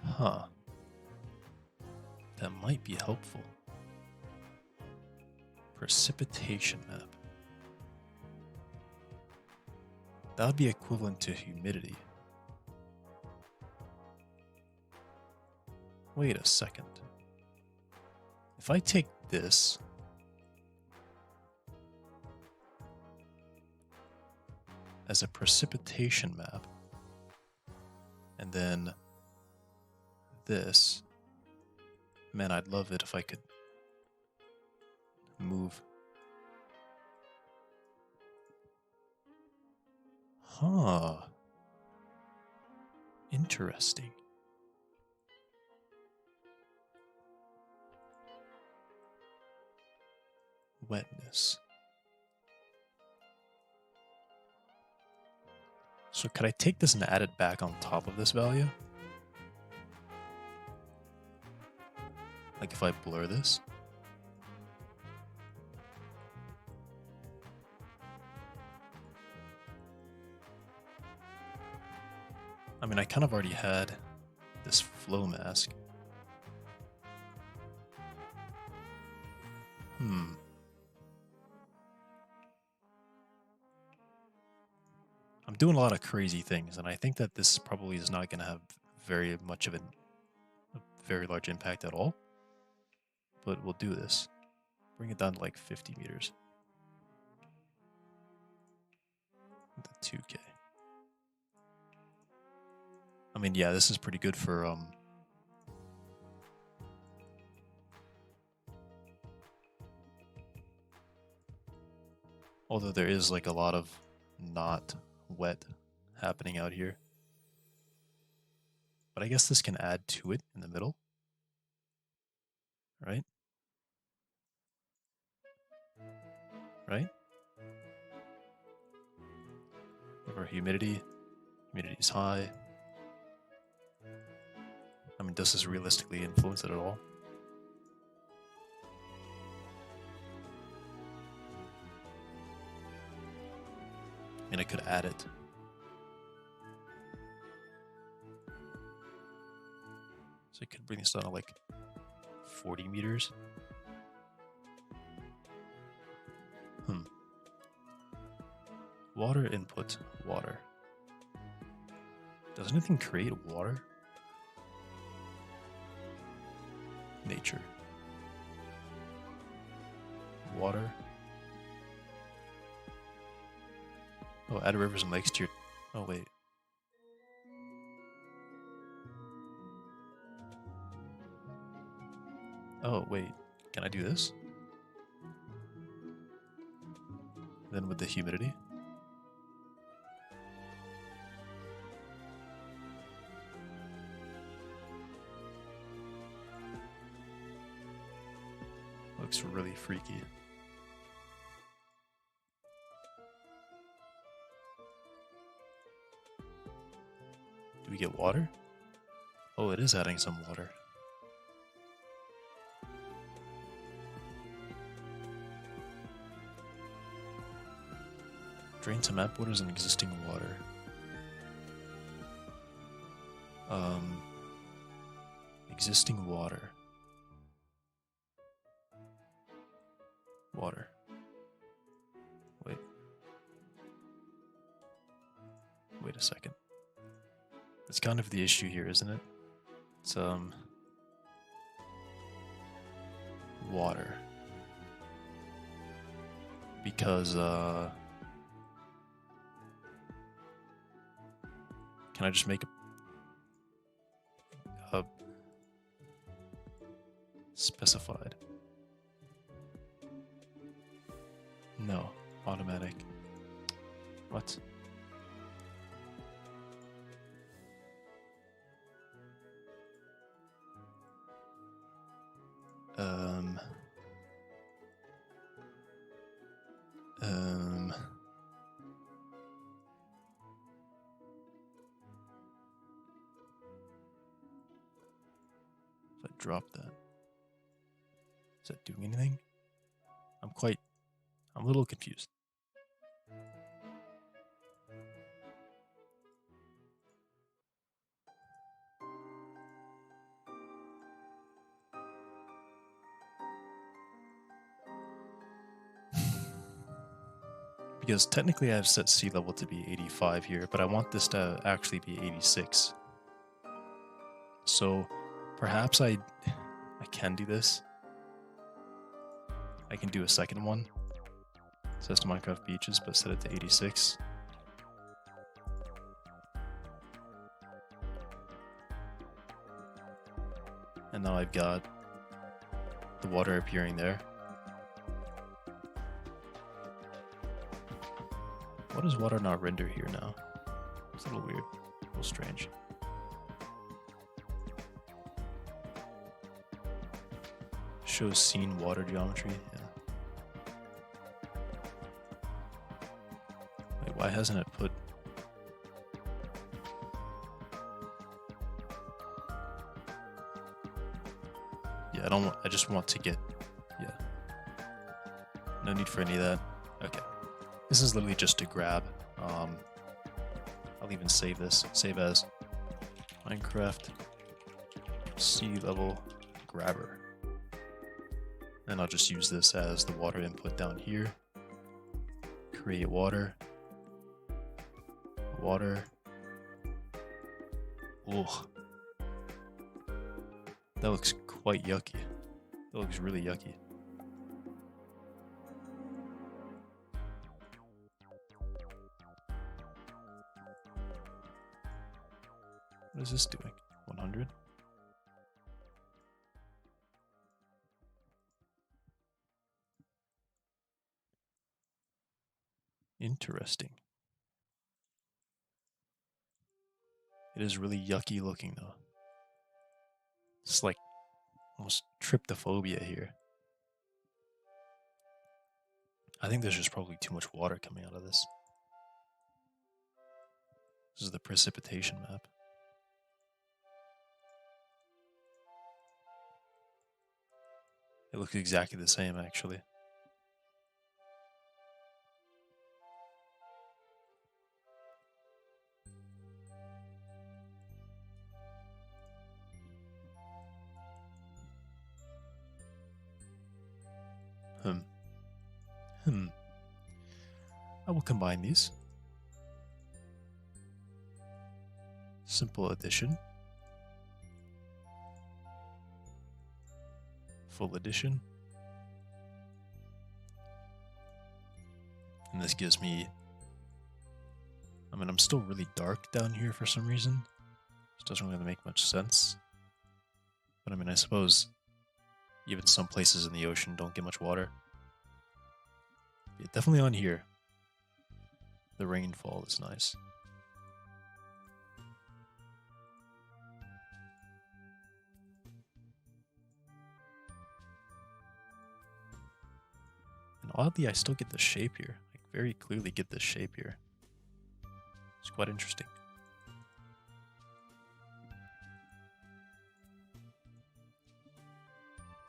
S1: Huh. That might be helpful. Precipitation map. That would be equivalent to humidity. Wait a second. If I take this as a precipitation map, and then this, man, I'd love it if I could move. Huh. Interesting. Wetness. So could I take this and add it back on top of this value? Like if I blur this? I mean, I kind of already had this flow mask. I'm doing a lot of crazy things, and I think that this probably is not going to have very much of a very large impact at all. But we'll do this. Bring it down to like 50 meters. The 2K. I mean, yeah, this is pretty good for although there is like a lot of not wet happening out here. But I guess this can add to it in the middle. Right? Right? We have our humidity. Humidity is high. I mean, does this realistically influence it at all? I mean, I could add it. So I could bring this down to like 40 meters. Water input, water. Does anything create water? Nature. Water. Oh, add rivers and lakes to your... Oh, wait. Oh, wait. Can I do this? Then with the humidity? Looks really freaky. we get water? Oh, it is adding some water. Drain to map waters and existing water. Existing water. Water. Wait. Wait a second. That's kind of the issue here, isn't it? It's, water. Because, can I just make a specified? No, automatic. What? If I drop that, is that doing anything? I'm a little confused. Because technically I've set sea level to be 85 here, but I want this to actually be 86. So perhaps I can do this. I can do a second one. It says to Minecraft beaches, but set it to 86. And now I've got the water appearing there. Why does water not render here now? It's a little weird, a little strange. Shows scene water geometry, yeah. Wait, why hasn't it put... Yeah, I just want to get, yeah. No need for any of that. Okay. This is literally just a grab. I'll even save this. Save as Minecraft sea level grabber. And I'll just use this as the water input down here. Create water. Water. Ugh. That looks quite yucky. That looks really yucky. What is this doing? 100? Interesting. It is really yucky looking though. It's like almost tryptophobia here. I think there's just probably too much water coming out of this. This is the precipitation map. It looks exactly the same actually. I will combine these. Simple addition. Full addition. And this gives me... I mean, I'm still really dark down here for some reason. This doesn't really make much sense. But I mean, I suppose even some places in the ocean don't get much water. Yeah, definitely on here. The rainfall is nice. And oddly, I still get the shape here. I very clearly get the shape here. It's quite interesting.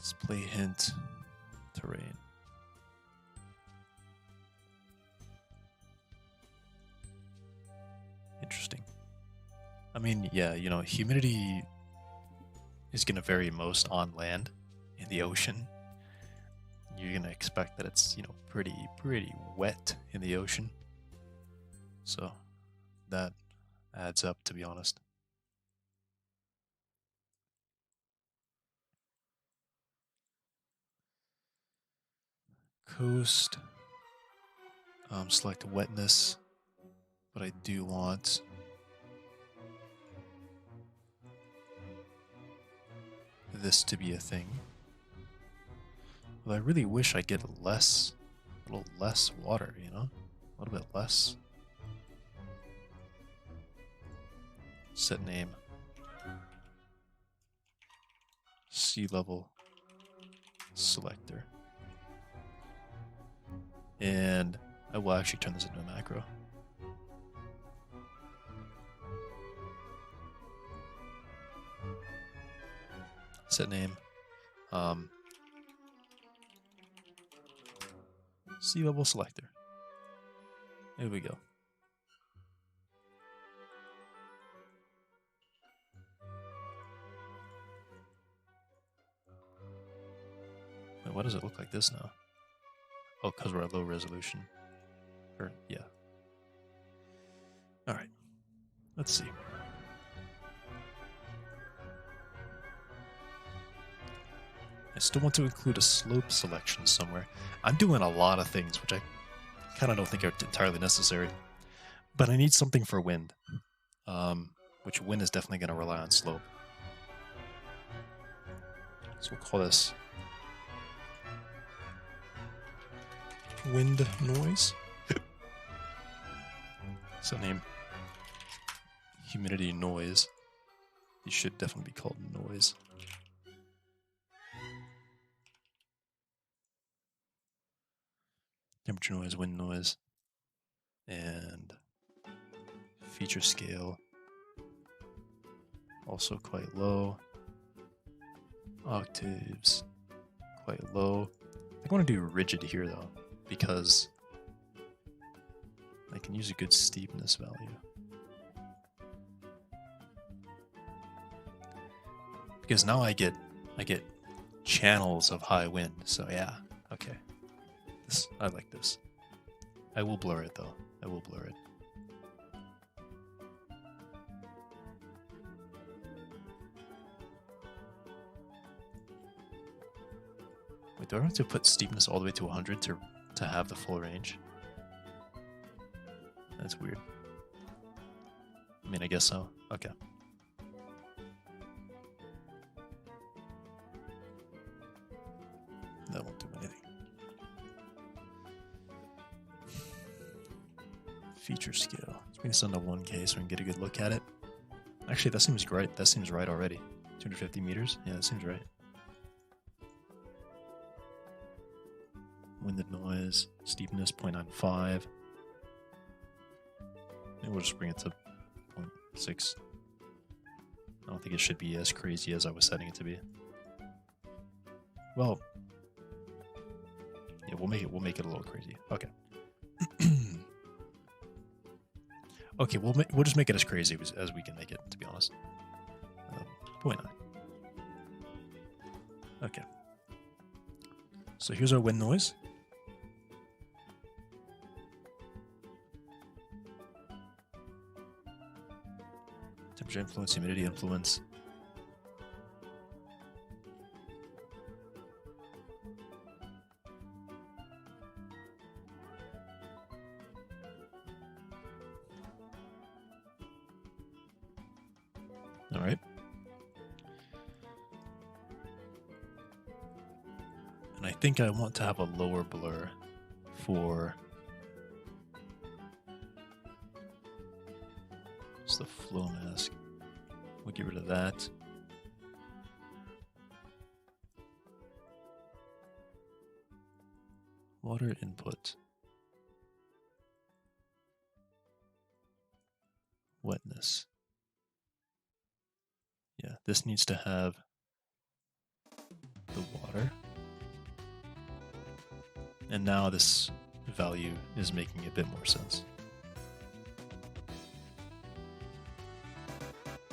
S1: Display hint, terrain. Interesting. I mean, yeah, you know, humidity is going to vary most on land. In the ocean, you're going to expect that it's, you know, pretty wet in the ocean. So that adds up, to be honest. Coast. Select wetness, but I do want this to be a thing. But I really wish I get a little less water, you know? A little bit less. Set name. Sea level selector. And I will actually turn this into a macro. Set name. Sea level selector. There we go. Wait, why does it look like this now? Oh, because we're at low resolution. Or, yeah. Alright. Let's see. I still want to include a slope selection somewhere. I'm doing a lot of things, which I kind of don't think are entirely necessary. But I need something for wind. Which wind is definitely going to rely on slope. So we'll call this wind noise. So name humidity noise. These should definitely be called noise. Temperature noise, wind noise, and feature scale. Also quite low. Octaves, quite low. I want to do rigid here though, because I can use a good steepness value. Because now I get channels of high wind. So yeah, okay. I like this. I will blur it though. I will blur it. Wait, do I have to put steepness all the way to 100 to have the full range? That's weird. I mean, I guess so. Okay. That won't do anything. Feature scale. Let's bring this down to 1K so we can get a good look at it. Actually, that seems great. That seems right already. 250 meters? Yeah, that seems right. Winded noise, steepness 0.95. Maybe we'll just bring it to 0.6. I don't think it should be as crazy as I was setting it to be. Well, yeah, we'll make it a little crazy. Okay. Okay, we'll just make it as crazy as we can make it, to be honest. 0.9. Okay. So here's our wind noise. Temperature influence, humidity influence. All right. And I think I want to have a lower blur for just the flow mask. We'll get rid of that. Water input. Wetness. Yeah, this needs to have the water. water. And now this value is making a bit more sense.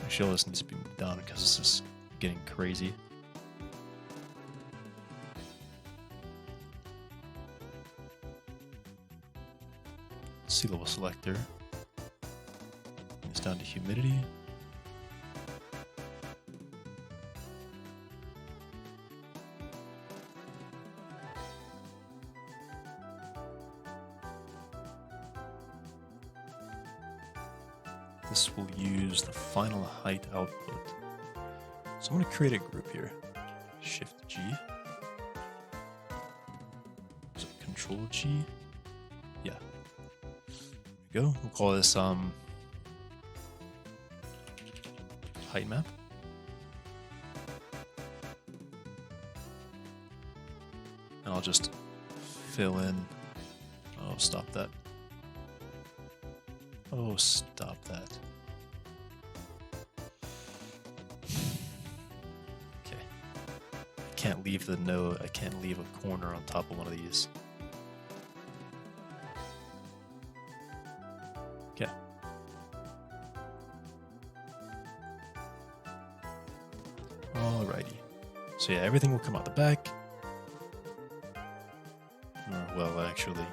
S1: Actually, all this needs to be moved down because this is getting crazy. Sea level selector. Bring this down to humidity. This will use the final height output. So I'm going to create a group here. Shift G. So Control G. Yeah. There we go. We'll call this height map. And I'll just fill in. Oh, stop that. Oh, stop that. Okay. I can't leave the node. I can't leave a corner on top of one of these. Okay. Alrighty. So yeah, everything will come out the back. Or, well, actually.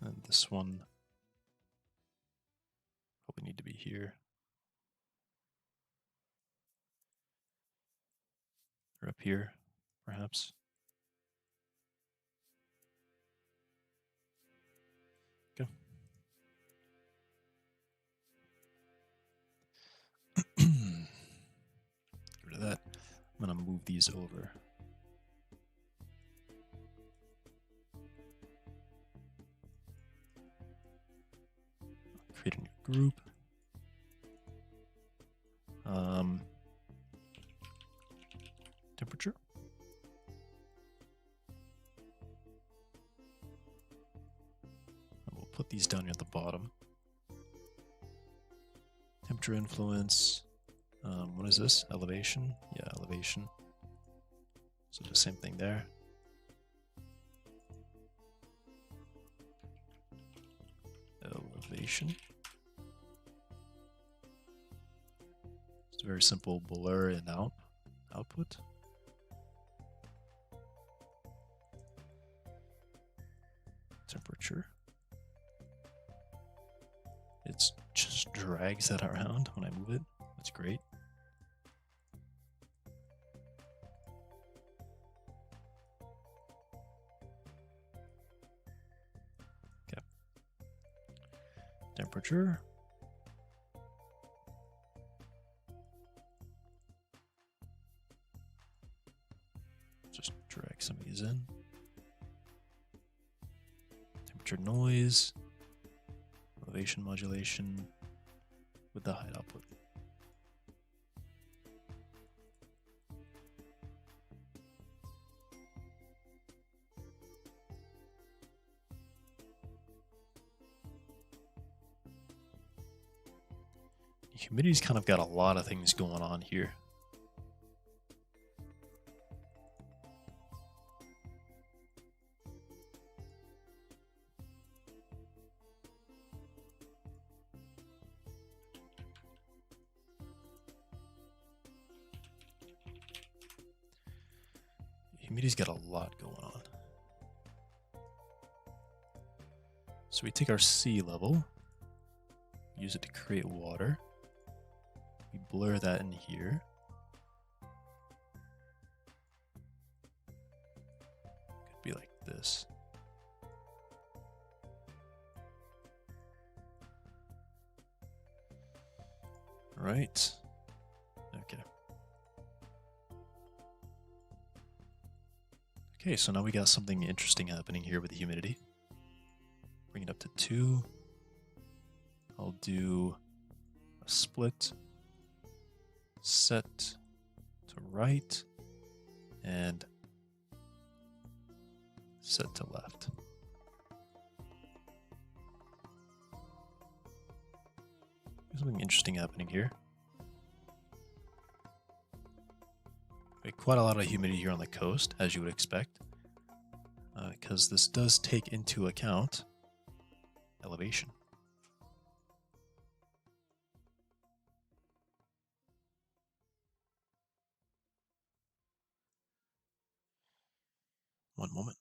S1: And this one probably need to be here. Or up here, perhaps. Okay. Get rid of that. I'm going to move these over. Create a new group. Temperature. And we'll put these down here at the bottom. Temperature influence. What is this? Elevation? Yeah, elevation. So the same thing there. Elevation. It's a very simple blur and output. Temperature. It just drags that around when I move it. That's great. Okay. Temperature. Just drag some of these in. Temperature noise. Elevation modulation with the height output. Humidity's kind of got a lot of things going on here. Humidity's got a lot going on. So we take our sea level, use it to create water. We blur that in here. Could be like this. Right. Okay. Okay, so now we got something interesting happening here with the humidity. Bring it up to 2. I'll do a split, set to right, and set to left. There's something interesting happening here. Quite a lot of humidity here on the coast, as you would expect, because this does take into account elevation. One moment.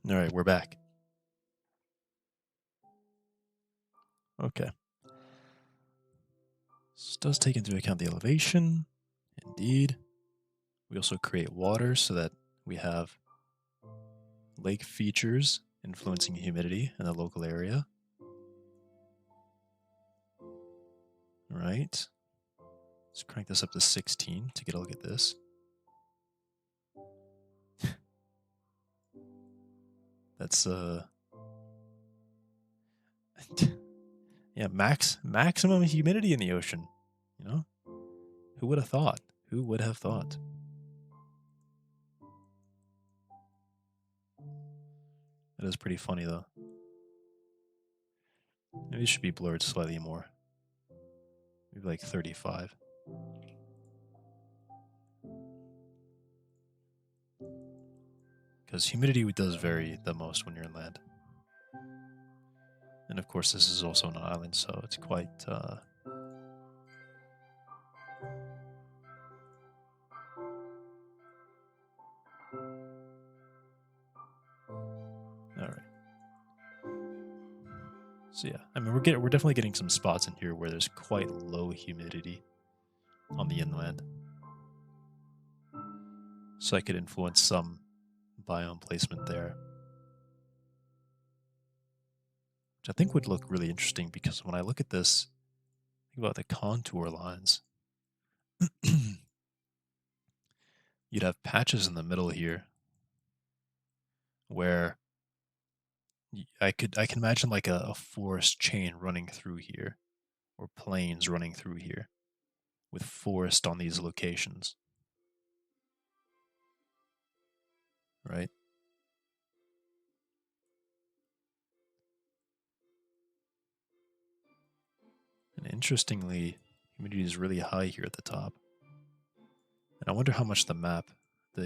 S1: All right, we're back. Okay. This does take into account the elevation. Indeed. We also create water so that we have lake features influencing humidity in the local area. All right. Let's crank this up to 16 to get a look at this. That's yeah, maximum humidity in the ocean. You know? Who would have thought? Who would have thought? That is pretty funny though. Maybe it should be blurred slightly more. Maybe like 35. Because humidity does vary the most when you're inland. And of course, this is also an island, so it's quite... Alright. So yeah, I mean, we're definitely getting some spots in here where there's quite low humidity on the inland. So I could influence some biome placement there. Which I think would look really interesting because when I look at this, think about the contour lines. You'd have patches in the middle here where I can imagine like a forest chain running through here or plains running through here with forest on these locations. Right? And interestingly, humidity is really high here at the top. And I wonder how much the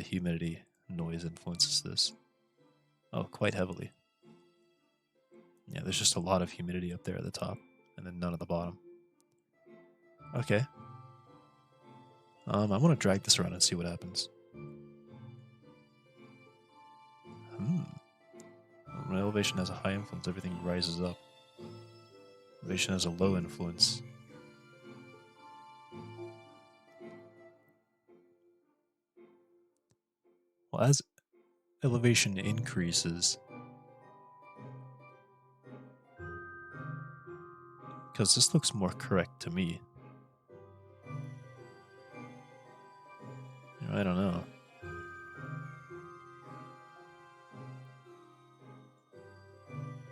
S1: humidity noise influences this. Oh, quite heavily. Yeah, there's just a lot of humidity up there at the top, and then none at the bottom. Okay. I want to drag this around and see what happens. When elevation has a high influence, everything rises up. Elevation has a low influence. Well, as elevation increases, because this looks more correct to me. I don't know.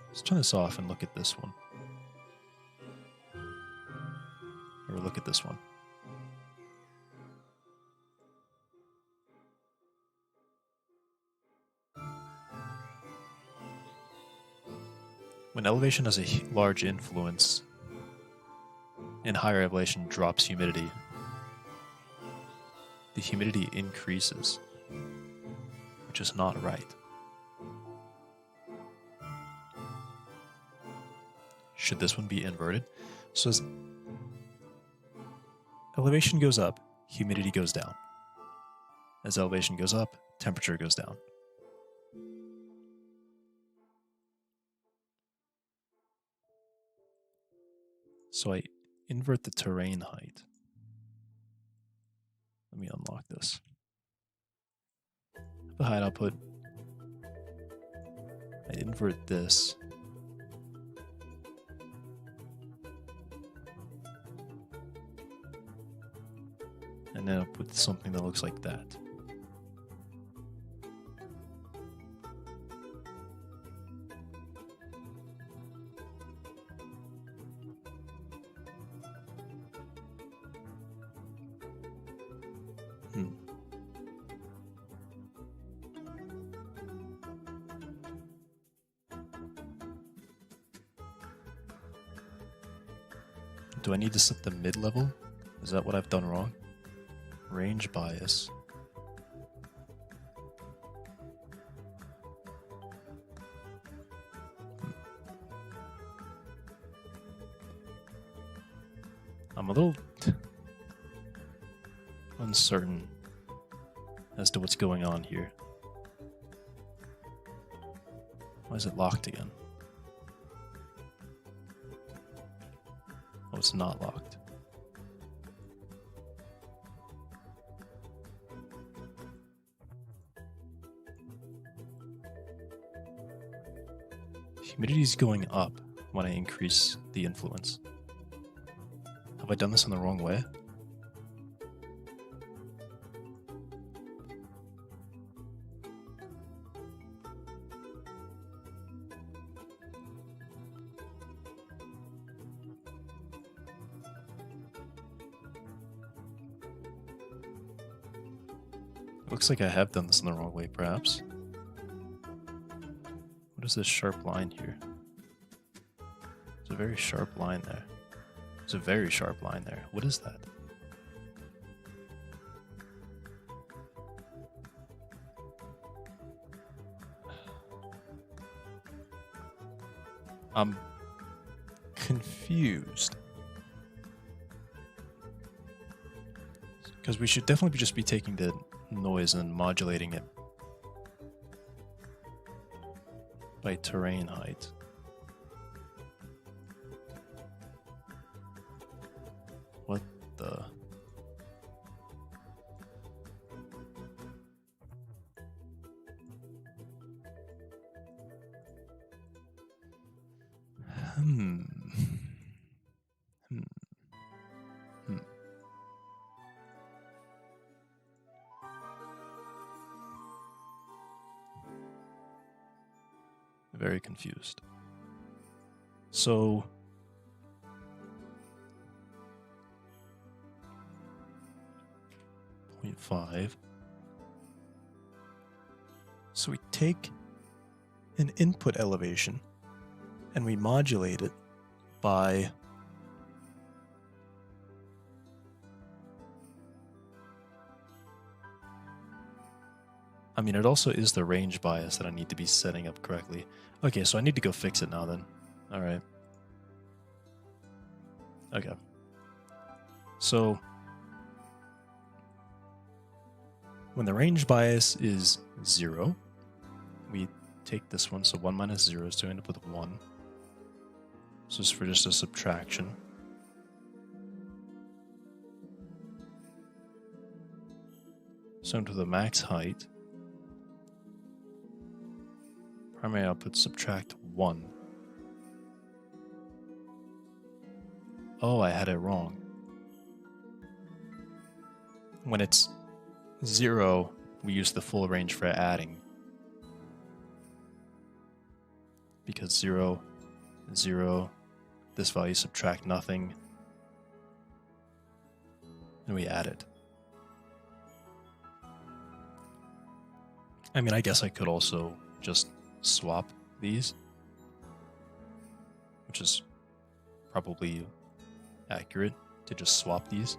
S1: Let's turn this off and look at this one. Or look at this one. When elevation has a large influence, and higher elevation drops humidity, the humidity increases, which is not right. Should this one be inverted? So as elevation goes up, humidity goes down. As elevation goes up, temperature goes down. So I invert the terrain height. Let me unlock this. The height output. I invert this. And then I'll put something that looks like that. Do I need to set the mid-level? Is that what I've done wrong? Range bias. I'm a little uncertain as to what's going on here. Why is it locked again? Oh, it's not locked. Humidity is going up when I increase the influence. Have I done this in the wrong way? Looks like I have done this in the wrong way, perhaps. What is this sharp line here? There's a very sharp line there. There's a very sharp line there. What is that? I'm confused. Because we should definitely just be taking the noise and modulating it by terrain height. What the? Very confused. So .5. So we take an input elevation and we modulate it by I mean, it also is the range bias that I need to be setting up correctly. Okay, so I need to go fix it now then. All right. Okay. So when the range bias is 0, we take this one. So 1 minus 0 is to end up with 1. So it's for just a subtraction. So into the max height, primary output subtract 1. Oh, I had it wrong. When it's 0, we use the full range for adding. Because 0, 0, this value subtract nothing, and we add it. I mean, I guess I could also just swap these, which is probably accurate to just swap these.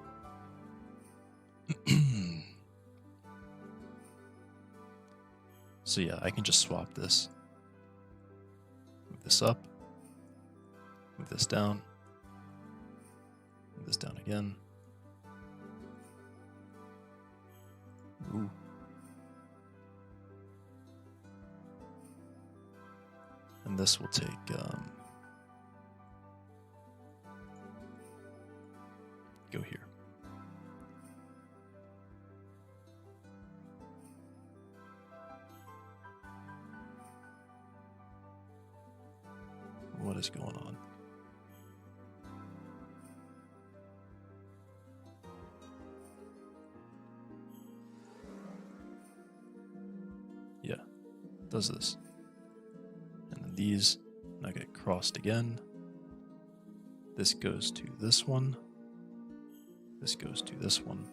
S1: So yeah, I can just swap this. Move this up. Move this down. Move this down again. Ooh. And this will take go here. What is going on? Yeah, does this. And then these now get crossed again. This goes to this one. This goes to this one.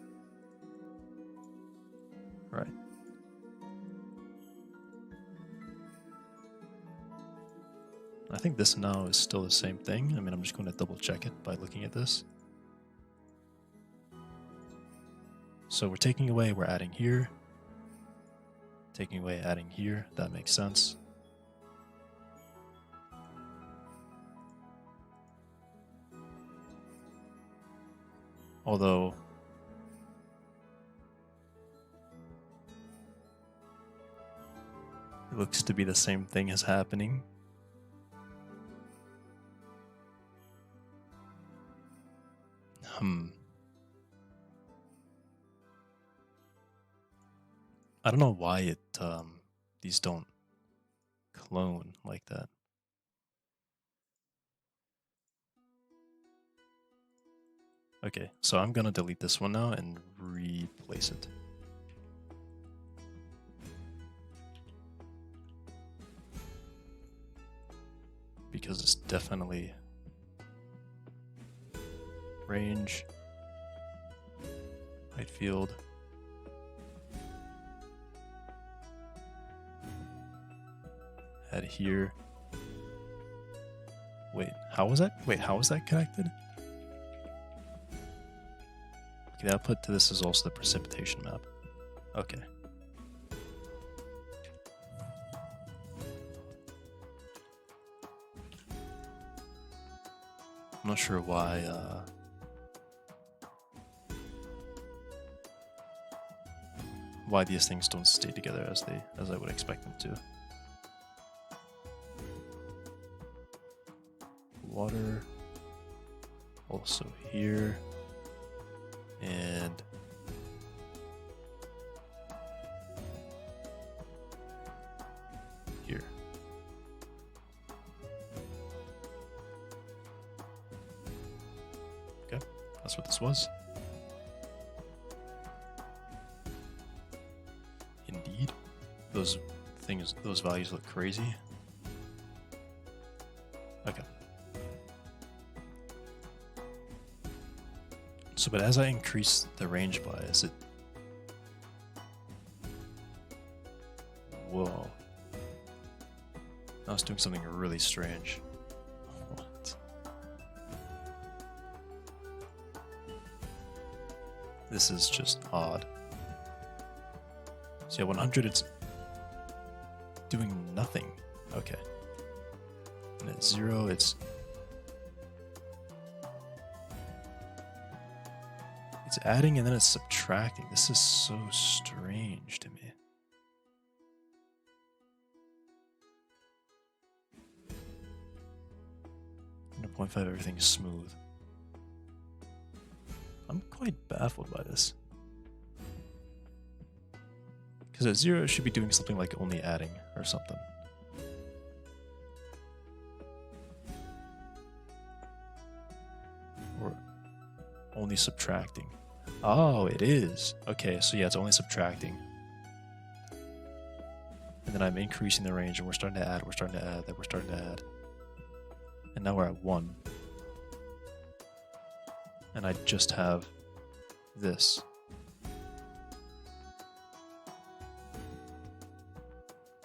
S1: Right. I think this now is still the same thing. I mean, I'm just going to double check it by looking at this. So we're taking away, we're adding here. Taking away, adding here. That makes sense. Although it looks to be the same thing as happening. I don't know why it these don't clone like that. Okay, so I'm gonna delete this one now and replace it. Because it's definitely range, height field. Add here. Wait, how was that? Wait, how was that connected? Okay, the output to this is also the precipitation map. Okay. I'm not sure why these things don't stay together as I would expect them to. Water also here and here. Okay, that's what this was. Indeed, those values look crazy. Okay. So, but as I increase the range by, is it... Whoa. Now it's doing something really strange. What? This is just odd. So yeah, 100 it's doing nothing. Okay. And at 0 it's adding and then it's subtracting. This is so strange to me. 0.5, everything's smooth. I'm quite baffled by this. Because at 0 it should be doing something like only adding or something. Or only subtracting. Oh, it is. Okay, so yeah, it's only subtracting. And then I'm increasing the range and we're starting to add, we're starting to add, then we're starting to add. And now we're at 1. And I just have this.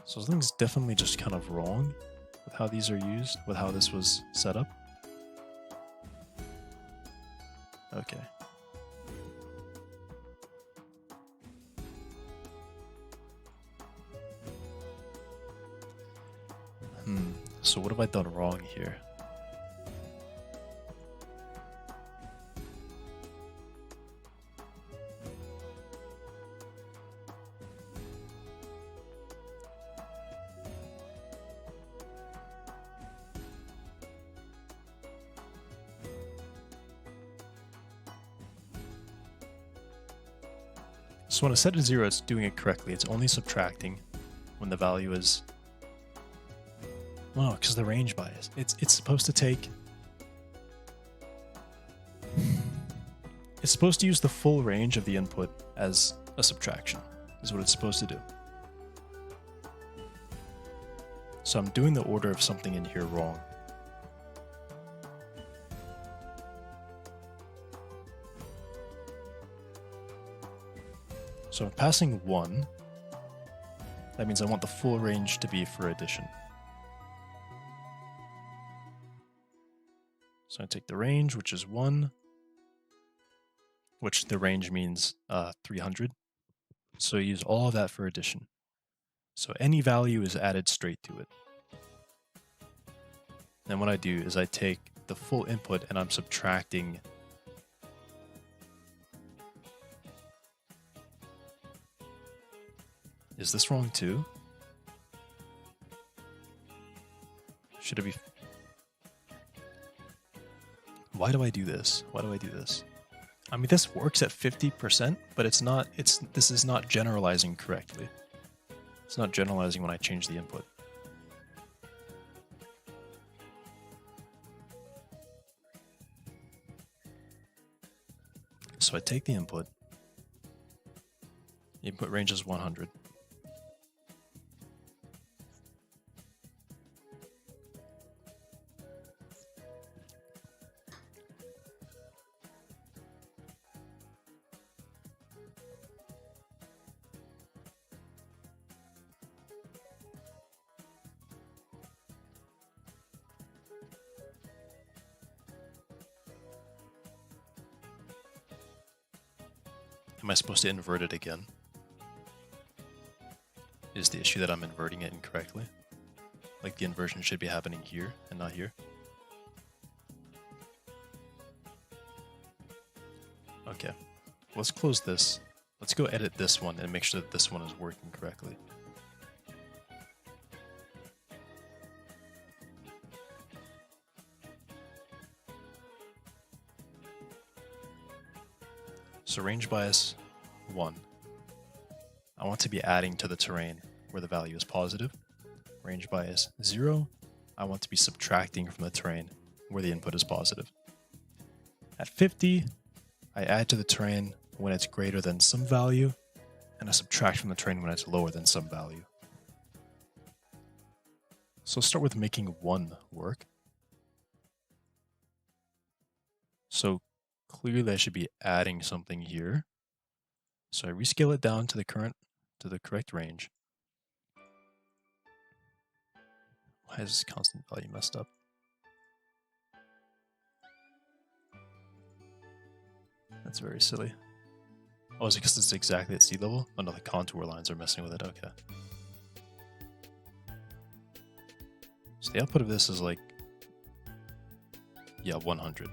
S1: So something's definitely just kind of wrong with how these are used, with how this was set up. Okay. So what have I done wrong here? So when I set it to 0, it's doing it correctly. It's only subtracting when the value is... Well, no, because the range bias. It's supposed to take... It's supposed to use the full range of the input as a subtraction, is what it's supposed to do. So I'm doing the order of something in here wrong. So I'm passing 1. That means I want the full range to be for addition. So I take the range, which is 1, which the range means 300. So I use all of that for addition. So any value is added straight to it. Then what I do is I take the full input and I'm subtracting Is this wrong too? Should it be... Why do I do this? Why do I do this? I mean, this works at 50%, but this is not generalizing correctly. It's not generalizing when I change the input. So I take the input. The input range is 100. Am I supposed to invert it again? Is the issue that I'm inverting it incorrectly? Like the inversion should be happening here and not here? Okay, let's close this. Let's go edit this one and make sure that this one is working correctly. So range bias 1. I want to be adding to the terrain where the value is positive. Range bias 0. I want to be subtracting from the terrain where the input is positive. At 50, I add to the terrain when it's greater than some value, and I subtract from the terrain when it's lower than some value. So let's start with making 1 work. So clearly I should be adding something here. So I rescale it down to the correct range. Why is this constant value messed up? That's very silly. Oh, is it because it's exactly at sea level? Oh no, the contour lines are messing with it, okay. So the output of this is like, yeah, 100.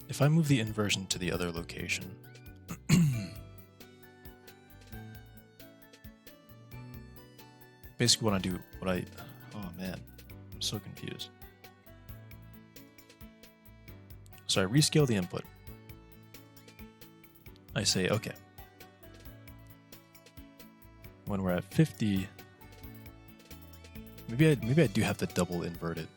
S1: If I move the inversion to the other location, basically oh man, I'm so confused. So I rescale the input. I say, okay, when we're at 50, maybe I do have to double invert it.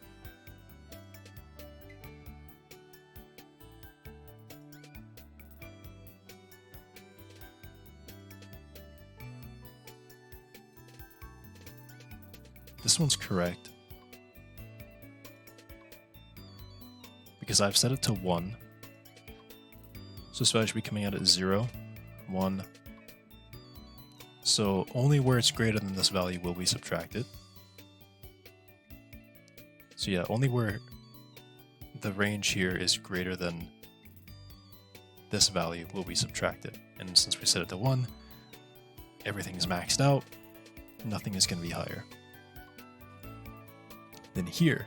S1: This one's correct because I've set it to 1. So this value should be coming out at 0, 1. So only where it's greater than this value will we subtract it. So yeah, only where the range here is greater than this value will we subtract it. And since we set it to 1, everything is maxed out, nothing is going to be higher. Then here,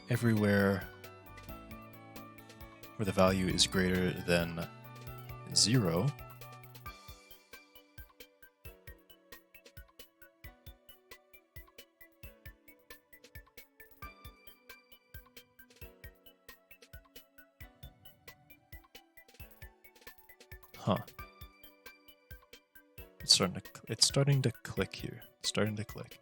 S1: everywhere where the value is greater than 0, Huh. It's starting to click here. It's starting to click.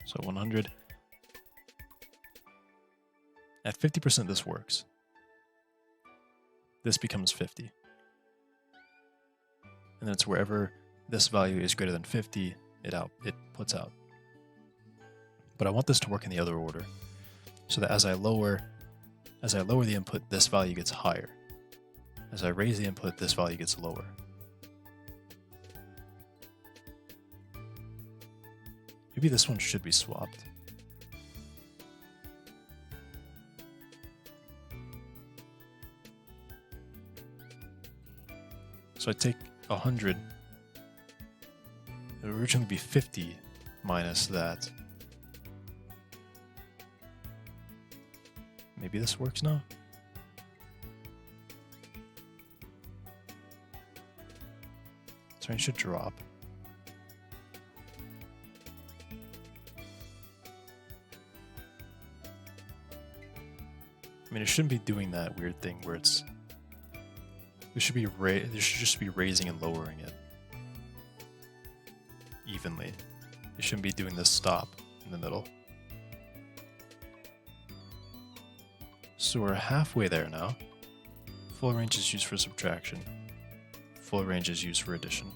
S1: So 100. At 50% this works. This becomes 50. And then it's wherever this value is greater than 50, it puts out. But I want this to work in the other order, so that as I lower the input, this value gets higher. As I raise the input, this value gets lower. Maybe this one should be swapped. So I take 100. It would originally be 50 minus that. Maybe this works now? So it should drop. I mean, it shouldn't be doing that weird thing where it's... This should just be raising and lowering it evenly. It shouldn't be doing this stop in the middle. So we're halfway there now. Full range is used for subtraction. Full range is used for addition.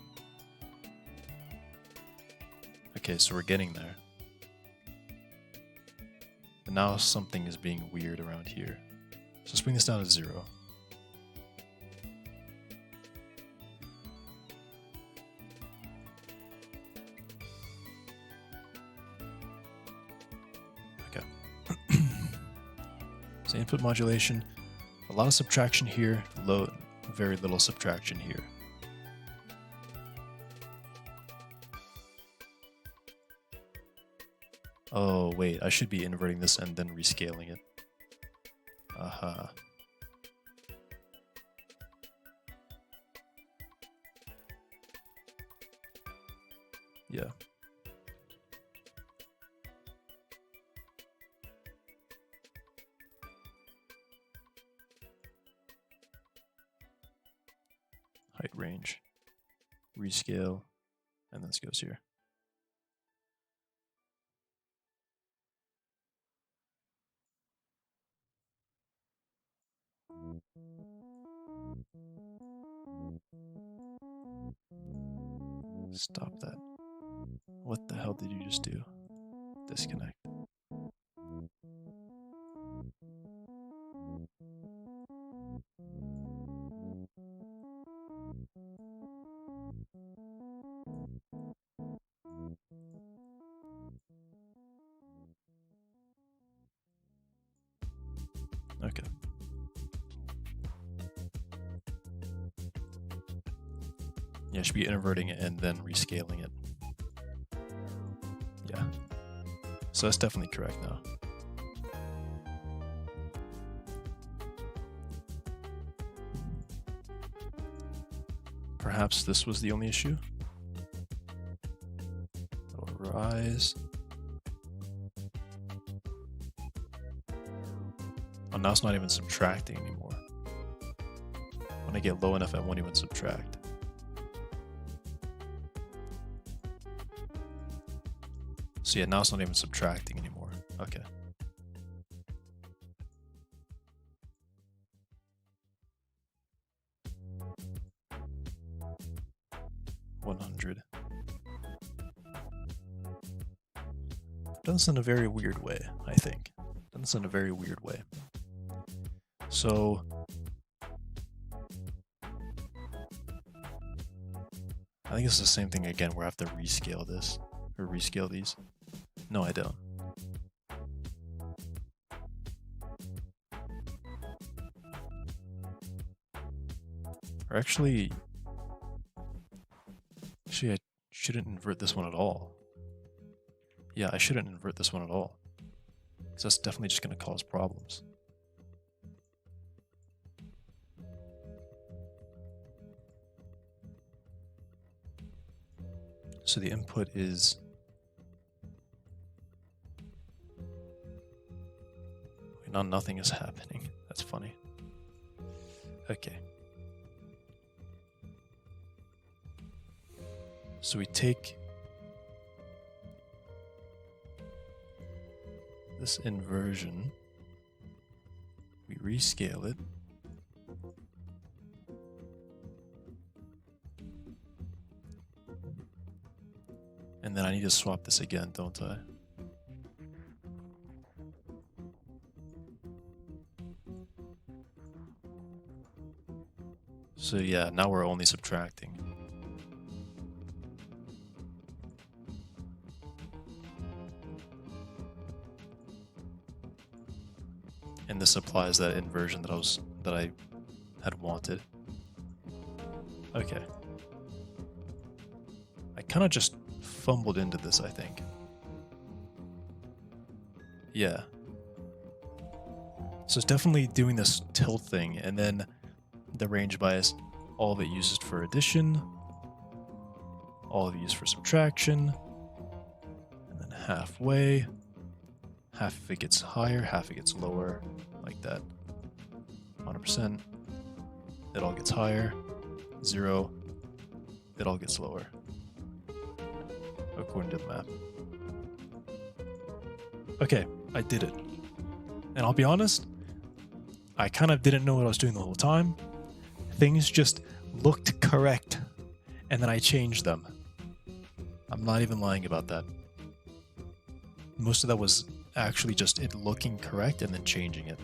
S1: Okay, so we're getting there. But now something is being weird around here. So let's bring this down to 0. So input modulation, a lot of subtraction here, very little subtraction here. Oh wait, I should be inverting this and then rescaling it. Aha. Yeah. Height range, rescale, and this goes here. Stop that. What the hell did you just do? Disconnect. Okay. Yeah, I should be inverting it and then rescaling it. Yeah. So that's definitely correct now. Perhaps this was the only issue. It'll rise. Oh, now it's not even subtracting anymore. When I get low enough, I won't even subtract. So yeah, now it's not even subtracting anymore. Okay. Done this in a very weird way, I think. Done this in a very weird way. So I think it's the same thing again where I have to rescale this or rescale these. No, I don't. Or actually, I shouldn't invert this one at all. Yeah, I shouldn't invert this one at all. Because that's definitely just going to cause problems. So the input is now nothing is happening. That's funny. Okay. So we take this inversion, we rescale it, and then I need to swap this again, don't I? So yeah, now we're only subtracting. And this applies that inversion that I had wanted. Okay. I kind of just fumbled into this, I think. Yeah. So it's definitely doing this tilt thing, and then the range bias, all of it uses for addition, all of it used for subtraction, and then halfway, half of it gets higher, half it gets lower, like that. 100%, it all gets higher. 0, it all gets lower, according to the map. Okay, I did it. And I'll be honest, I kind of didn't know what I was doing the whole time. Things just looked correct, and then I changed them. I'm not even lying about that. Most of that was actually just it looking correct and then changing it.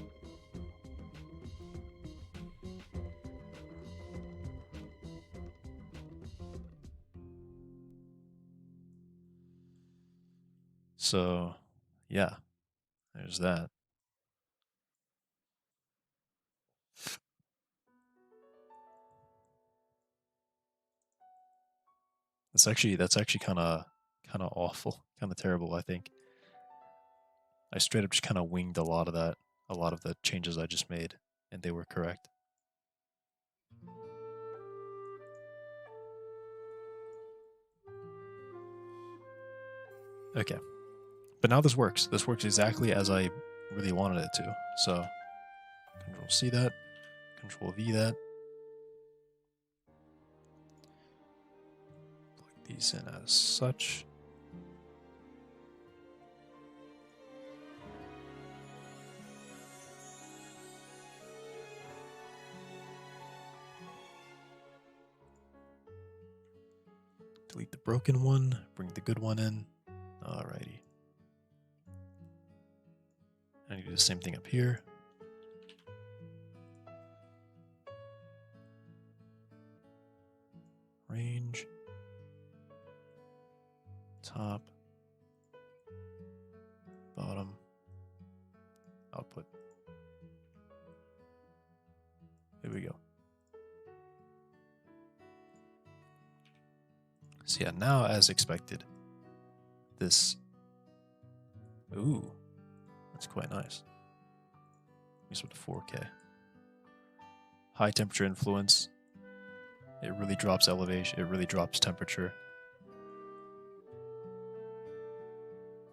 S1: So, yeah, there's that. That's actually kind of awful, kind of terrible, I think. I straight up just kind of winged a lot of the changes I just made, and they were correct. Okay. But now this works. This works exactly as I really wanted it to. So, Control C that, Control V that. Plug these in as such. Delete the broken one, bring the good one in. Alrighty. I need to do the same thing up here. Range. Top. Bottom. Output. Here we go. So yeah, now as expected, this, ooh, that's quite nice. Use with 4K. High temperature influence. It really drops elevation. It really drops temperature.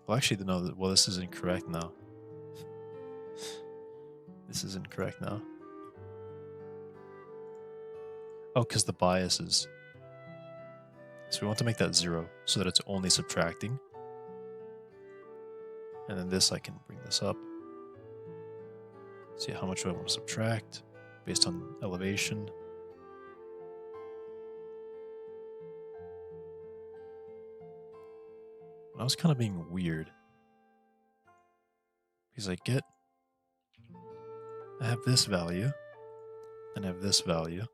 S1: Well, actually, no. Well, this is incorrect now. This is incorrect now. Oh, because the bias is. So we want to make that 0 so that it's only subtracting. And then this, I can bring this up. See how much do I want to subtract based on elevation. I was kind of being weird. Because I have this value, and I have this value.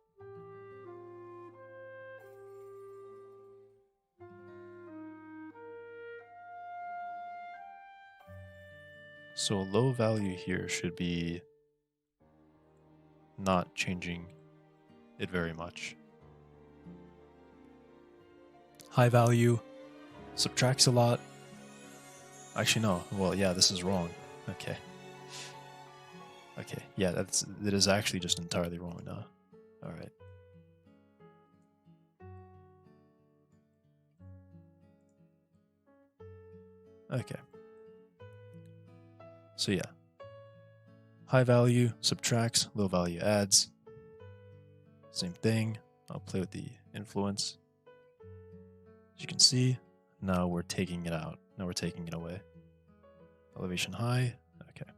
S1: So a low value here should be not changing it very much. High value subtracts a lot. Actually, no. Well, yeah, this is wrong. Okay. Okay, yeah, that is actually just entirely wrong now. All right. Okay. So yeah. High value subtracts, low value adds. Same thing. I'll play with the influence. As you can see, now we're taking it out. Now we're taking it away. Elevation high. Okay.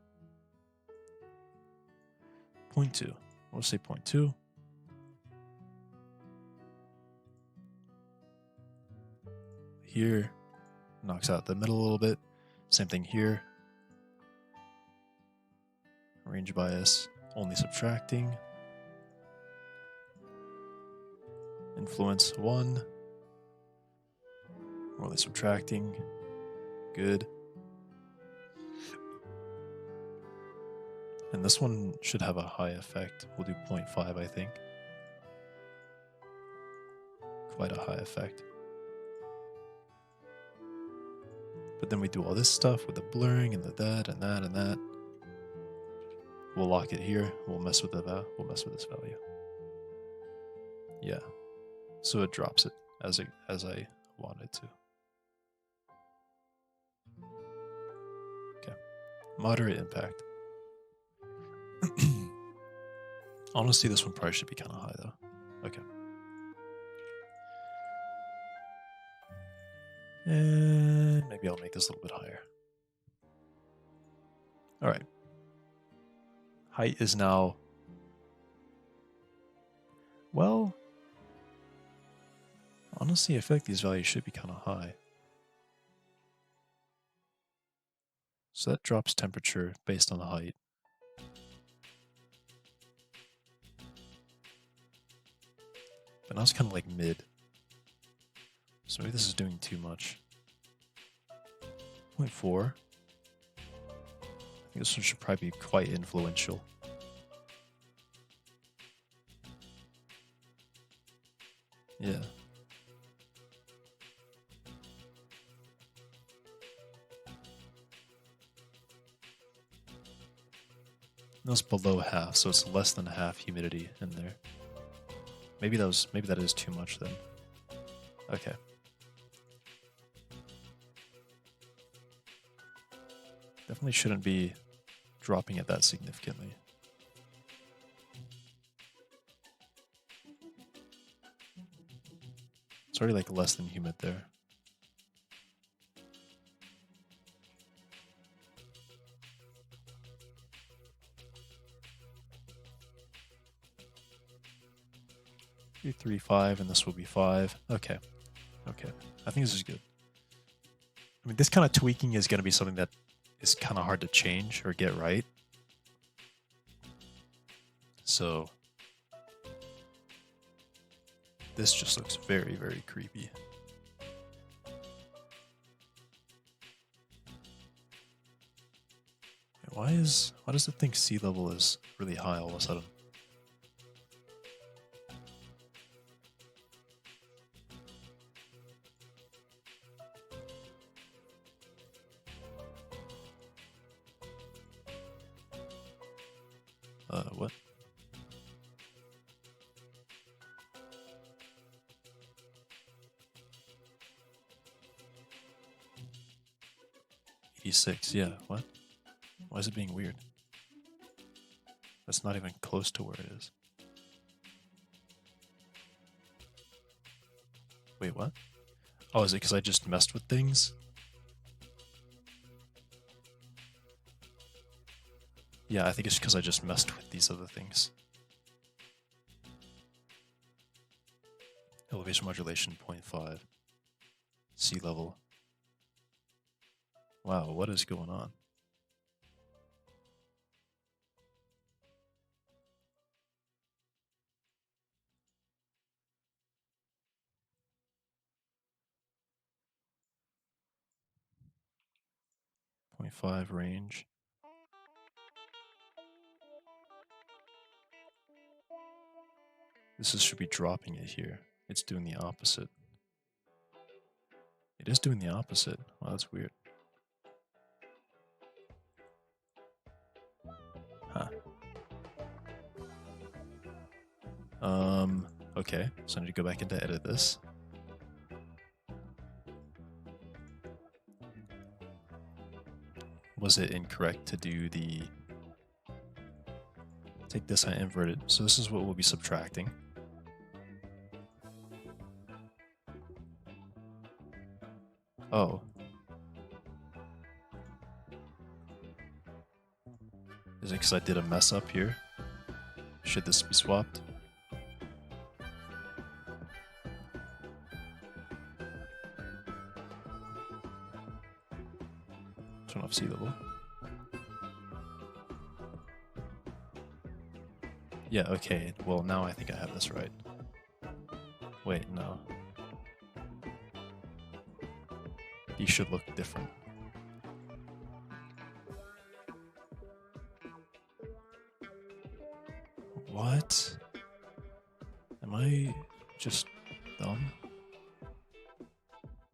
S1: 0.2. We'll say 0.2. Here, knocks out the middle a little bit. Same thing here. Range bias, only subtracting. Influence 1. Only subtracting. Good. And this one should have a high effect. We'll do 0.5, I think. Quite a high effect. But then we do all this stuff with the blurring and the that and that and that. We'll lock it here. We'll mess with the we'll mess with this value. Yeah. So it drops it as I want it to. Okay. Moderate impact. Honestly, this one probably should be kind of high though. Okay. And maybe I'll make this a little bit higher. All right. Height is now, well, honestly, I feel like these values should be kind of high. So that drops temperature based on the height. But now it's kind of like mid. So maybe this is doing too much. 0.4. I think this one should probably be quite influential. Yeah. That's below half, so it's less than half humidity in there. Maybe that is too much then. Okay. Definitely shouldn't be dropping it that significantly. It's already like less than humid there. Be 3, 5, and this will be 5. Okay. Okay. I think this is good. I mean, this kind of tweaking is going to be something that is kind of hard to change or get right. So this just looks very, very creepy. Why does it think sea level is really high all of a sudden? What? E6, yeah, what? Why is it being weird? That's not even close to where it is. Wait, what? Oh, is it because I just messed with things? Yeah, I think it's because I just messed with these other things. Elevation modulation 0.5. Sea level. Wow, what is going on? .5 range. This should be dropping it here. It's doing the opposite. It is doing the opposite. Wow, that's weird. Huh. Okay, so I need to go back in to edit this. Was it incorrect to do the take this and invert it. So this is what we'll be subtracting. Oh. Is it because I did a mess up here? Should this be swapped? Turn off sea level. Yeah, okay. Well, now I think I have this right. Wait, no. These should look different. What? Am I just dumb?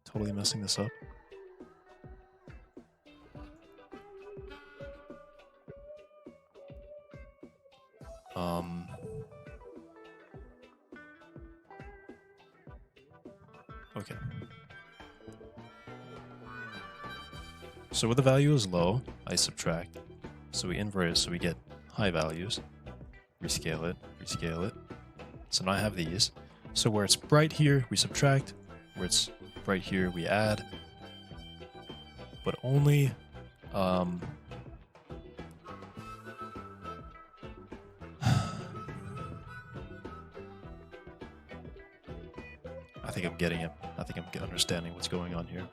S1: Totally messing this up? Okay. So when the value is low, I subtract. So we invert it so we get high values. Rescale it, rescale it. So now I have these. So where it's bright here, we subtract. Where it's bright here, we add. But only I think I'm getting it. I think I'm understanding what's going on here.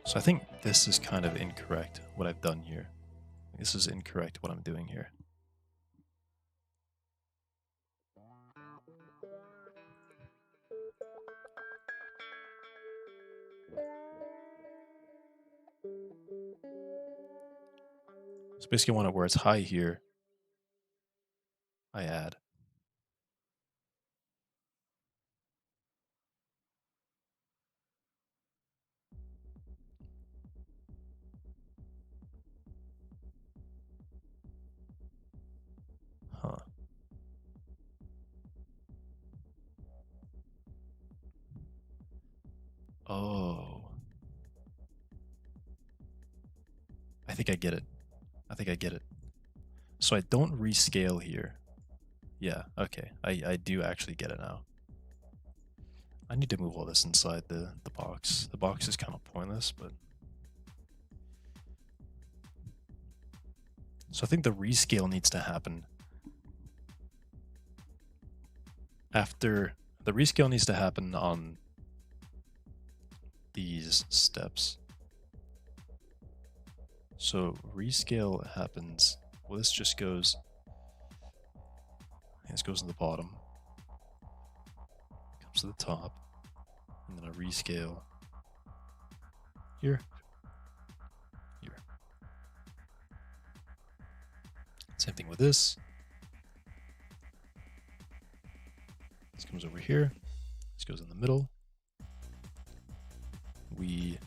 S1: So I think this is kind of incorrect, what I've done here. This is incorrect, what I'm doing here. So basically I want it where it's high here, I add. Huh. Oh. I think I get it. I think I get it. So I don't rescale here. Yeah, okay. I do actually get it now. I need to move all this inside the box. The box is kind of pointless, but... So I think the rescale needs to happen after... The rescale needs to happen on these steps. So rescale happens... Well, this just goes... This goes to the bottom. Comes to the top. And then a rescale here. Here. Same thing with this. This comes over here. This goes in the middle. We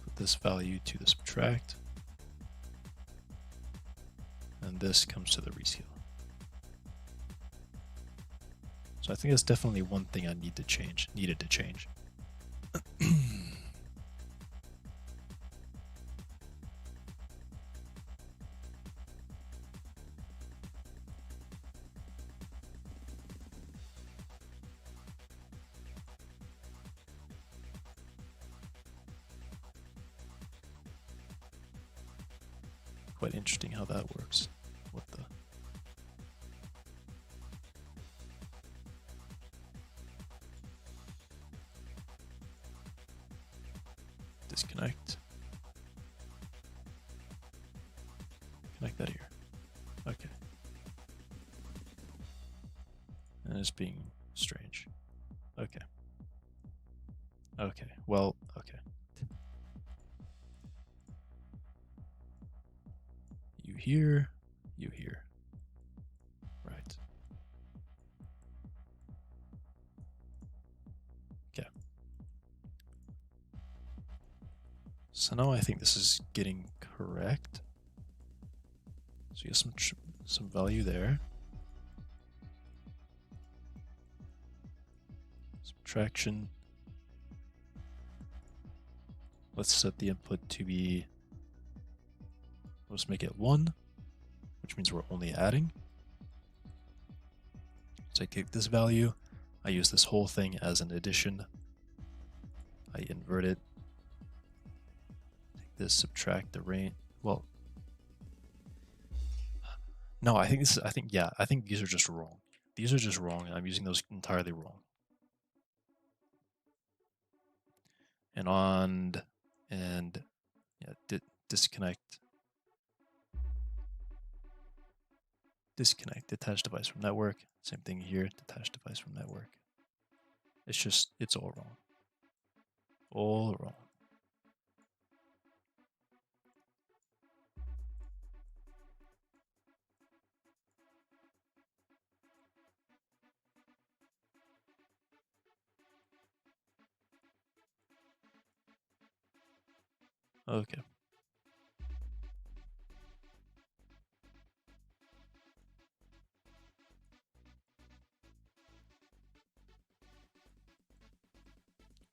S1: put this value to the subtract. And this comes to the rescale. So I think that's definitely one thing I needed to change. Quite interesting how that works. What the... Disconnect. Connect that here. Okay. And it's being strange. Okay. Okay. Well, okay. You here, you here. Right. Okay. So now I think this is getting correct. So you have some value there. Subtraction. let's set the input to be, let's make it 1, which means we're only adding. So I take this value, I use this whole thing as an addition, I invert it, take this, subtract the range. Well, no, I think these are just wrong. These are just wrong, and I'm using those entirely wrong. And disconnect, detach device from network. Same thing here, detach device from network. It's all wrong. All wrong. Okay.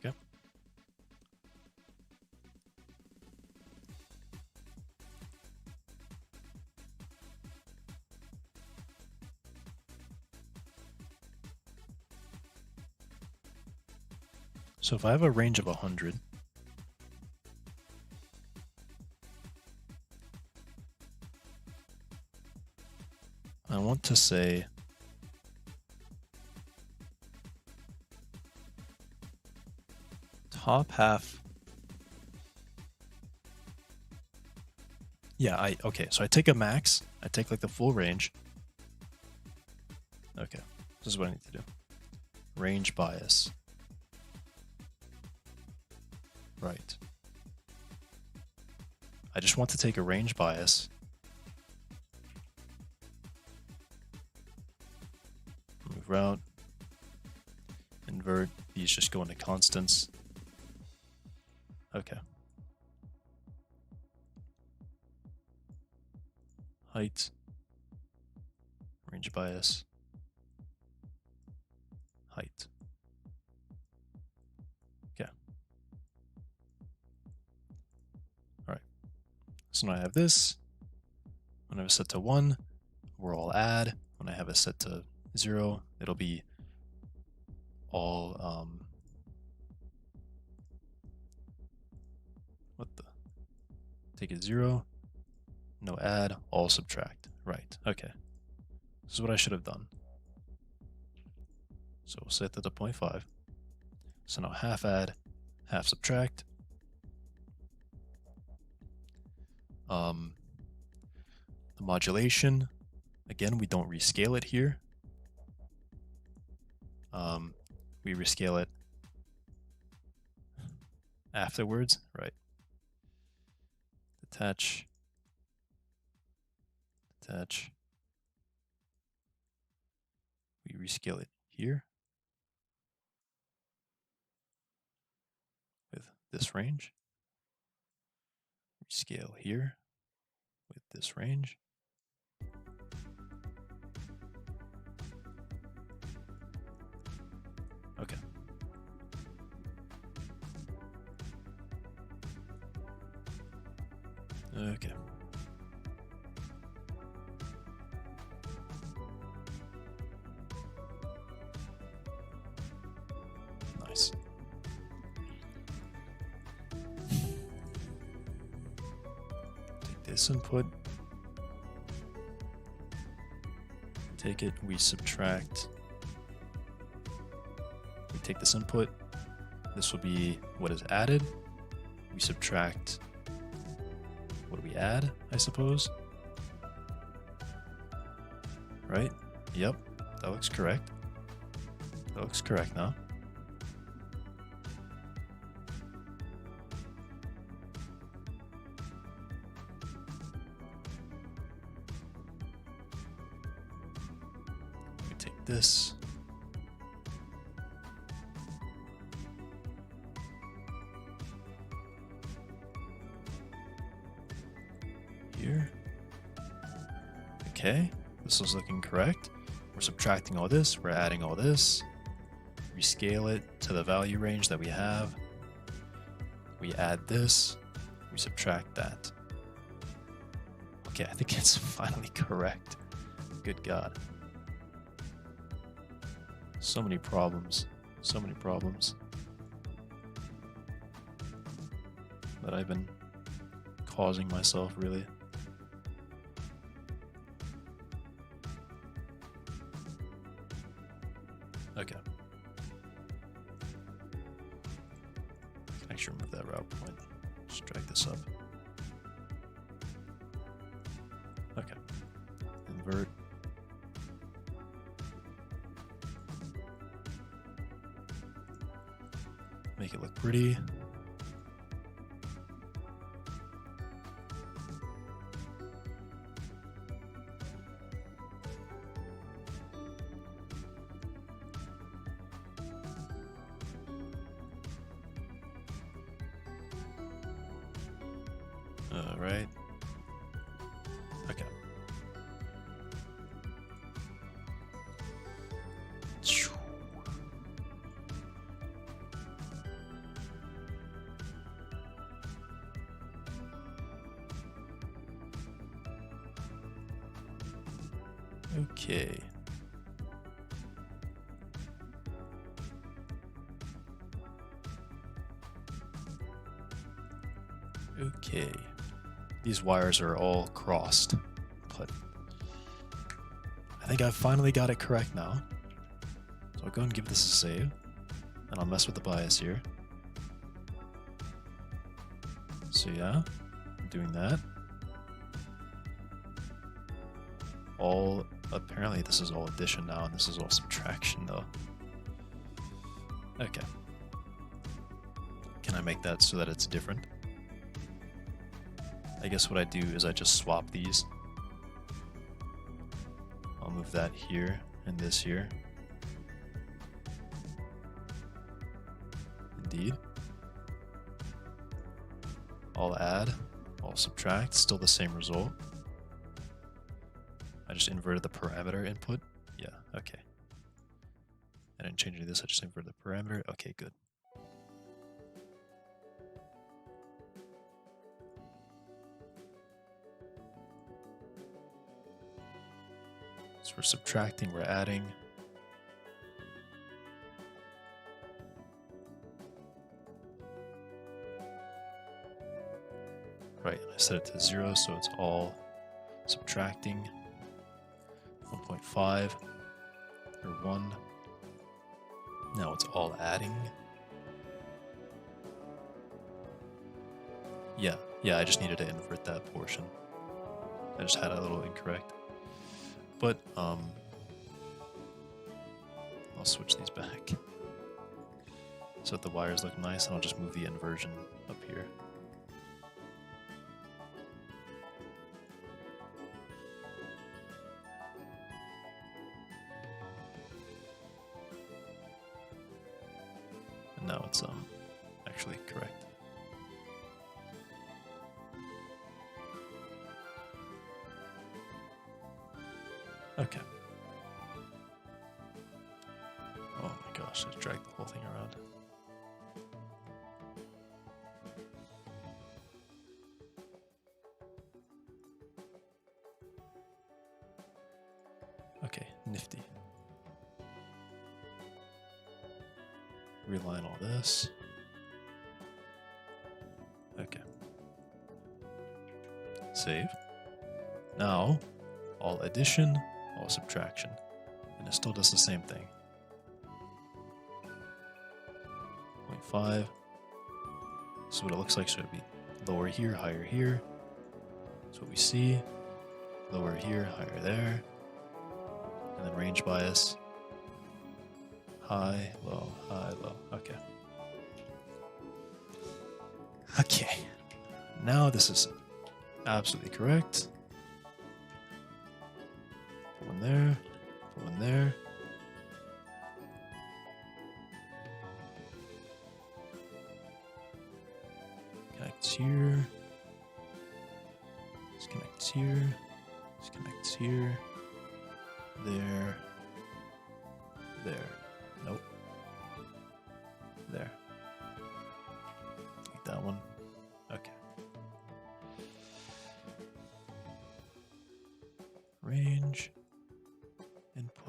S1: Okay. So if I have a range of 100, I want to say top half. Yeah, okay, so I take a max, I take like the full range. Okay, this is what I need to do. Range bias. Right. I just want to take a range bias. Move route. Invert. These just go into constants. Okay. Height. Range bias. Height. Okay. Alright. So now I have this. When I have it set to 1, we're all add. When I have it set to 0, it'll be all take it 0, no add, all subtract. Right, okay. This is what I should have done. So we'll set that to 0.5. So now half add, half subtract. The modulation, again, we don't rescale it here. We rescale it afterwards, right? Detach. We rescale it here with this range. Rescale here with this range. Okay. Okay. Nice. Take this input. Take it, we subtract. We take this input. This will be what is added. We subtract what do we add, I suppose. Right? Yep, that looks correct. That looks correct now. We take this. Here. Okay, this is looking correct. We're subtracting all this, we're adding all this. Rescale it to the value range that we have. We add this, we subtract that. Okay, I think it's finally correct. Good God. So many problems. So many problems that I've been causing myself, really. Okay. Actually remove that route point. Just drag this up. Okay. Invert. Make it look pretty. All right. Okay. Okay. Okay. These wires are all crossed, but I think I've finally got it correct now. So I'll go and give this a save, and I'll mess with the bias here. So yeah, I'm doing that. Apparently this is all addition now, and this is all subtraction though. Okay. Can I make that so that it's different? I guess what I do is I just swap these. I'll move that here and this here. Indeed. I'll add, I'll subtract, still the same result. I just inverted the parameter input. Yeah, okay. I didn't change any of this, I just inverted the parameter. Okay, good. So we're subtracting, we're adding. Right, I set it to 0, so it's all subtracting. 1.5 or 1. Now it's all adding. Yeah, I just needed to invert that portion. I just had a little incorrect. But I'll switch these back so that the wires look nice, and I'll just move the inversion up here. And now it's actually correct. Okay. Oh my gosh, I dragged the whole thing around. Okay, nifty. Realign all this. Okay. Save. Now, all addition, all subtraction. And it still does the same thing. 0.5. So what it looks like, so it'd be lower here, higher here. That's what we see. Lower here, higher there. And then range bias. High, low, okay. Okay. Now this is absolutely correct. Put one there, put one there. Connects here. This connects here. This connects here. There. There. Nope. There. Take that one.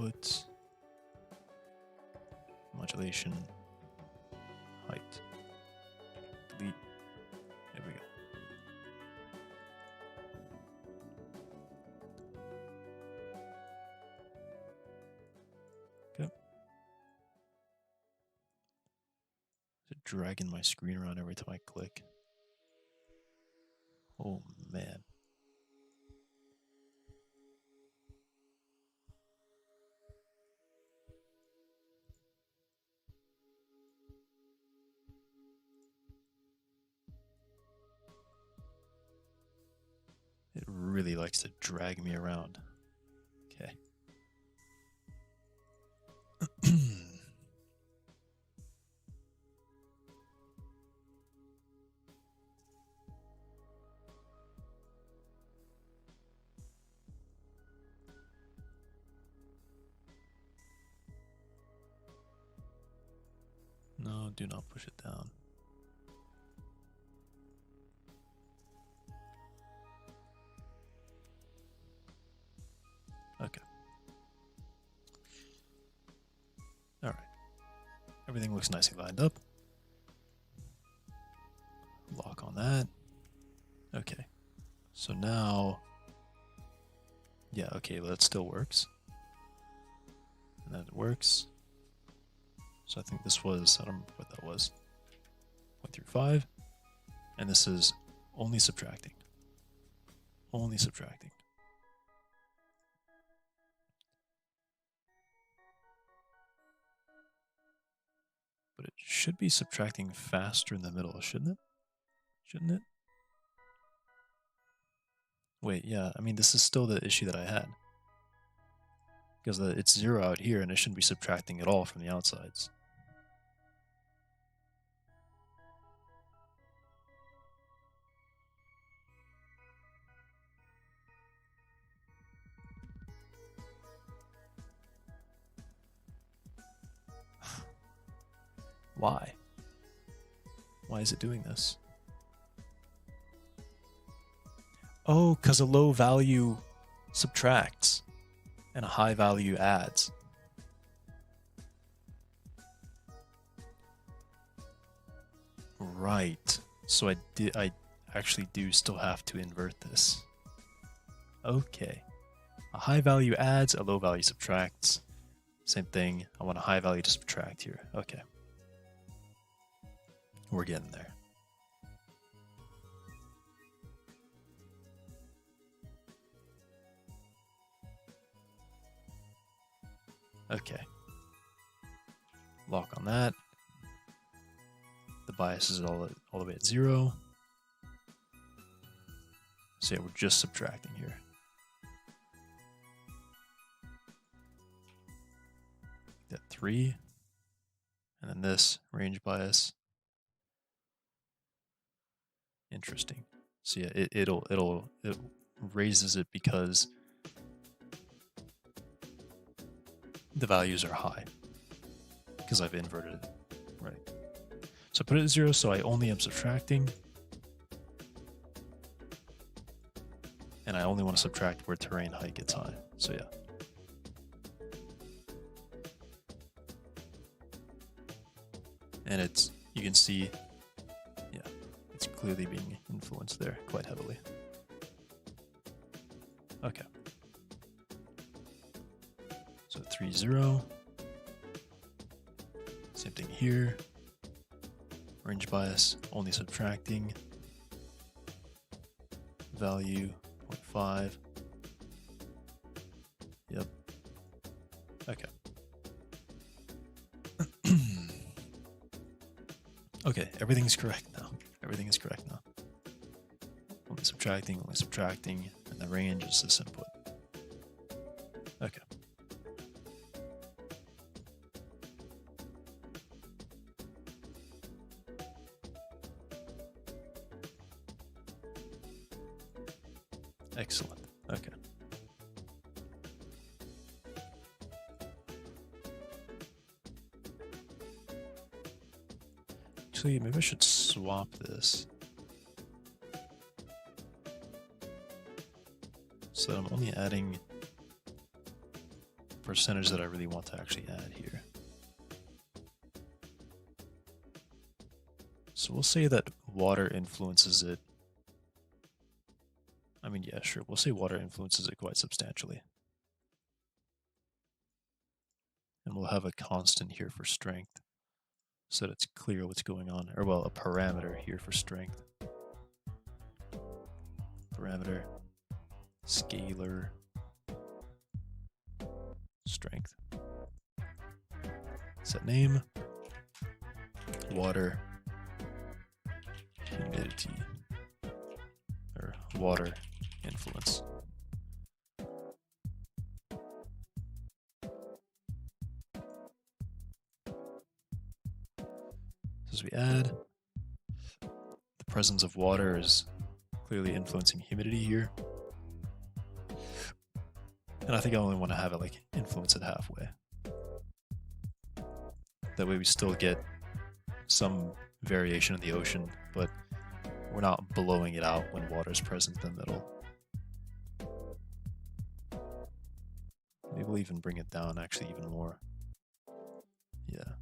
S1: inputs, modulation, height, delete. There we go. Okay. Is it dragging my screen around every time I click? Oh man. It really likes to drag me around. Okay. No, do not push it down. Okay. All right. Everything looks nicely lined up. Lock on that. Okay. So now, yeah, okay, that still works. And then it works. So I think this was, I don't remember what that was. 0.35. And this is only subtracting. Only subtracting. But it should be subtracting faster in the middle, shouldn't it? Shouldn't it? Wait, yeah, I mean, this is still the issue that I had. Because it's 0 out here, and it shouldn't be subtracting at all from the outsides. Why? Why is it doing this? Oh, because a low value subtracts and a high value adds. Right. So I actually do still have to invert this. Okay. A high value adds, a low value subtracts. Same thing. I want a high value to subtract here. Okay. We're getting there. Okay. Lock on that. The bias is all the way at 0. So yeah, we're just subtracting here. That 3. And then this range bias. Interesting. So yeah, it raises it because the values are high. Because I've inverted it. Right. So I put it at 0, so I only am subtracting. And I only want to subtract where terrain height gets high. So yeah. And it's, you can see, yeah, it's clearly being influenced there quite heavily. Okay. So 3, 0. Same thing here. Range bias, only subtracting. Value, 0.5. Yep. Okay. Okay, everything's correct now. Everything is correct now. Only subtracting, and the range is this input. Okay. Excellent. Okay. Actually, maybe I should swap this so that I'm only adding percentage that I really want to actually add here. So we'll say that water influences it. I mean, yeah, sure. We'll say water influences it quite substantially. And we'll have a constant here for strength so that it's clear what's going on. Or, well, a parameter here for strength. Parameter, scalar, strength. Set name, water, humidity, or water influence. As we add, the presence of water is clearly influencing humidity here. And I think I only want to have it like influence it halfway. That way we still get some variation in the ocean, but we're not blowing it out when water's present in the middle. Maybe we'll even bring it down actually even more. Yeah.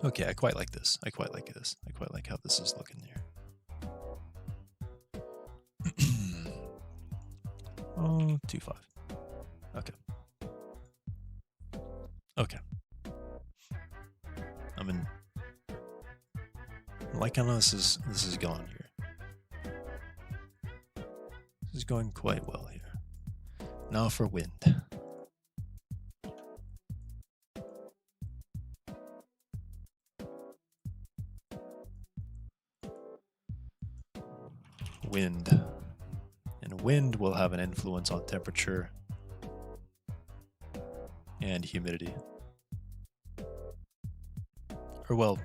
S1: Okay, I quite like this. I quite like this. I quite like how this is looking here. Oh, 2.5. Okay. Okay. I'm like how this is going here. This is going quite well here. Now for wind. Wind. And wind will have an influence on temperature and humidity. Or well,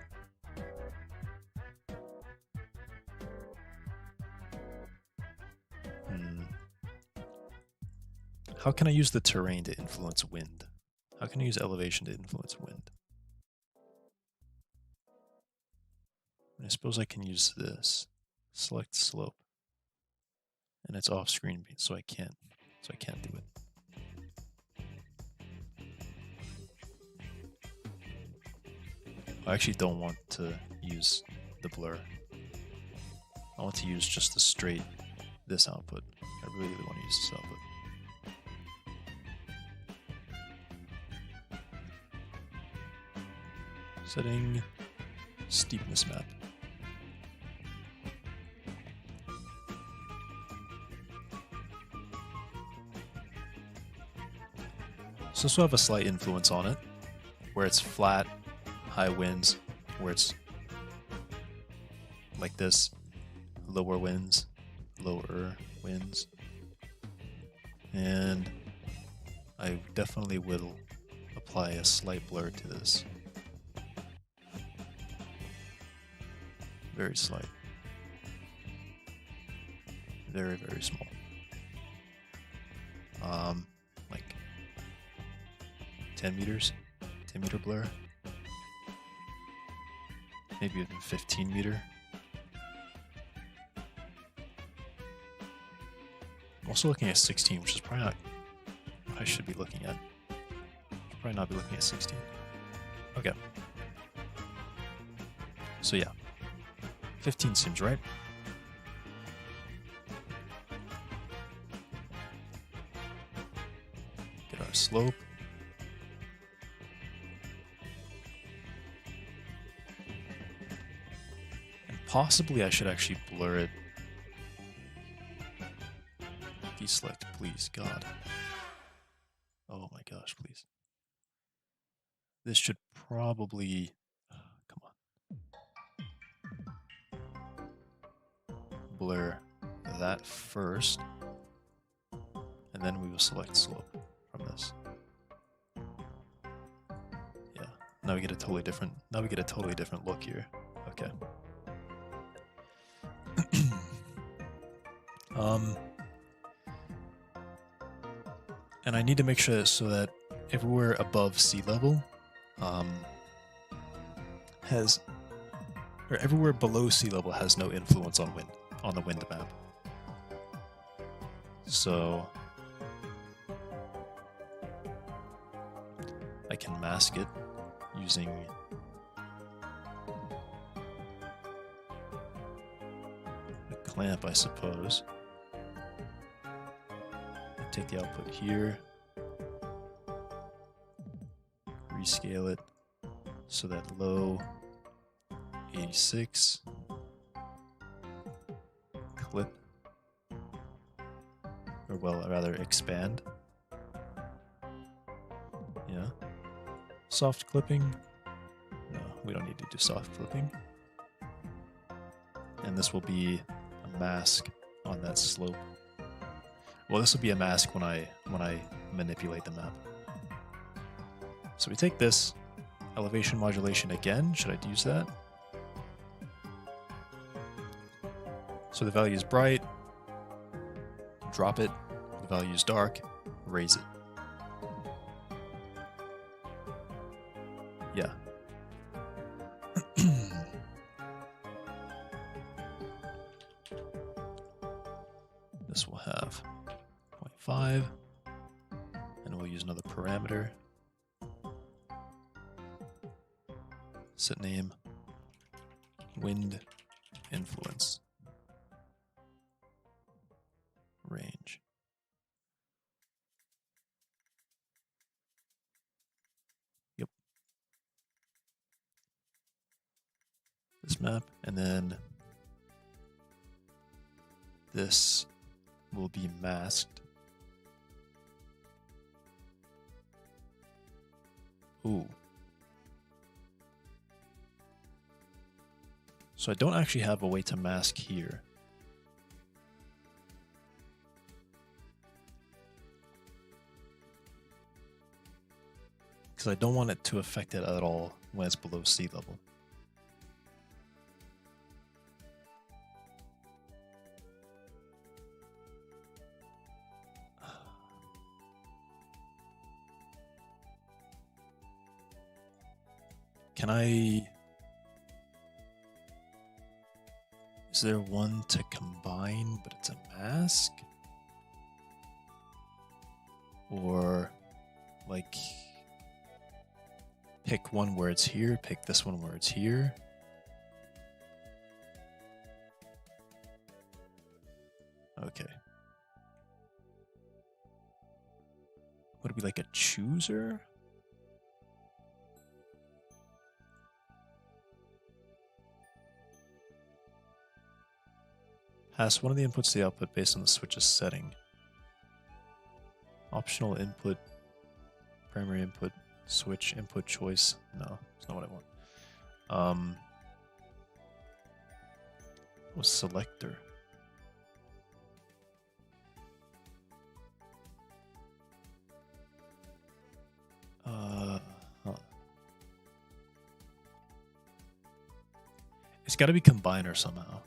S1: how can I use the terrain to influence wind? How can I use elevation to influence wind? I suppose I can use this. Select slope. And it's off screen, so I can't do it. I actually don't want to use the blur. I want to use just the straight this output. I really want to use this output. Setting steepness map. So this will have a slight influence on it, where it's flat, high winds, where it's like this, lower winds, lower winds. And I definitely will apply a slight blur to this. Very slight. Very, very small. Like 10 meters, 10 meter blur. Maybe even 15 meter. I'm also looking at 16, which is probably not what I should be looking at. Should probably not be looking at 16. Okay. So yeah, 15 seems right. Get our slope. And possibly I should actually blur it. Deselect, please, God. Oh my gosh, please. This should probably... come on. Blur that first. And then we will select slope from this. Yeah. Now we get a totally different look here. Okay. And I need to make sure so that everywhere above sea level everywhere below sea level has no influence on the wind map. So I can mask it using a clamp, I suppose. Take the output here, rescale it so that low 86, clip, or well, rather expand. Yeah. Soft clipping. No, we don't need to do soft clipping. And this will be a mask on that slope. Well, this will be a mask when I manipulate the map. So we take this elevation modulation again. Should I use that? So the value is bright. Drop it. The value is dark. Raise it. Yeah. This will have 0.5, and we'll use another parameter. Set name, wind influence, range. Yep. This map, and then this will be masked. Ooh. So I don't actually have a way to mask here. Because I don't want it to affect it at all when it's below sea level. Can I... Is there one to combine, but it's a mask? Or, like, pick one where it's here, pick this one where it's here? Okay. Would it be like a chooser? Pass one of the inputs to the output based on the switch's setting. Optional input, primary input, switch, input choice. No, that's not what I want. What's selector? It's got to be combiner somehow.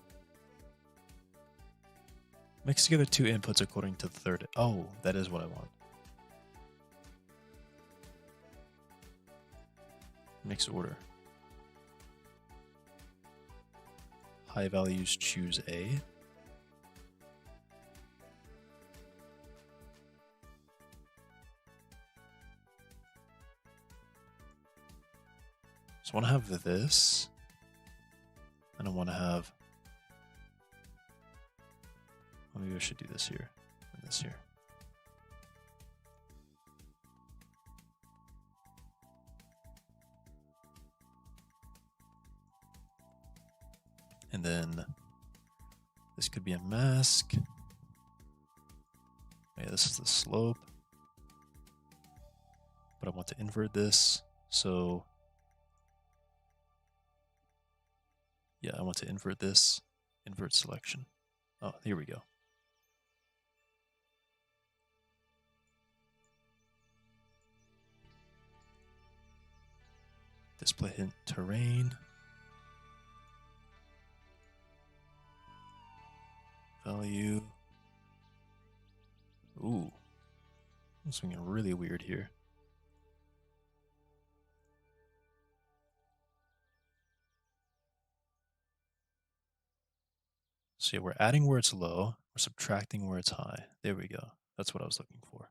S1: Mix together two inputs according to the third. Oh, that is what I want. Mix order. High values choose A. So I want to have this. And I want to have... Well, maybe I should do this here and this here. And then this could be a mask. Yeah, this is the slope. But I want to invert this. So yeah, I want to invert this. Invert selection. Oh, here we go. Display hint terrain. Value. Ooh. I'm swinging really weird here. So yeah, we're adding where it's low, we're subtracting where it's high. There we go. That's what I was looking for.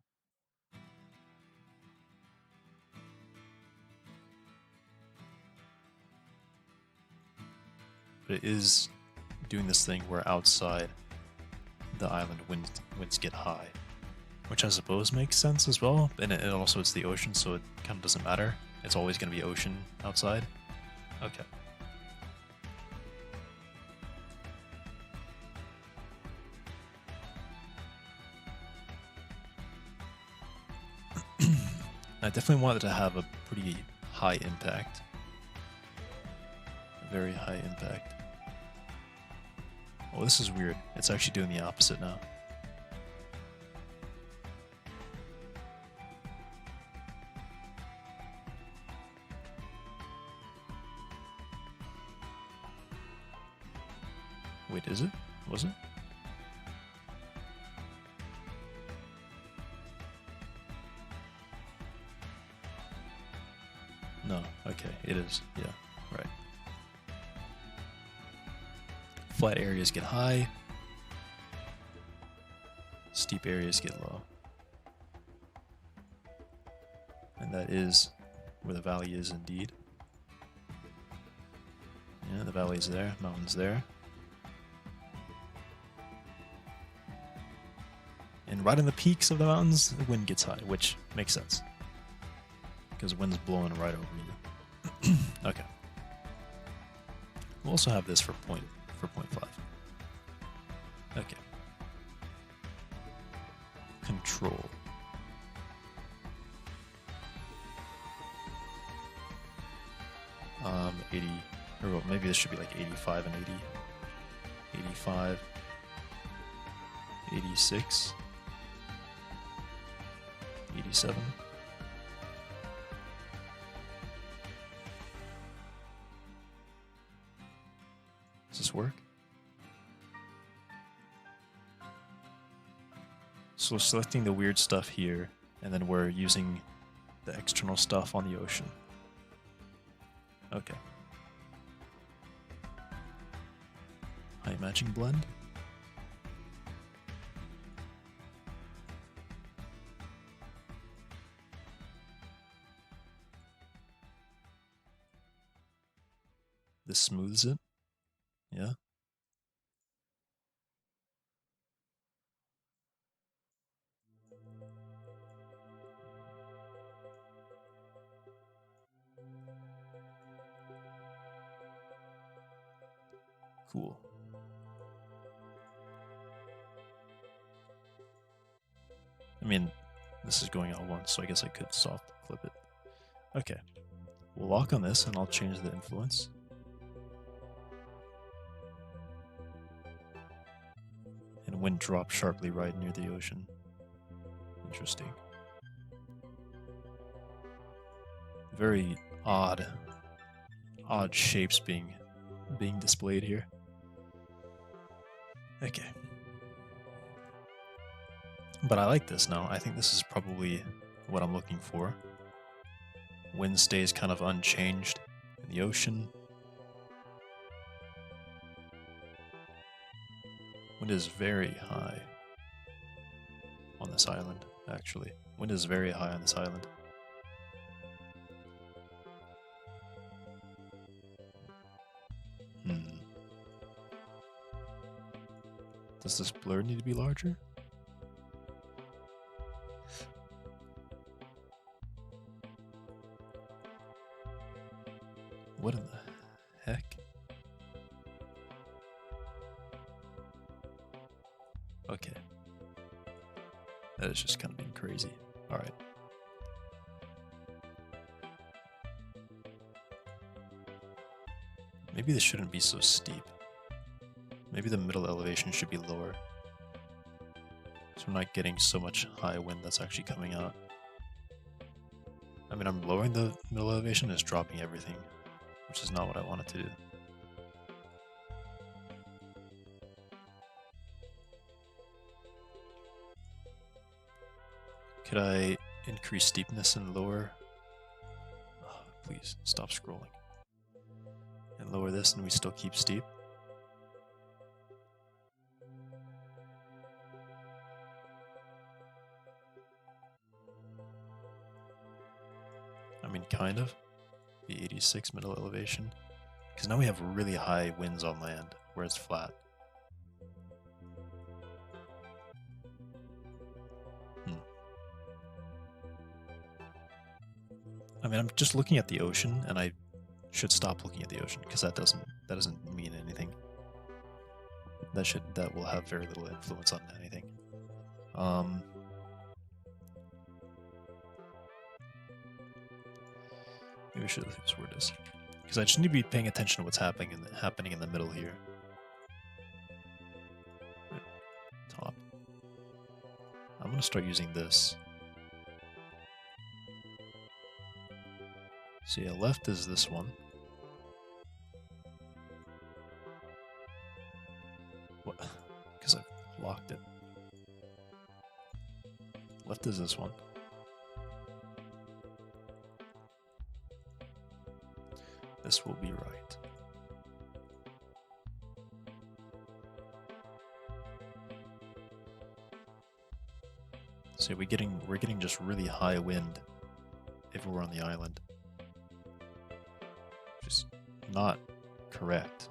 S1: but it is doing this thing where outside the island winds get high, which I suppose makes sense as well. And it also it's the ocean, so it kind of doesn't matter. It's always going to be ocean outside. Okay. I definitely wanted to have a pretty high impact. A very high impact. Oh, this is weird. It's actually doing the opposite now. Wait, is it? Was it? No, okay, it is. Yeah, right. Flat areas get high. Steep areas get low. And that is where the valley is indeed. Yeah, the valley's there, mountain's there. And right in the peaks of the mountains, the wind gets high, which makes sense. Because the wind's blowing right over you. Okay. We'll also have this for 0.5. Okay. Control. Um, 80, or well, maybe this should be like 85 and 80. 85. 86. 87. Does this work? So we're selecting the weird stuff here, and then we're using the external stuff on the ocean. Okay. High matching blend. This smooths it. Yeah. Cool. I mean, this is going out once, so I guess I could soft clip it. Okay. We'll lock on this and I'll change the influence. And wind drops sharply right near the ocean. Interesting. Very odd shapes being displayed here. Okay. But I like this now. I think this is probably what I'm looking for. Wind stays kind of unchanged in the ocean. Wind is very high on this island, actually. Wind is very high on this island. Does this blur need to be larger? What in the heck? Okay. That is just kind of being crazy. Alright. Maybe this shouldn't be so steep. Maybe the middle elevation should be lower. So we're not getting so much high wind that's actually coming out. I mean, I'm lowering the middle elevation, it's dropping everything, which is not what I wanted to do. Could I increase steepness and lower? Oh, please, stop scrolling. And lower this and we still keep steep? I mean, kind of. The 86 middle elevation. Because now we have really high winds on land where it's flat. I mean, I'm just looking at the ocean, and I should stop looking at the ocean because that doesn't mean anything. That will have very little influence on anything. Maybe I should look this word is, because I just need to be paying attention to what's happening in the middle here. Right. Top. I'm gonna start using this. So yeah, left is this one. What? Because I've locked it. Left is this one. This will be right. So we're getting just really high wind everywhere on the island. Just not correct.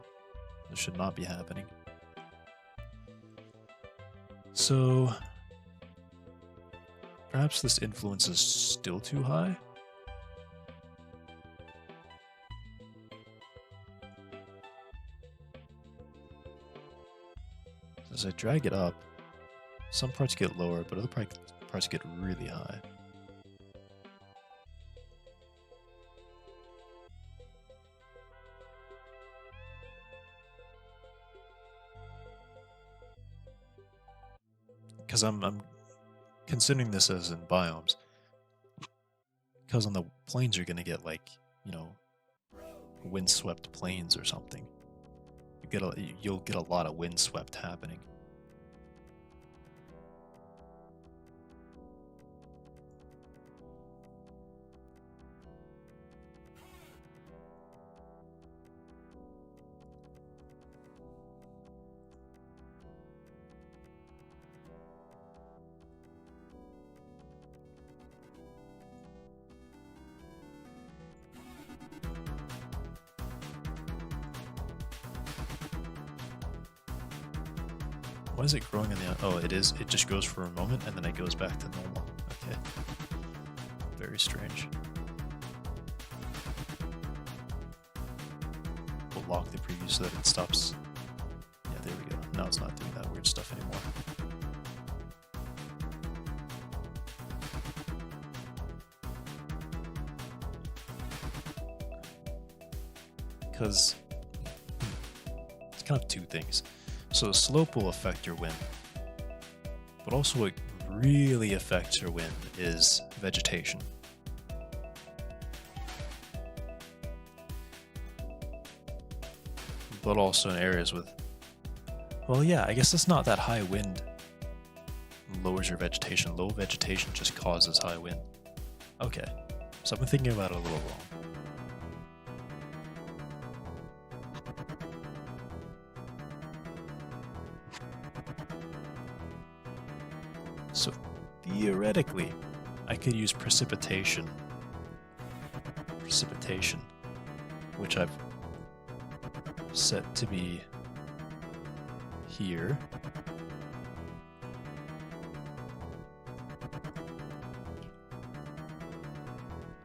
S1: This should not be happening. So perhaps this influence is still too high? As I drag it up, some parts get lower, but other parts get really high. Because I'm considering this as in biomes. Because on the plains you're going to get, like, you know, windswept plains or something. You'll get a lot of windswept happening. Why is it growing in the... Oh, it is. It just goes for a moment and then it goes back to normal. Okay. Very strange. We'll lock the preview so that it stops. Yeah, there we go. Now it's not doing that weird stuff anymore. Because it's kind of two things. So the slope will affect your wind, but also what really affects your wind is vegetation. But also in areas with, well, yeah, I guess it's not that high wind lowers your vegetation. Low vegetation just causes high wind. Okay, so I've been thinking about it a little wrong. So theoretically, I could use precipitation, which I've set to be here.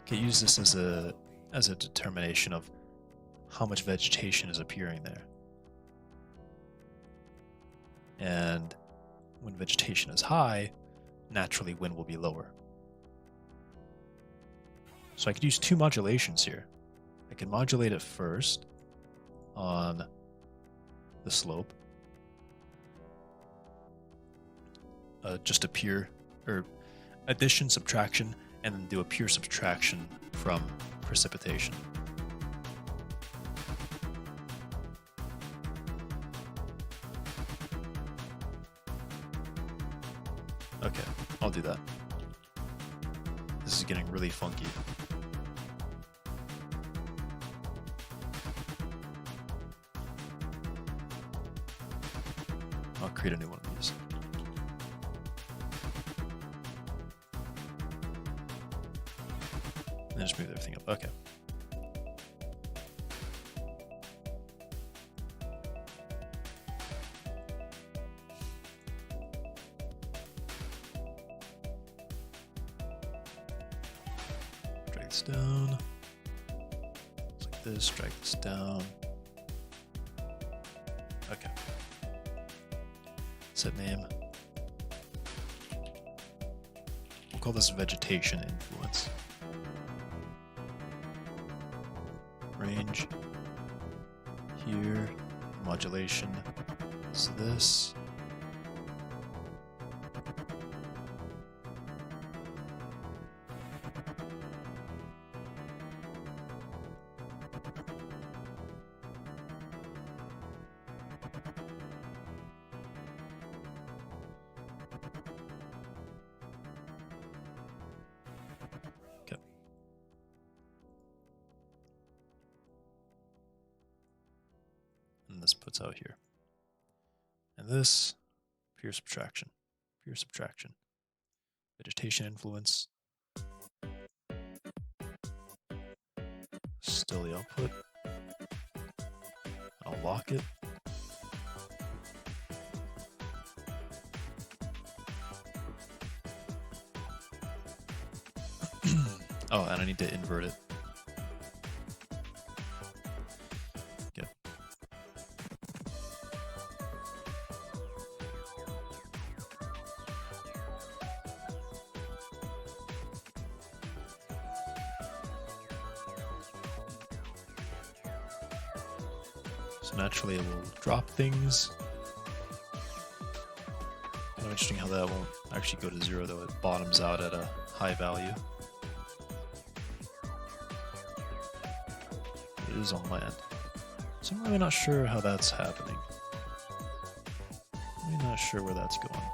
S1: Could use this as a determination of how much vegetation is appearing there. And when vegetation is high, naturally wind will be lower. So I could use two modulations here. I can modulate it first on the slope. Just a pure, or addition, subtraction, and then do a pure subtraction from precipitation. Okay, I'll do that. This is getting really funky. I'll create a new one of these. And just move everything up. Okay. this down. It's like this, drag this down. Okay. Set name. We'll call this vegetation influence. Range. Here. Modulation is this. And this puts out here. And this, pure subtraction. Pure subtraction. Vegetation influence. Still the output. I'll lock it. Oh, and I need to invert it. Okay. So naturally it will drop things. Kind of interesting how that won't actually go to 0, though. It bottoms out at a high value. It is on land. So I'm really not sure how that's happening. Really not sure where that's going.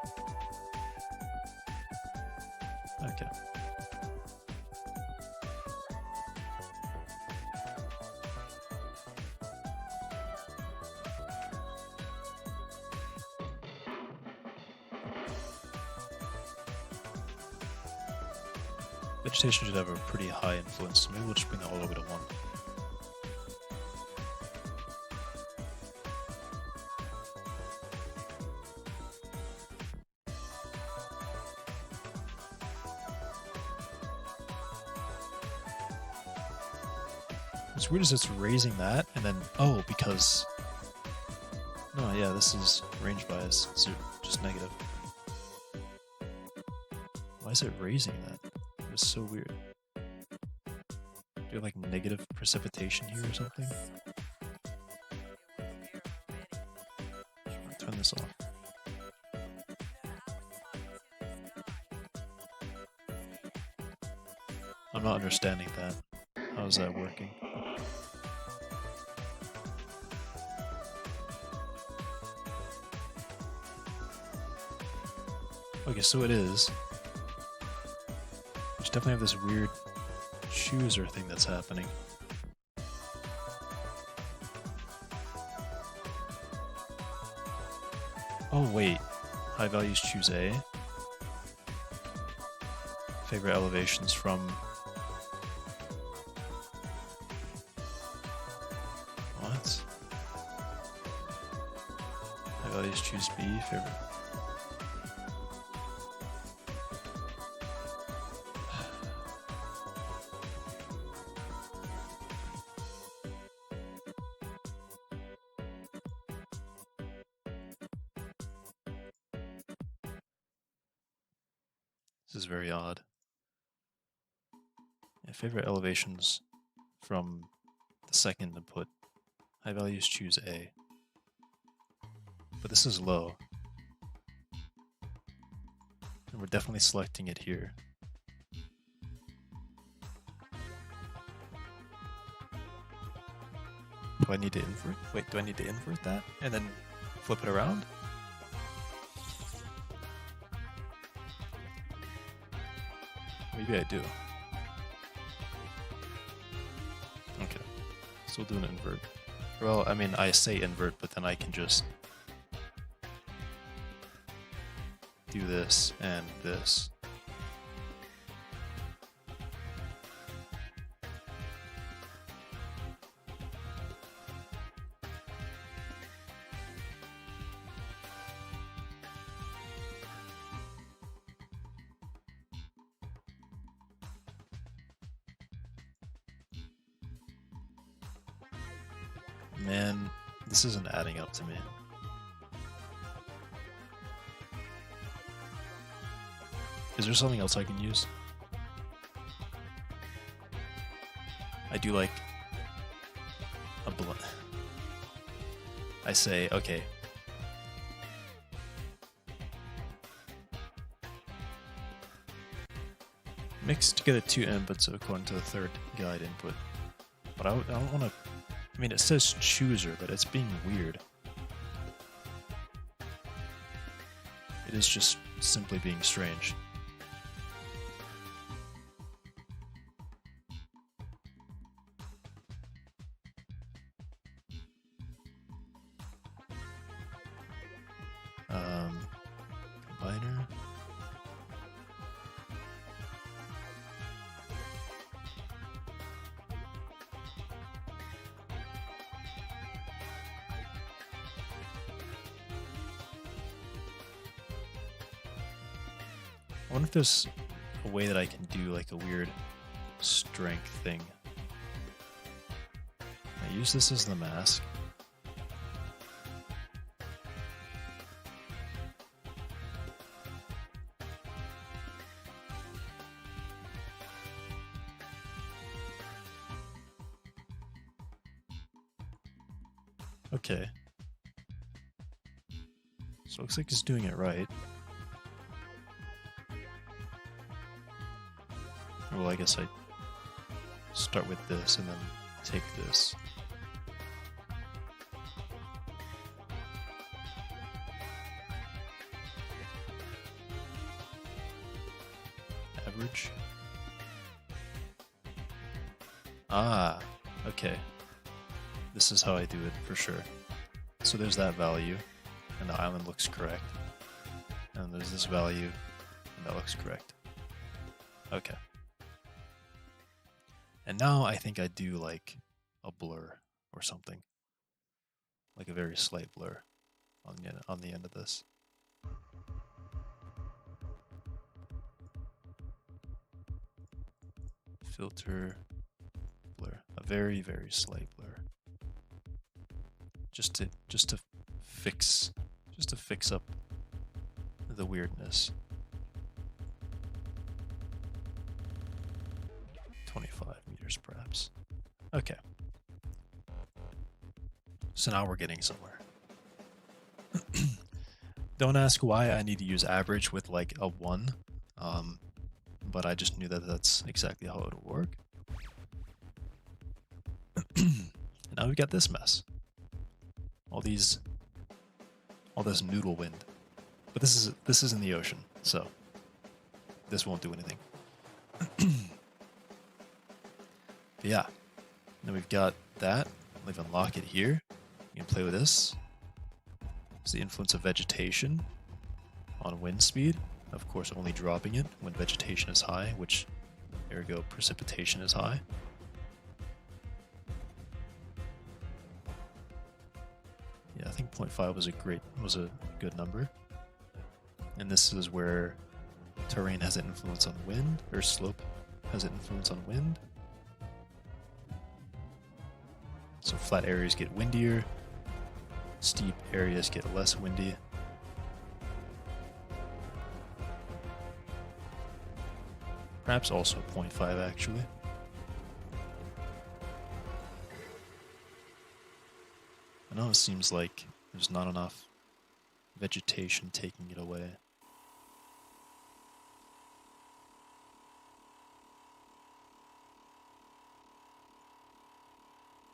S1: Okay. Vegetation should have a pretty high influence, so maybe we'll just bring that all the way to 1. What's weird is it's raising that, and then, oh, because... No, yeah, this is range bias, it's just negative. Why is it raising that? It's so weird. Do you have like negative precipitation here or something? Turn this off. I'm not understanding that. How is that working? Okay, so it is. Just definitely have this weird chooser thing that's happening. Oh wait, high values choose A. Favorite elevations from... What? High values choose B, favorite... This is very odd. Yeah, favorite elevations from the second input. High values choose A. But this is low. And we're definitely selecting it here. Do I need to invert? Wait, do I need to invert that? And then flip it around? Maybe I do. Okay. So we'll do an invert. Well, I mean, I say invert, but then I can just do this and this. Man, this isn't adding up to me. Is there something else I can use? I do like a blunt. I say, okay. Mix together 2 inputs according to the third guide input. But I don't want to... I mean, it says chooser, but it's being weird. It is just simply being strange. Combiner. I wonder if there's a way that I can do like a weird strength thing. I use this as the mask. Okay. So it looks like it's doing it right. Well, I guess I start with this and then take this. Average. Ah, okay. This is how I do it for sure. So there's that value, and the island looks correct. And there's this value, and that looks correct. Okay. And now I think I do like a blur or something. Like a very slight blur on the end of this. Filter, blur. A very, very slight blur. Just to fix up the weirdness. 25 meters perhaps. Okay. So now we're getting somewhere. Don't ask why I need to use average with like a 1, but I just knew that that's exactly how it would work. And now we've got this mess. All this noodle wind. But this is in the ocean, so this won't do anything. But yeah. Then we've got that. I'll even lock it here. You can play with this. It's the influence of vegetation on wind speed. Of course, only dropping it when vegetation is high, which, ergo, precipitation is high. Yeah, I think 0.5 was a good number. And this is where terrain has an influence on wind, or slope has an influence on wind. So flat areas get windier, steep areas get less windy. Perhaps also 0.5 actually. I know it seems like there's not enough vegetation taking it away.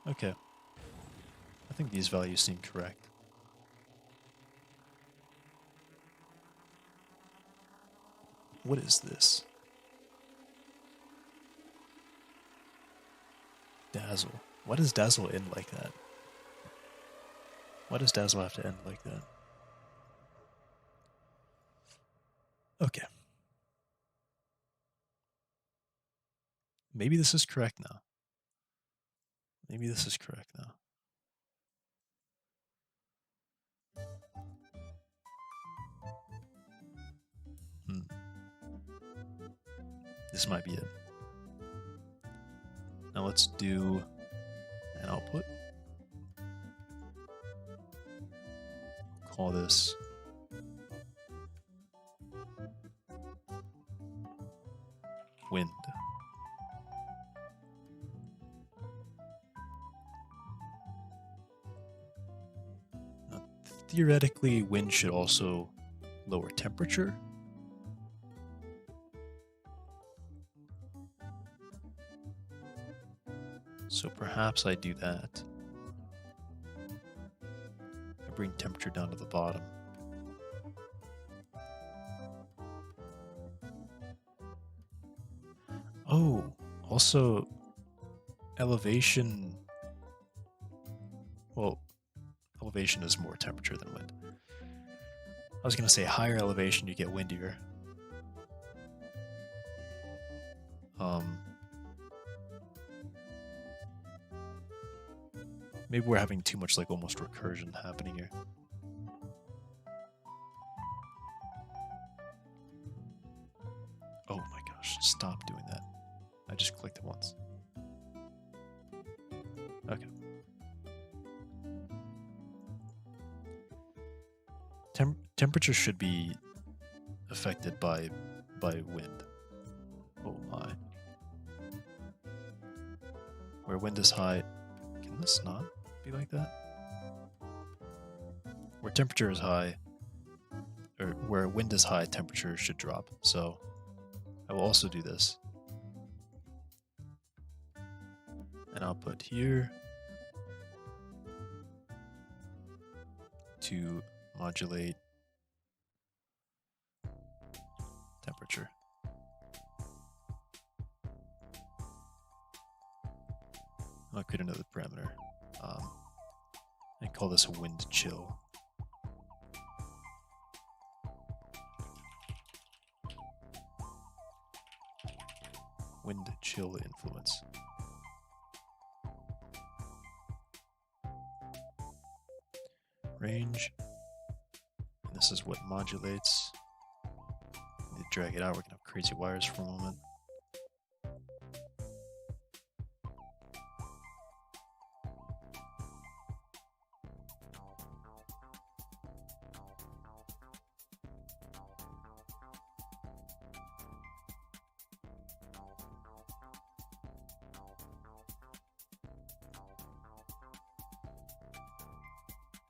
S1: Okay. I think these values seem correct. What is this? Dazzle. Why does Dazzle end like that? Why does Dazzle have to end like that? Okay. Maybe this is correct now. Maybe this is correct now. This might be it. Now let's do an output. call this wind. Now, theoretically, wind should also lower temperature. So perhaps I do that. I bring temperature down to the bottom. Oh, also elevation. Well, elevation is more temperature than wind. I was going to say higher elevation you get windier. Maybe we're having too much like almost recursion happening here. Oh my gosh, stop doing that. I just clicked it once. Okay. Temperature should be affected by wind. Oh my. Where wind is high, can this not be like that? Where temperature is high, or where wind is high, temperature should drop. So I will also do this. And I'll put here to modulate temperature. I'll create another parameter and call this wind chill. Wind chill influence. Range. And this is what modulates. Need to drag it out. We're gonna have crazy wires for a moment.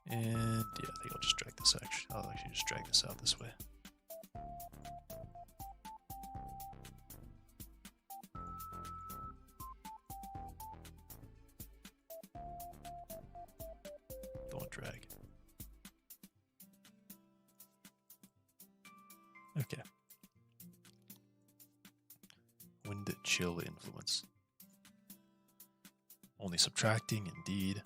S1: And yeah, I think I'll just drag this I'll actually just drag this out this way. Don't drag. Okay. Wind chill influence. Only subtracting, indeed.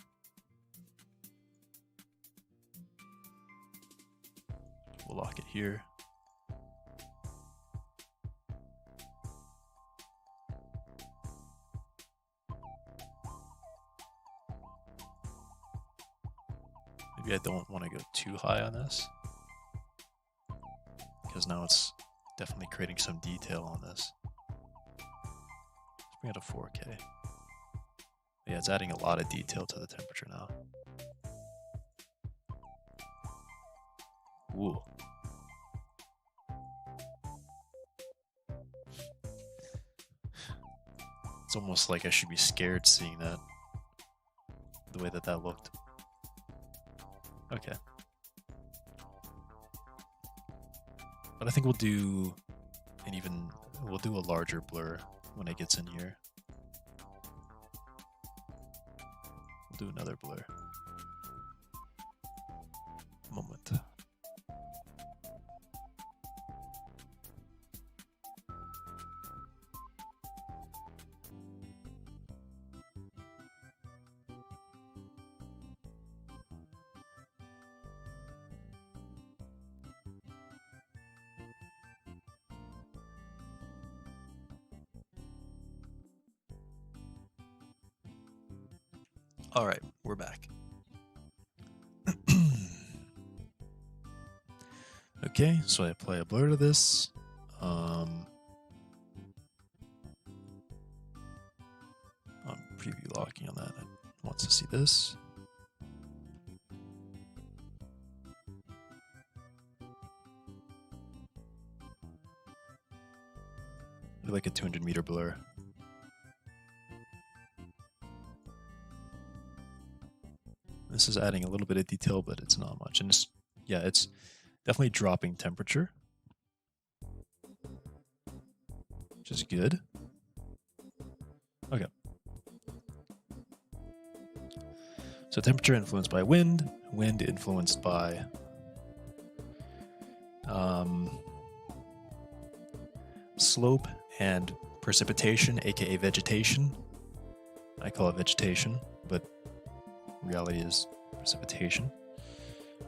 S1: We'll lock it here. Maybe I don't want to go too high on this, because now it's definitely creating some detail on this. Let's bring it to 4K. Yeah, it's adding a lot of detail to the temperature now. Ooh. It's almost like I should be scared seeing that. The way that that looked. Okay. But I think we'll do a larger blur when it gets in here. We'll do another blur. Moment. All right, we're back. Okay, so I apply a blur to this. I'm preview locking on that. I want to see this. be like a 200-meter blur. This is adding a little bit of detail, but it's not much. And it's, yeah, it's definitely dropping temperature, which is good. Okay. So temperature influenced by wind, wind influenced by slope and precipitation, aka vegetation. I call it vegetation, but reality is precipitation.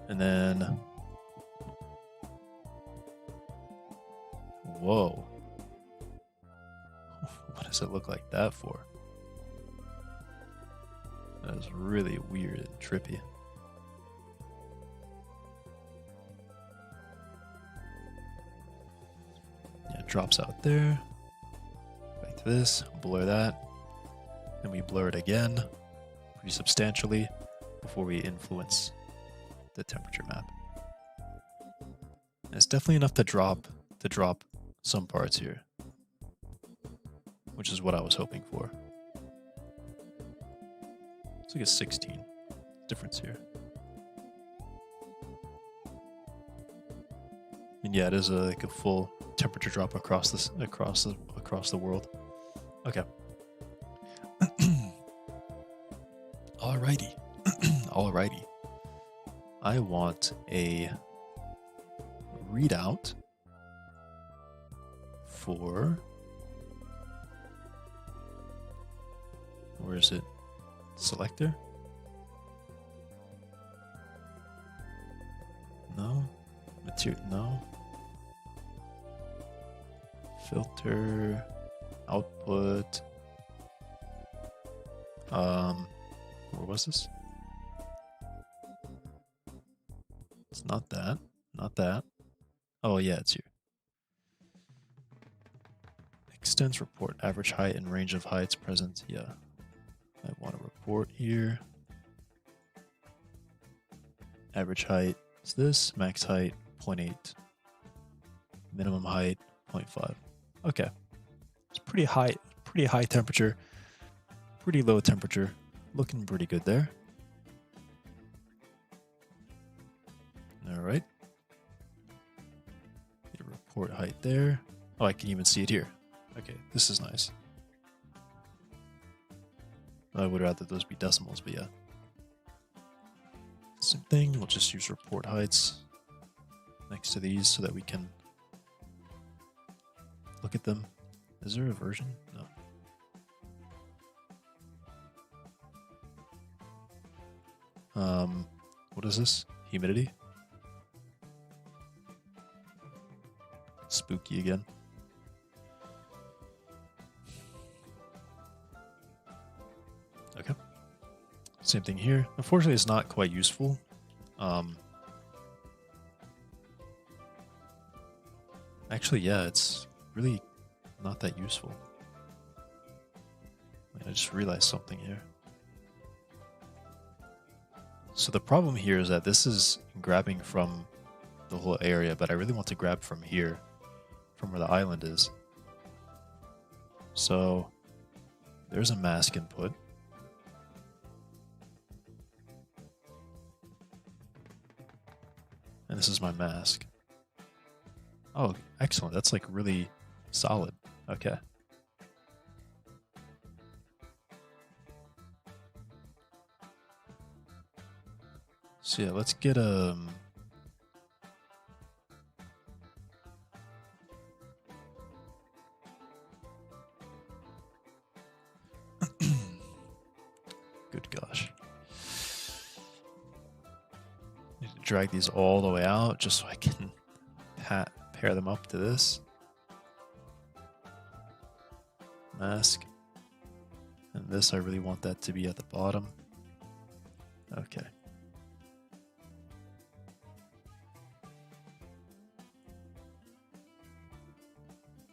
S1: And then, whoa, what does it look like that for? That is really weird and trippy. Yeah, it drops out there. Back to this, blur that. Then we blur it again pretty substantially before we influence the temperature map. And it's definitely enough to drop some parts here, which is what I was hoping for. It's like a 16 difference here. And yeah, it is like a full temperature drop across the world. Okay. Alrighty. Alrighty. I want a readout for, where is it? Selector? No. Material, no. Filter, output. Where was this? It's not that. Not that. Oh yeah, it's here. Extents report average height and range of heights present. Yeah. I want a report here. Average height is this. Max height 0.8. Minimum height 0.5. Okay. It's pretty high temperature. Pretty low temperature. Looking pretty good there. All right. Get a report height there. Oh, I can even see it here. Okay, this is nice. I would rather those be decimals, but yeah. Same thing, we'll just use report heights next to these so that we can look at them. Is there a version? No. What is this? Humidity? Spooky again. Okay. Same thing here. Unfortunately, it's not quite useful. Actually, yeah, it's really not that useful. I just realized something here. So the problem here is that this is grabbing from the whole area, but I really want to grab from here, from where the island is. So there's a mask input. And this is my mask. Oh, excellent. That's like really solid. Okay. So yeah, let's get good gosh. Need to drag these all the way out just so I can pair them up to this. Mask. And this, I really want that to be at the bottom. Okay.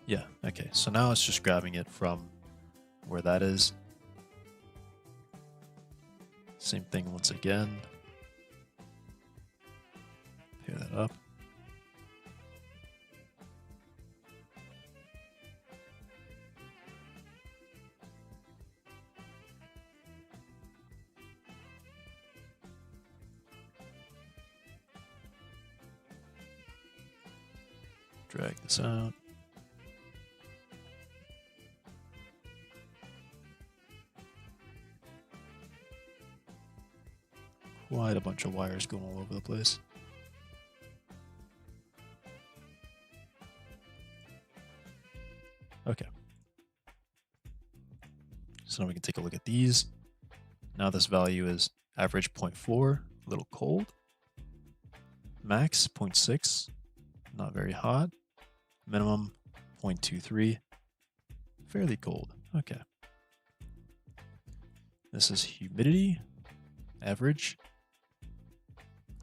S1: Yeah, okay. So now it's just grabbing it from where that is. Same thing once again. Pair that up. drag this out. Quite a bunch of wires going all over the place. Okay. So now we can take a look at these. Now this value is average 0.4, a little cold. Max 0.6, not very hot. Minimum 0.23, fairly cold. Okay. This is humidity, average,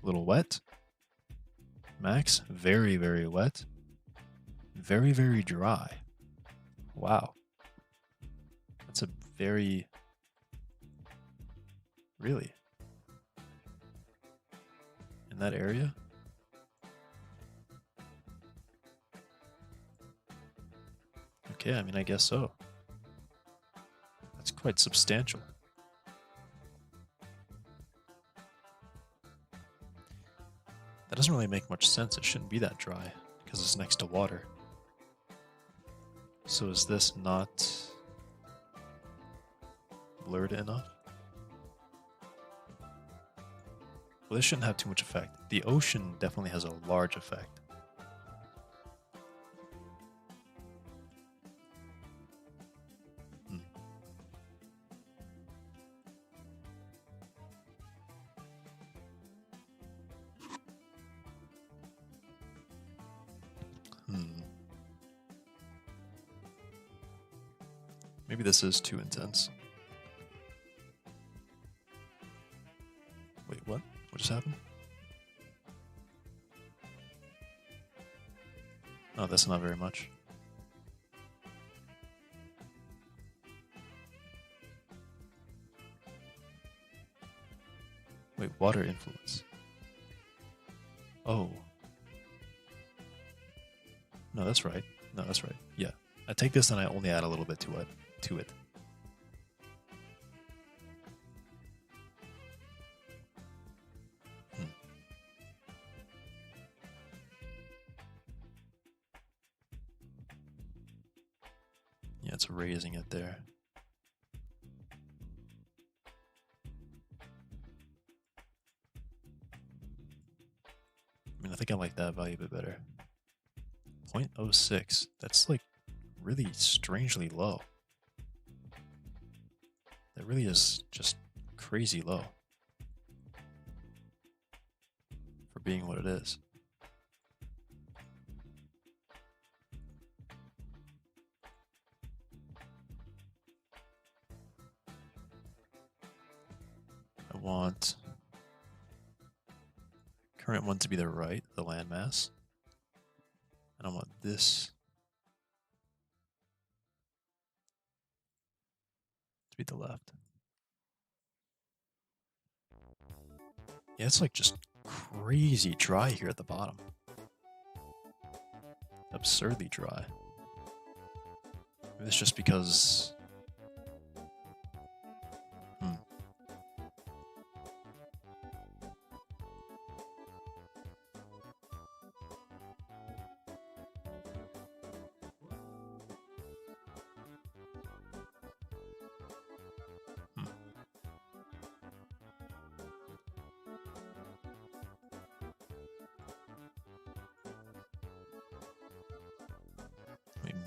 S1: a little wet. Max, very, very wet. Very, very dry. Wow. That's a very... Really? In that area? Okay, I mean, I guess so. That's quite substantial. That doesn't really make much sense. It shouldn't be that dry because it's next to water. So is this not blurred enough? Well, this shouldn't have too much effect. The ocean definitely has a large effect. Maybe this is too intense. Wait, what? What just happened? Oh, that's not very much. Wait, water influence. Oh. No, that's right. No, that's right. Yeah. I take this and I only add a little bit to it. Yeah, it's raising it there. I mean, I think I like that value a bit better. 0.06. That's like really strangely low. That really is just crazy low for being what it is. I want current one to be the right, the landmass. And I want this to be the left. Yeah, it's like just crazy dry here at the bottom. Absurdly dry. Maybe it's just because...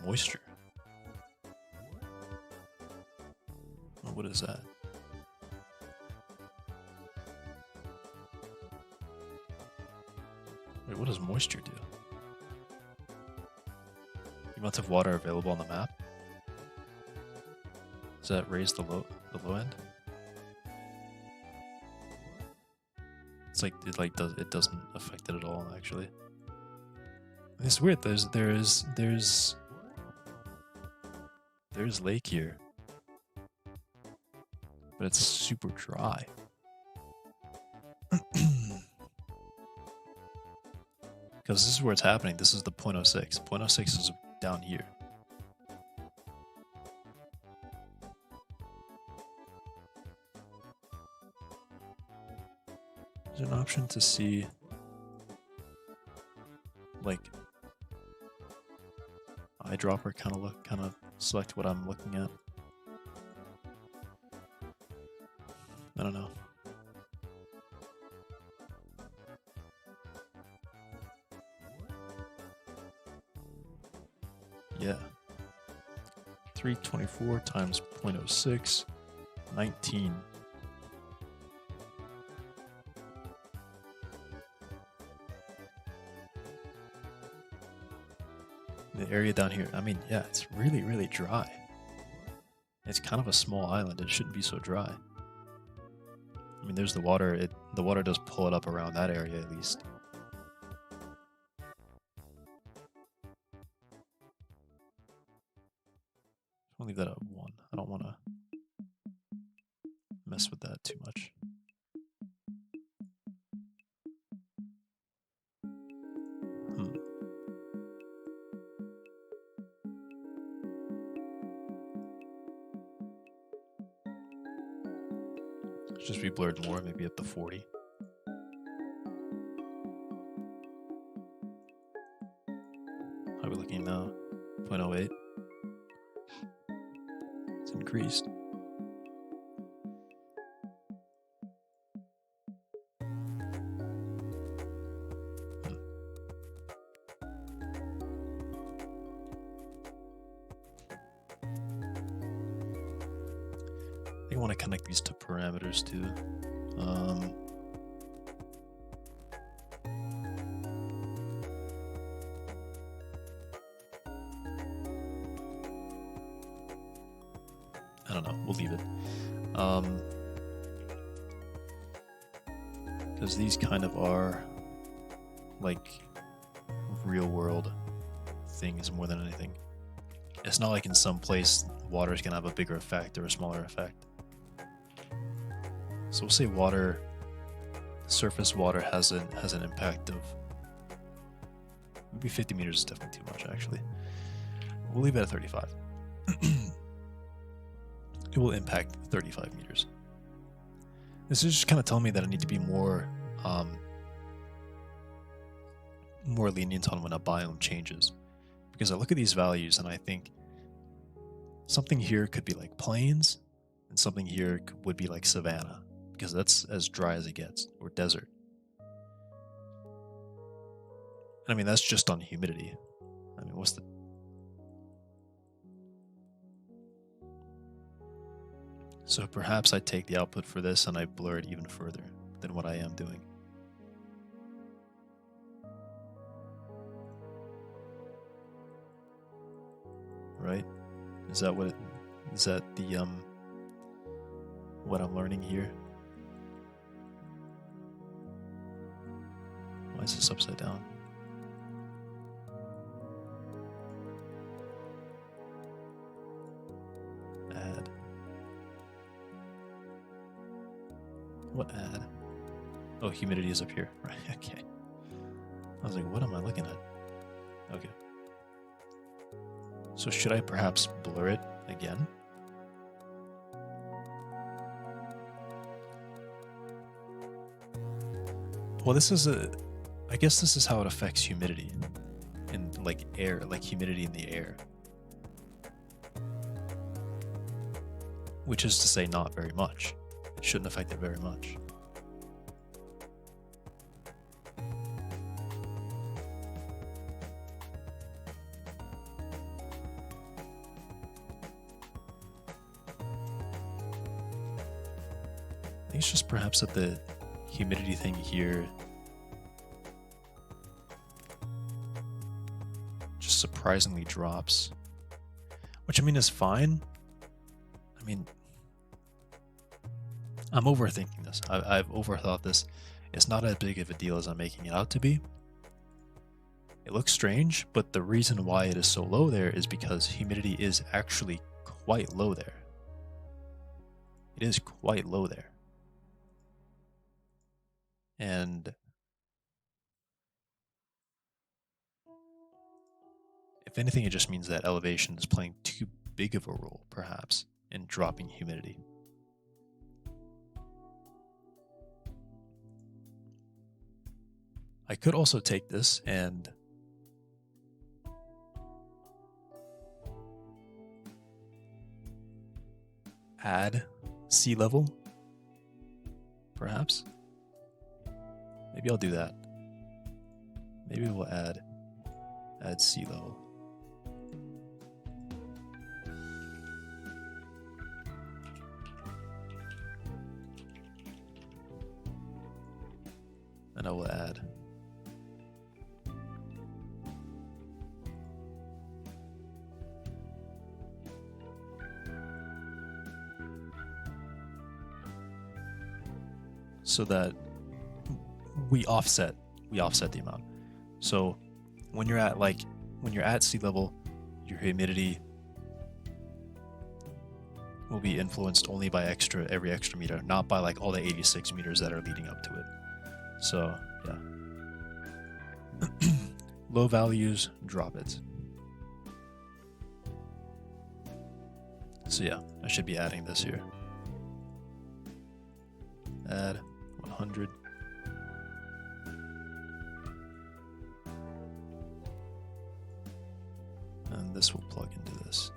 S1: moisture. Oh, what is that? Wait, what does moisture do? The amount of water available on the map? Does that raise the low end? It's like it doesn't affect it at all actually. It's weird. There's lake here, but it's super dry. Because this is where it's happening. This is the 0.06. 0.06 is down here. Is there an option to see, like, eyedropper kind of select what I'm looking at? I don't know. Yeah. 324 times 0.06, 19. The area down here, I mean, yeah, it's really, really dry. It's kind of a small island. It shouldn't be so dry. I mean, there's the water. The water does pull it up around that area at least. I'll leave that at 1. I don't want to mess with that too much. Just be blurred more, maybe up to 40. How are we looking now? 0.08. It's increased. I want to connect these to parameters too. I don't know. We'll leave it. Because these kind of are like real world things more than anything. It's not like in some place water is going to have a bigger effect or a smaller effect. So we'll say water, surface water has an impact of maybe 50 meters is definitely too much actually. We'll leave it at 35. It will impact 35 meters. This is just kind of telling me that I need to be more more lenient on when a biome changes. Because I look at these values and I think something here could be like plains and something here would be like savanna, because that's as dry as it gets, or desert. And I mean, that's just on humidity. I mean, what's the... So perhaps I take the output for this and I blur it even further than what I am doing. Right? Is that what is that the what I'm learning here? Why is this upside down? Add. What add? Oh, humidity is up here. Right, okay. I was like, what am I looking at? Okay. So should I perhaps blur it again? Well, this is I guess this is how it affects humidity in like air, like humidity in the air. Which is to say not very much. It shouldn't affect it very much. I think it's just perhaps that the humidity thing here just surprisingly drops, which I mean is fine. I mean, I'm overthinking this. I've overthought this. It's not as big of a deal as I'm making it out to be. It looks strange, but the reason why it is so low there is because humidity is actually quite low there. It is quite low there. And if anything, it just means that elevation is playing too big of a role, perhaps, in dropping humidity. I could also take this and add sea level, perhaps. Maybe I'll do that. Maybe we'll add sea level. And I will add so that we offset the amount. So when you're at sea level, your humidity will be influenced only by every extra meter, not by like all the 86 meters that are leading up to it. So yeah. Low values, drop it. So yeah, I should be adding this here. Add 100. And this will plug into this.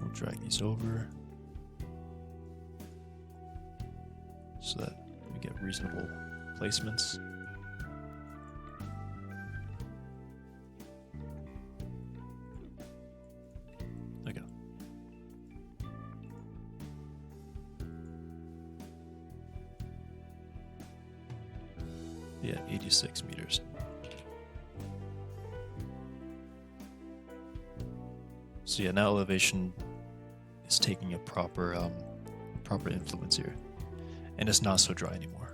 S1: We'll drag these over so that we get reasonable placements. Okay. Yeah, 86 meters. So yeah, now elevation is taking a proper influence here, and it's not so dry anymore.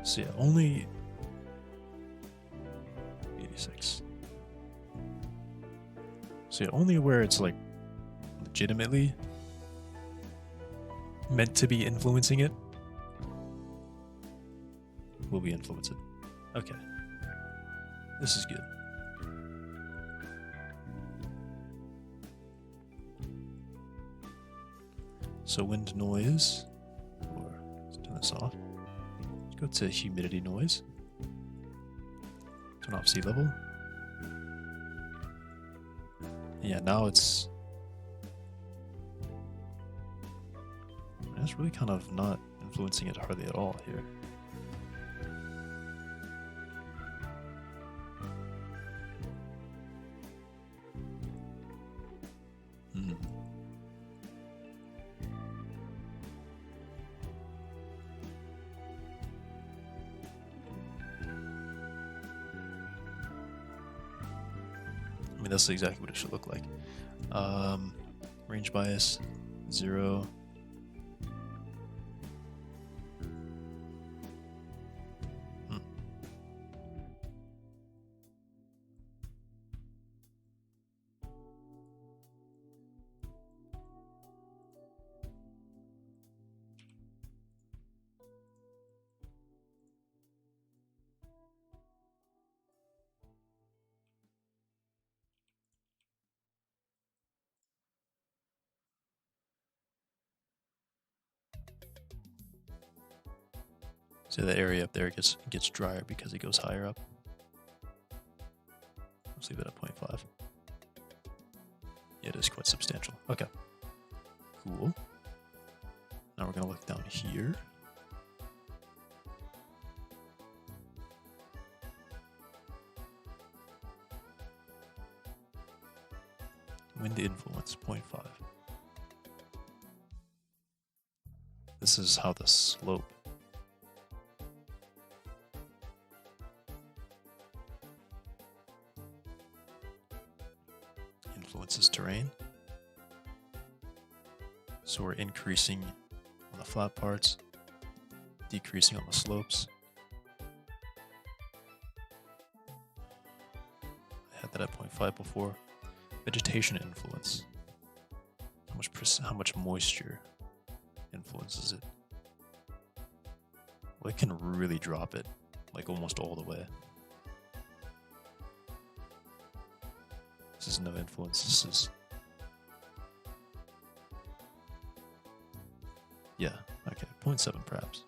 S1: So yeah, only 86. So yeah, only where it's like legitimately meant to be influencing it will be influenced. Okay. This is good. So wind noise, or let's turn this off. Let's go to humidity noise. Turn off sea level. Yeah, now it's really kind of not influencing it hardly at all here. I mean, that's exactly what it should look like. Range bias, 0. So the area up there gets drier because it goes higher up. Let's leave it at 0.5. Yeah, it is quite substantial. Okay. Cool. Now we're going to look down here. Wind influence, 0.5. This is how the slope influences terrain. So we're increasing on the flat parts, decreasing on the slopes. I had that at 0.5 before. Vegetation influence. How much moisture influences it? Well, it can really drop it, like almost all the way. This is no influence. This is Yeah, okay, 0.7 perhaps.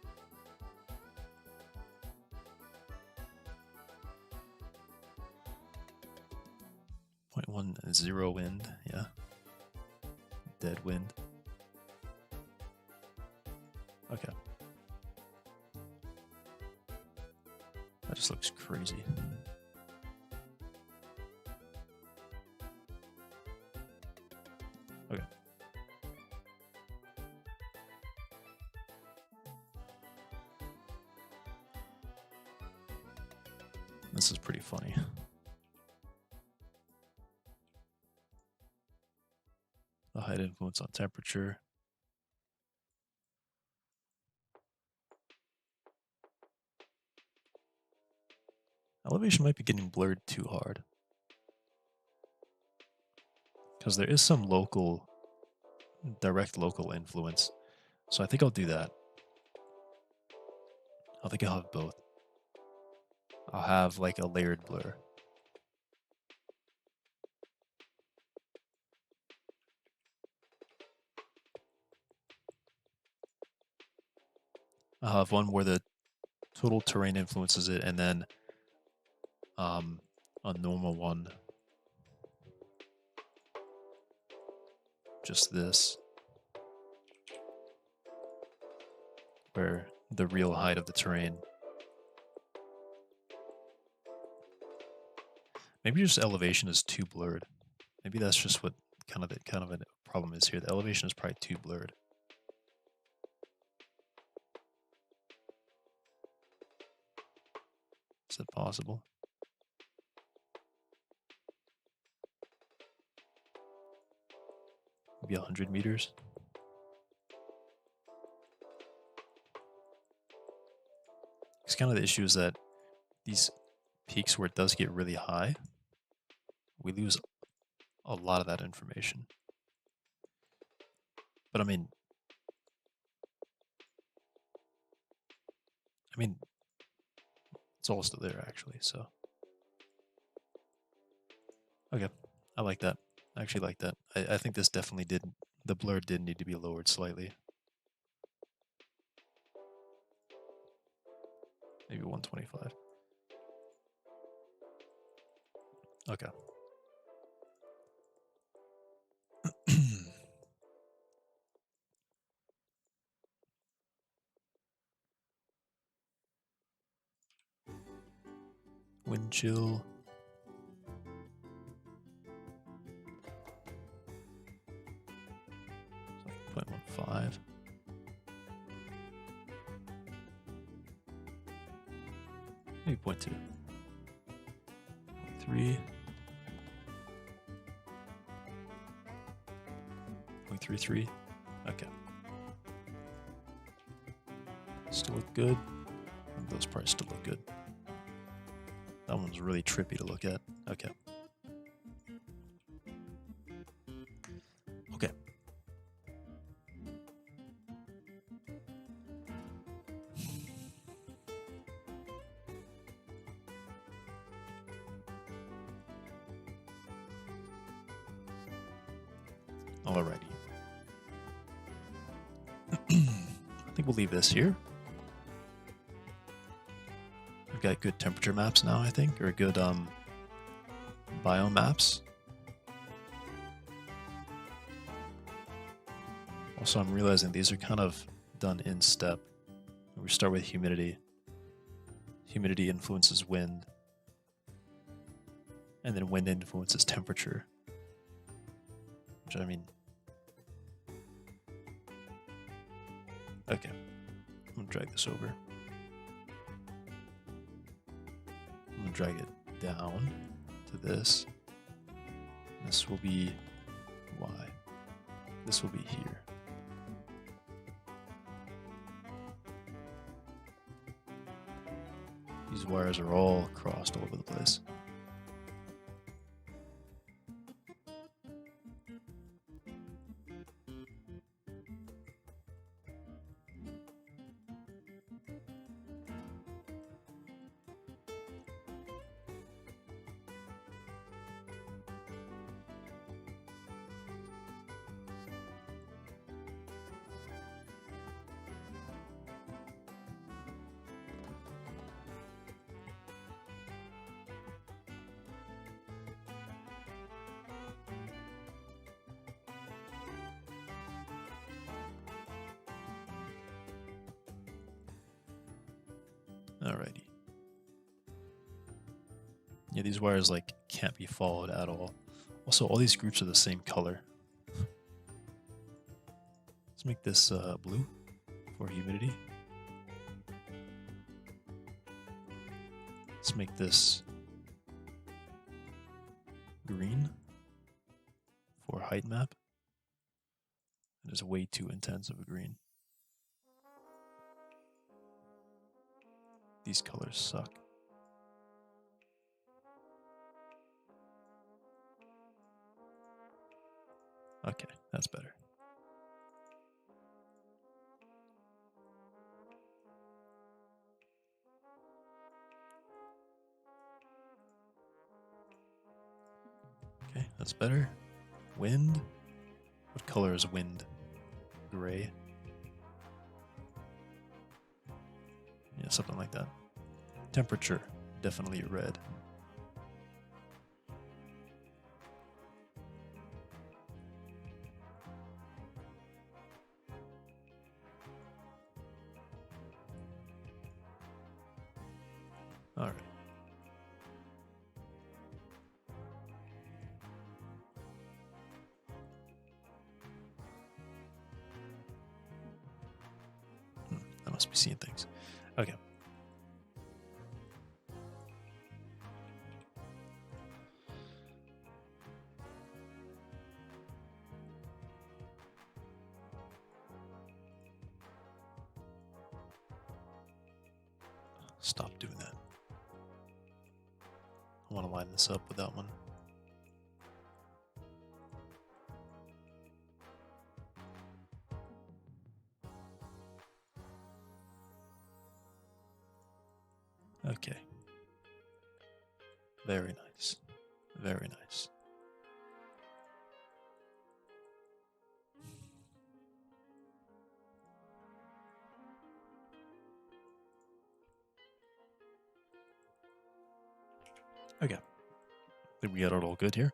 S1: Point 0.10 wind, yeah. Dead wind. Okay. That just looks crazy. Okay. This is pretty funny. The height influence on temperature. Elevation might be getting blurred too hard. Because there is some local, direct local influence. So I think I'll do that. I think I'll have both. I'll have like a layered blur. I'll have one where the total terrain influences it, and then a normal one. Just this. Where the real height of the terrain. Maybe just elevation is too blurred. Maybe that's just what kind of a problem is here. The elevation is probably too blurred. Is it possible? Maybe 100 meters. It's kind of the issue is that these peaks where it does get really high, we lose a lot of that information. But I mean, it's all still there actually, so. Okay, I like that. I actually like that. I think this definitely did, the blur did need to be lowered slightly. Maybe 125. Okay. Wind chill. It's like 0.15. Maybe 0.2. 0.3. 0.33. Okay. Still look good. Those parts still look good. That one's really trippy to look at. Okay. Okay. Alrighty. I think we'll leave this here. We've got good temperature maps now, I think, or good biome maps. Also, I'm realizing these are kind of done in step. We start with humidity. Humidity influences wind. And then wind influences temperature. Which, I mean... Okay. I'm going to drag this over. I'm going to drag it down to this. This will be Y. This will be here. These wires are all crossed all over the place. Alrighty. Yeah, these wires like can't be followed at all. Also, all these groups are the same color. Let's make this blue for humidity. Let's make this green for height map. It is way too intense of a green. These colors suck. Okay, that's better. Okay, that's better. Wind. What color is wind? Gray. Yeah, something like that. Temperature, definitely red. All right. I must be seeing things. Okay. Stop doing that. I want to line this up with that one. Okay. Very nice. Very nice. Okay. Think we got it all good here.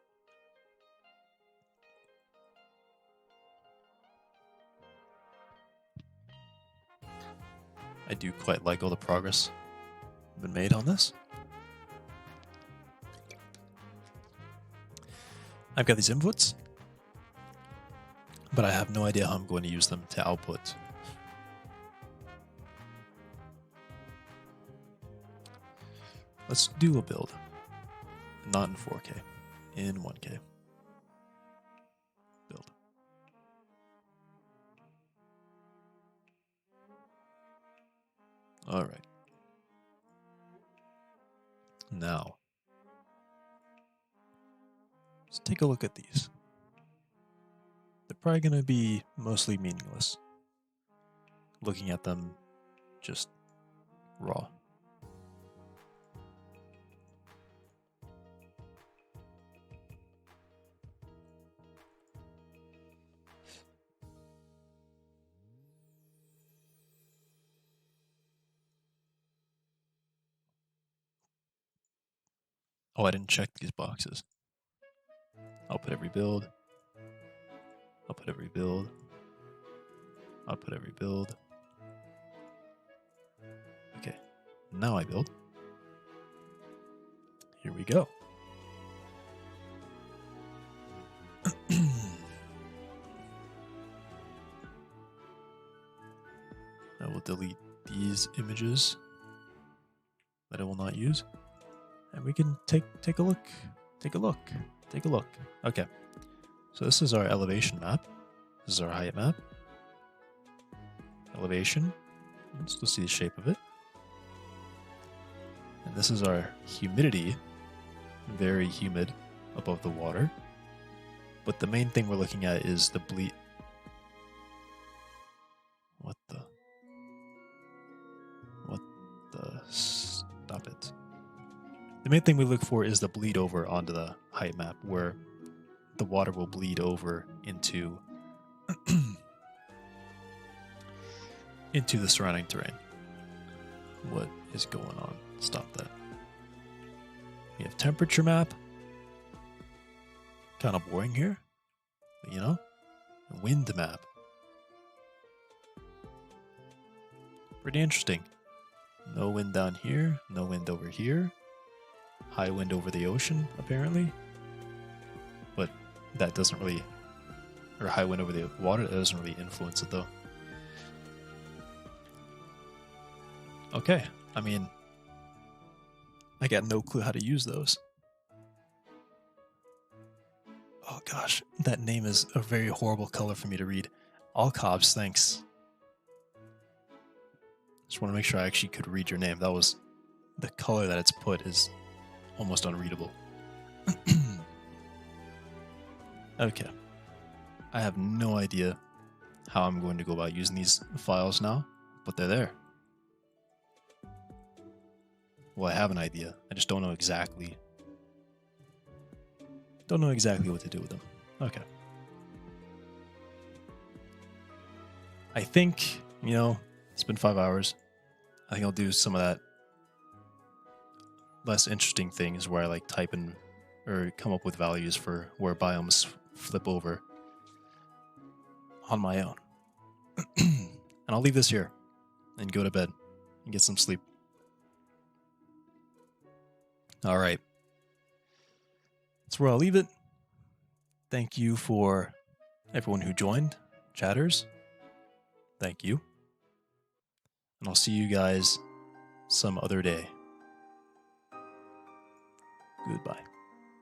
S1: I do quite like all the progress been made on this. I've got these inputs, but I have no idea how I'm going to use them to output. Let's do a build. Not in 4K, in 1K. Build. All right. Now, let's take a look at these. They're probably going to be mostly meaningless. Looking at them just raw. Oh, I didn't check these boxes. Output every build. Output every build. Output every build. Okay, now I build. Here we go. I will delete these images that I will not use. And we can take a look. Take a look. Take a look. Okay. So this is our elevation map. This is our height map. Elevation. Let's still see the shape of it. And this is our humidity. Very humid above the water. But the main thing we're looking at is the bleed. What the? Stop it. The main thing we look for is the bleed over onto the height map, where the water will bleed over into into the surrounding terrain. What is going on? Stop that. We have temperature map. Kind of boring here, but, you know. Wind map. Pretty interesting. No wind down here. No wind over here. High wind over the ocean, apparently. But that doesn't really... Or high wind over the water, that doesn't really influence it, though. Okay, I mean... I got no clue how to use those. Oh gosh, that name is a very horrible color for me to read. All cops, thanks. Just want to make sure I actually could read your name. That was... The color that it's put is almost unreadable. Okay. I have no idea how I'm going to go about using these files now, but they're there. Well, I have an idea. I just don't know exactly. Don't know exactly what to do with them. Okay. I think, you know, it's been 5 hours. I think I'll do some of that less interesting things where I like type in or come up with values for where biomes flip over on my own. And I'll leave this here and go to bed and get some sleep. All right. That's where I'll leave it. Thank you for everyone who joined. Chatters, thank you. And I'll see you guys some other day. Goodbye.